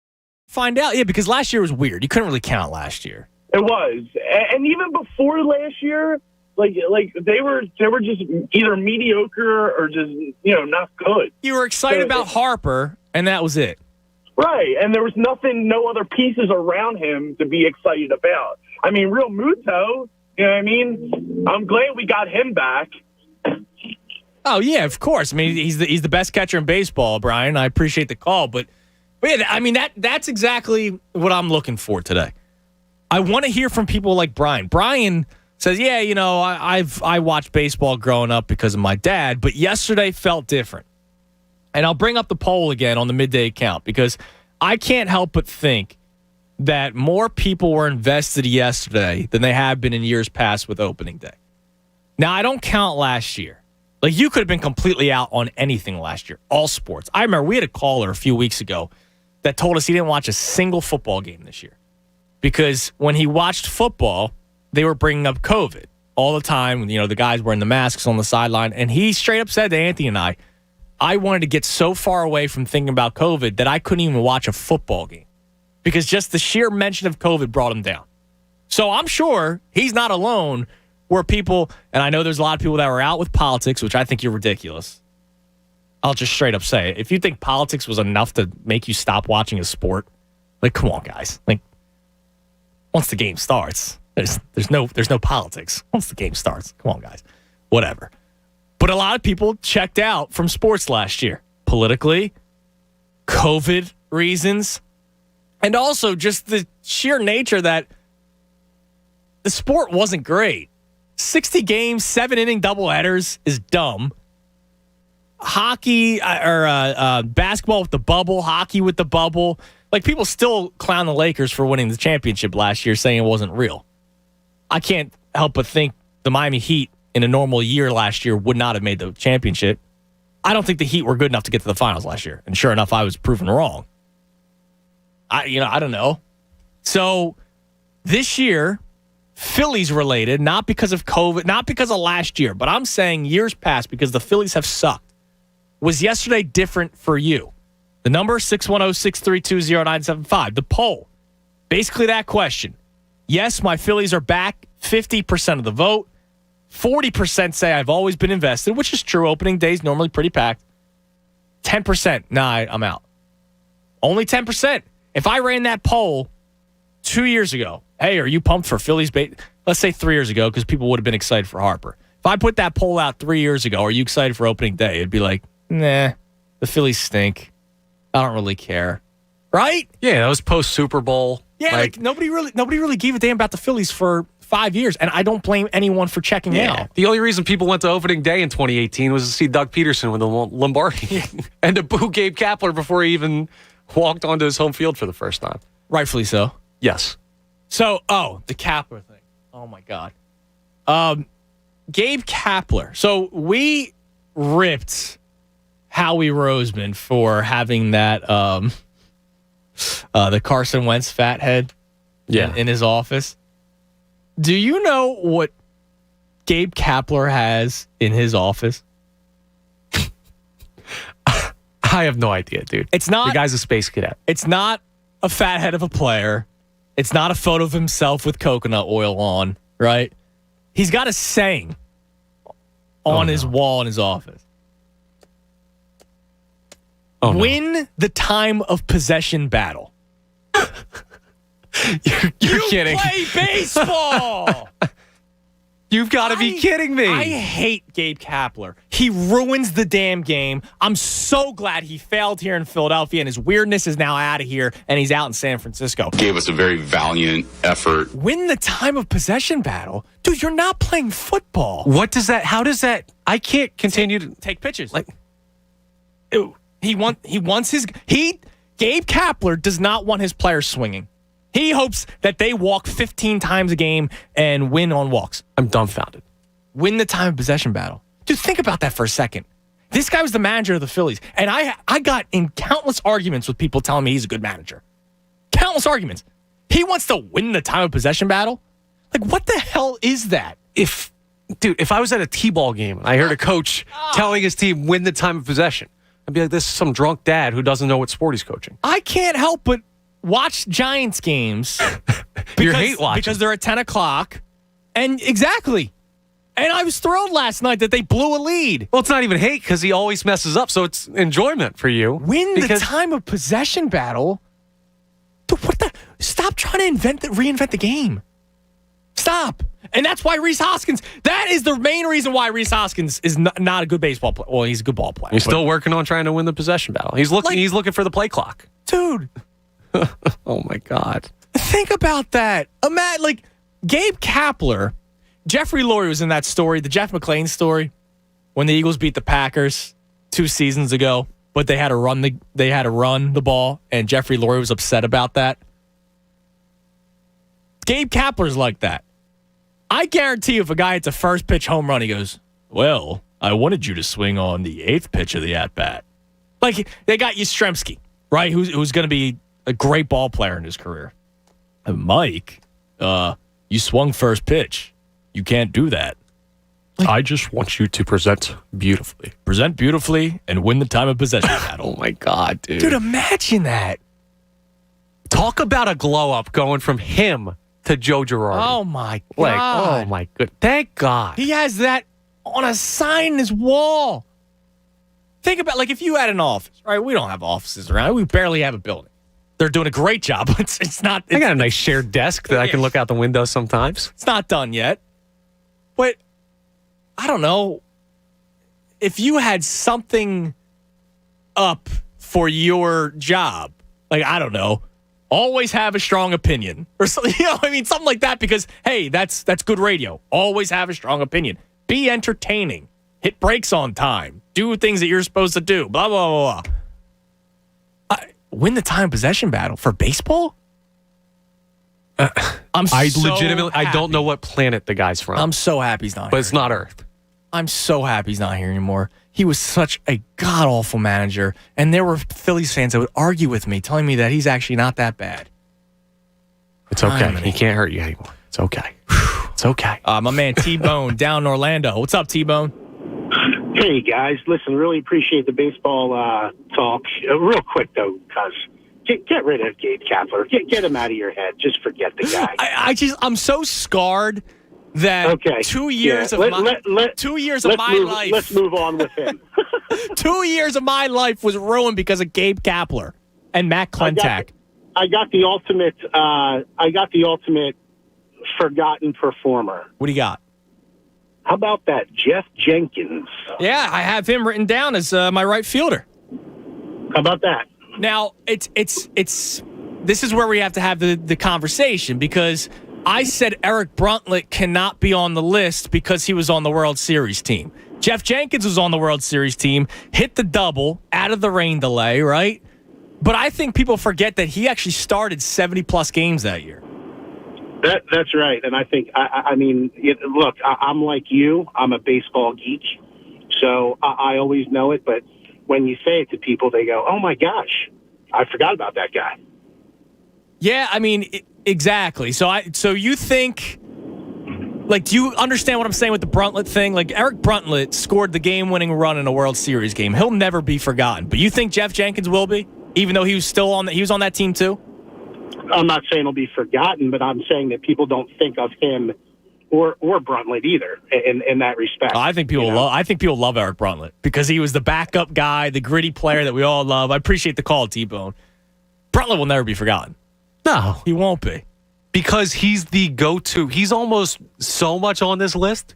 find out, because last year was weird. You couldn't really count last year. It was, and even before last year, like they were just either mediocre or just not good. You were excited about Harper, and that was it. Right, and there was no other pieces around him to be excited about. I mean, Real Muto, you know what I mean? I'm glad we got him back. Oh yeah, of course. I mean, he's the best catcher in baseball, Brian. I appreciate the call, but yeah, I mean that's exactly what I'm looking for today. I want to hear from people like Brian. Brian says, "Yeah, I watched baseball growing up because of my dad, but yesterday felt different." And I'll bring up the poll again on the midday account, because I can't help but think that more people were invested yesterday than they have been in years past with opening day. Now, I don't count last year. Like, you could have been completely out on anything last year, all sports. I remember we had a caller a few weeks ago that told us he didn't watch a single football game this year, because when he watched football, they were bringing up COVID all the time. The guys wearing the masks on the sideline. And he straight up said to Anthony and I wanted to get so far away from thinking about COVID that I couldn't even watch a football game, because just the sheer mention of COVID brought him down. So I'm sure he's not alone where people, and I know there's a lot of people that were out with politics, which I think you're ridiculous. I'll just straight up say it. If you think politics was enough to make you stop watching a sport, like, come on, guys. Like, once the game starts, there's no politics. Once the game starts, come on, guys. Whatever. But a lot of people checked out from sports last year, politically, COVID reasons, and also just the sheer nature that the sport wasn't great. 60 games, 7-inning doubleheaders is dumb. Hockey or basketball with the bubble, hockey with the bubble. Like, people still clown the Lakers for winning the championship last year, saying it wasn't real. I can't help but think the Miami Heat in a normal year last year would not have made the championship. I don't think the Heat were good enough to get to the finals last year. And sure enough, I was proven wrong. I don't know. So this year, Phillies related, not because of COVID, not because of last year, but I'm saying years past, because the Phillies have sucked. Was yesterday different for you? The number 610-632-0975. The poll. Basically that question. Yes, my Phillies are back. 50% of the vote. 40% say I've always been invested, which is true. Opening day is normally pretty packed. 10%, nah, I'm out. Only 10%. If I ran that poll 2 years ago, hey, are you pumped for Phillies? Let's say 3 years ago, because people would have been excited for Harper. If I put that poll out 3 years ago, are you excited for opening day? It'd be like, nah, the Phillies stink. I don't really care. Right? Yeah, that was post Super Bowl. Yeah, like nobody really gave a damn about the Phillies for 5 years, and I don't blame anyone for checking out. The only reason people went to opening day in 2018 was to see Doug Peterson with the Lombardi and to boo Gabe Kapler before he even walked onto his home field for the first time. Rightfully so. Yes. So, the Kapler thing. Oh, my God. Gabe Kapler. So we ripped Howie Roseman for having that the Carson Wentz fat head in his office. Do you know what Gabe Kapler has in his office? I have no idea, dude. It's not. The guy's a space cadet. It's not a fat head of a player. It's not a photo of himself with coconut oil on, right? He's got a saying on his wall in his office. Win the time of possession battle. You're kidding. Play baseball. You've got to be kidding me. I hate Gabe Kapler. He ruins the damn game. I'm so glad he failed here in Philadelphia, and his weirdness is now out of here, and he's out in San Francisco. Gave us a very valiant effort. Win the time of possession battle? Dude, you're not playing football. What does that, how does that, I can't continue to take pitches. Like, Gabe Kapler does not want his players swinging. He hopes that they walk 15 times a game and win on walks. I'm dumbfounded. Win the time of possession battle. Dude, think about that for a second. This guy was the manager of the Phillies, and I got in countless arguments with people telling me he's a good manager. Countless arguments. He wants to win the time of possession battle? Like, what the hell is that? If I was at a T-ball game and I heard a coach telling his team win the time of possession, I'd be like, this is some drunk dad who doesn't know what sport he's coaching. I can't help but watch Giants games You're hate watching. because they're at 10 o'clock. And exactly. And I was thrilled last night that they blew a lead. Well, it's not even hate because he always messes up, so it's enjoyment for you. Win the time of possession battle? Dude, what the? Stop trying to reinvent the game. Stop. And that's why Rhys Hoskins, that is the main reason why Rhys Hoskins is not a good baseball player. Well, he's a good ball player. He's still working on trying to win the possession battle. He's looking for the play clock. Dude. Oh, my God. Think about that. Gabe Kapler, Jeffrey Lurie was in that story, the Jeff McClain story, when the Eagles beat the Packers 2 seasons ago, but they had to run the ball, and Jeffrey Lurie was upset about that. Gabe Kapler's like that. I guarantee you if a guy hits a first pitch home run, he goes, well, I wanted you to swing on the 8th pitch of the at-bat. Like, they got Yastrzemski, right, who's going to be a great ball player in his career. Mike, you swung first pitch. You can't do that. I just want you to present beautifully. Present beautifully and win the time of possession battle. Oh, my God, dude. Dude, imagine that. Talk about a glow-up going from him to Joe Girardi. Oh, my God. Oh, my good. Thank God. He has that on a sign in his wall. Think about, if you had an office, right? We don't have offices around. We barely have a building. They're doing a great job. It's not. I got a nice shared desk that I can look out the window sometimes. It's not done yet. But I don't know. If you had something up for your job, I don't know, always have a strong opinion or something, something like that, because, hey, that's good radio. Always have a strong opinion. Be entertaining. Hit brakes on time. Do things that you're supposed to do. Blah, blah, blah, blah. Win the time possession battle for baseball? I don't know what planet the guy's from. I'm so happy he's not here. But it's not Earth. I'm so happy he's not here anymore. He was such a god-awful manager, and there were Phillies fans that would argue with me, telling me that he's actually not that bad. It's okay. He can't hurt you anymore. It's okay. It's okay. My man T-Bone down in Orlando. What's up, T-Bone? Hey, guys. Listen, really appreciate the baseball talk. Real quick, though, because get rid of Gabe Kapler. Get him out of your head. Just forget the guy. I'm so scarred that 2 years of my life. Let's move on with him. 2 years of my life was ruined because of Gabe Kapler and Matt Klentak. I got the ultimate forgotten performer. What do you got? How about that Jeff Jenkins? Yeah, I have him written down as my right fielder. How about that? Now, this is where we have to have the conversation, because I said Eric Bruntlett cannot be on the list because he was on the World Series team. Jeff Jenkins was on the World Series team, hit the double out of the rain delay, right? But I think people forget that he actually started 70-plus games that year. That's right. And I think, look, I'm like you. I'm a baseball geek. So I always know it. But when you say it to people, they go, oh, my gosh, I forgot about that guy. Yeah, exactly. So you think, do you understand what I'm saying with the Bruntlett thing? Like, Eric Bruntlett scored the game-winning run in a World Series game. He'll never be forgotten. But you think Jeff Jenkins will be, even though he was still on that team too? I'm not saying he'll be forgotten, but I'm saying that people don't think of him or Bruntlett either in that respect. I think people love Eric Bruntlett because he was the backup guy, the gritty player that we all love. I appreciate the call, T-Bone. Bruntlett will never be forgotten. No, he won't be. Because he's the go-to. He's almost so much on this list.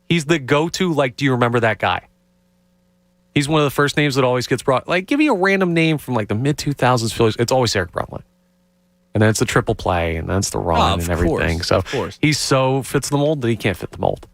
He's the go-to, do you remember that guy? He's one of the first names that always gets brought. Give me a random name from, the mid-2000s Phillies. It's always Eric Bruntlett. And then it's the triple play, and then it's the run and everything. So he so fits the mold that he can't fit the mold.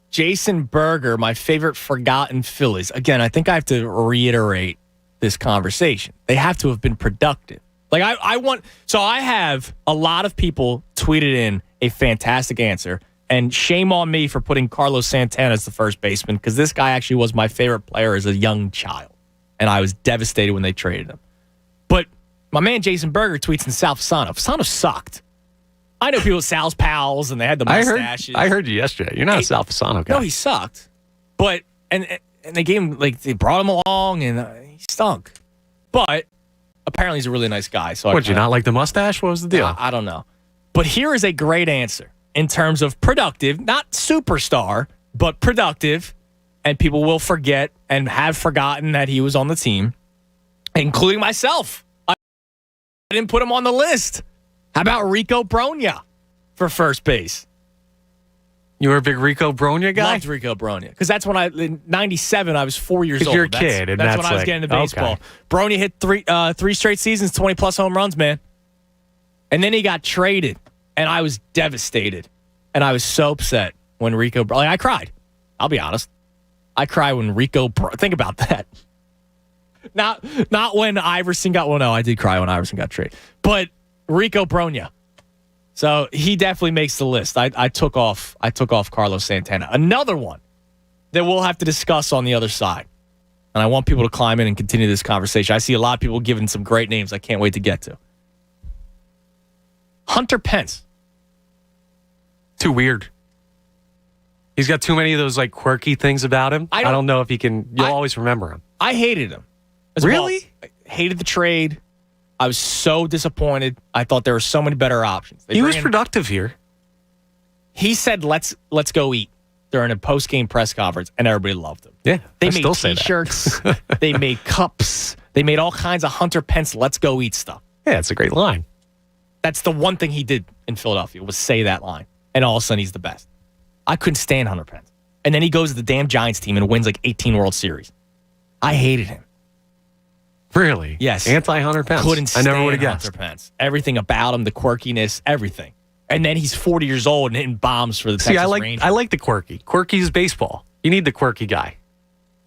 Jason Berger, my favorite forgotten Phillies. Again, I think I have to reiterate this conversation. They have to have been productive. I have a lot of people tweeted in a fantastic answer, and shame on me for putting Carlos Santana as the first baseman because this guy actually was my favorite player as a young child, and I was devastated when they traded him. But my man Jason Berger tweets in Sal Fasano. Fasano sucked. I know people, Sal's pals, and they had the mustaches. I heard you yesterday. You're not a Sal Fasano guy. No, he sucked. But, and they gave him, they brought him along, and he stunk. But apparently he's a really nice guy. So Would you not like the mustache? What was the deal? I don't know. But here is a great answer in terms of productive, not superstar, but productive, and people will forget and have forgotten that he was on the team, including myself. I didn't put him on the list. How about Rico Brogna for first base? You were a big Rico Brogna guy? Loved Rico Brogna. Because that's when in 97, I was 4 years old. You're a kid. That's when I was getting into baseball. Okay. Brogna hit three straight seasons, 20-plus home runs, man. And then he got traded, and I was devastated. And I was so upset when Rico Brogna... I cried. I'll be honest. I cried when Rico... Think about that. Not when Iverson got... Well, no, I did cry when Iverson got traded. But Rico Brogna. So he definitely makes the list. I took off Carlos Santana. Another one that we'll have to discuss on the other side. And I want people to climb in and continue this conversation. I see a lot of people giving some great names I can't wait to get to. Hunter Pence. Too weird. He's got too many of those quirky things about him. I don't know if he can. You'll always remember him. I hated him. Really? Well. I hated the trade. I was so disappointed. I thought there were so many better options. He was productive here. He said, "Let's go eat" during a post-game press conference, and everybody loved him. Yeah, they made T-shirts. They made cups. They made all kinds of Hunter Pence "Let's go eat" stuff. Yeah, it's a great line. That's the one thing he did in Philadelphia was say that line, and all of a sudden he's the best. I couldn't stand Hunter Pence, and then he goes to the damn Giants team and wins 18 World Series. I hated him. Really? Yes. Anti-Hunter Pence. Couldn't stand I never would have guessed. Hunter Pence. Everything about him, the quirkiness, everything. And then he's 40 years old and hitting bombs for the Texas Rangers. I like the quirky. Quirky is baseball. You need the quirky guy.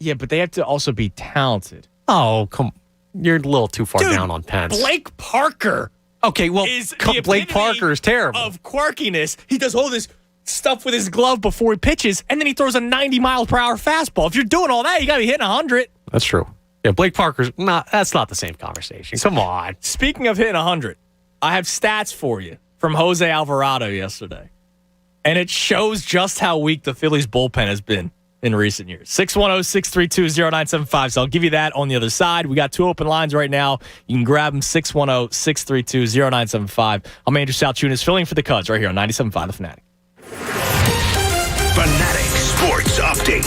Yeah, but they have to also be talented. Oh, come. You're a little too far down on Pence. Blake Parker. Okay, well, Blake Parker is terrible. Of quirkiness. He does all this stuff with his glove before he pitches, and then he throws a 90-mile-per-hour fastball. If you're doing all that, you got to be hitting 100. That's true. Yeah, Blake Parker's that's not the same conversation. Come on. Speaking of hitting 100, I have stats for you from Jose Alvarado yesterday. And it shows just how weak the Phillies bullpen has been in recent years. 610-632-0975. So I'll give you that on the other side. We got two open lines right now. You can grab them, 610-632-0975. I'm Andrew Salchunas, filling for the Cubs right here on 97.5 The Fanatic. Fanatic Sports Update.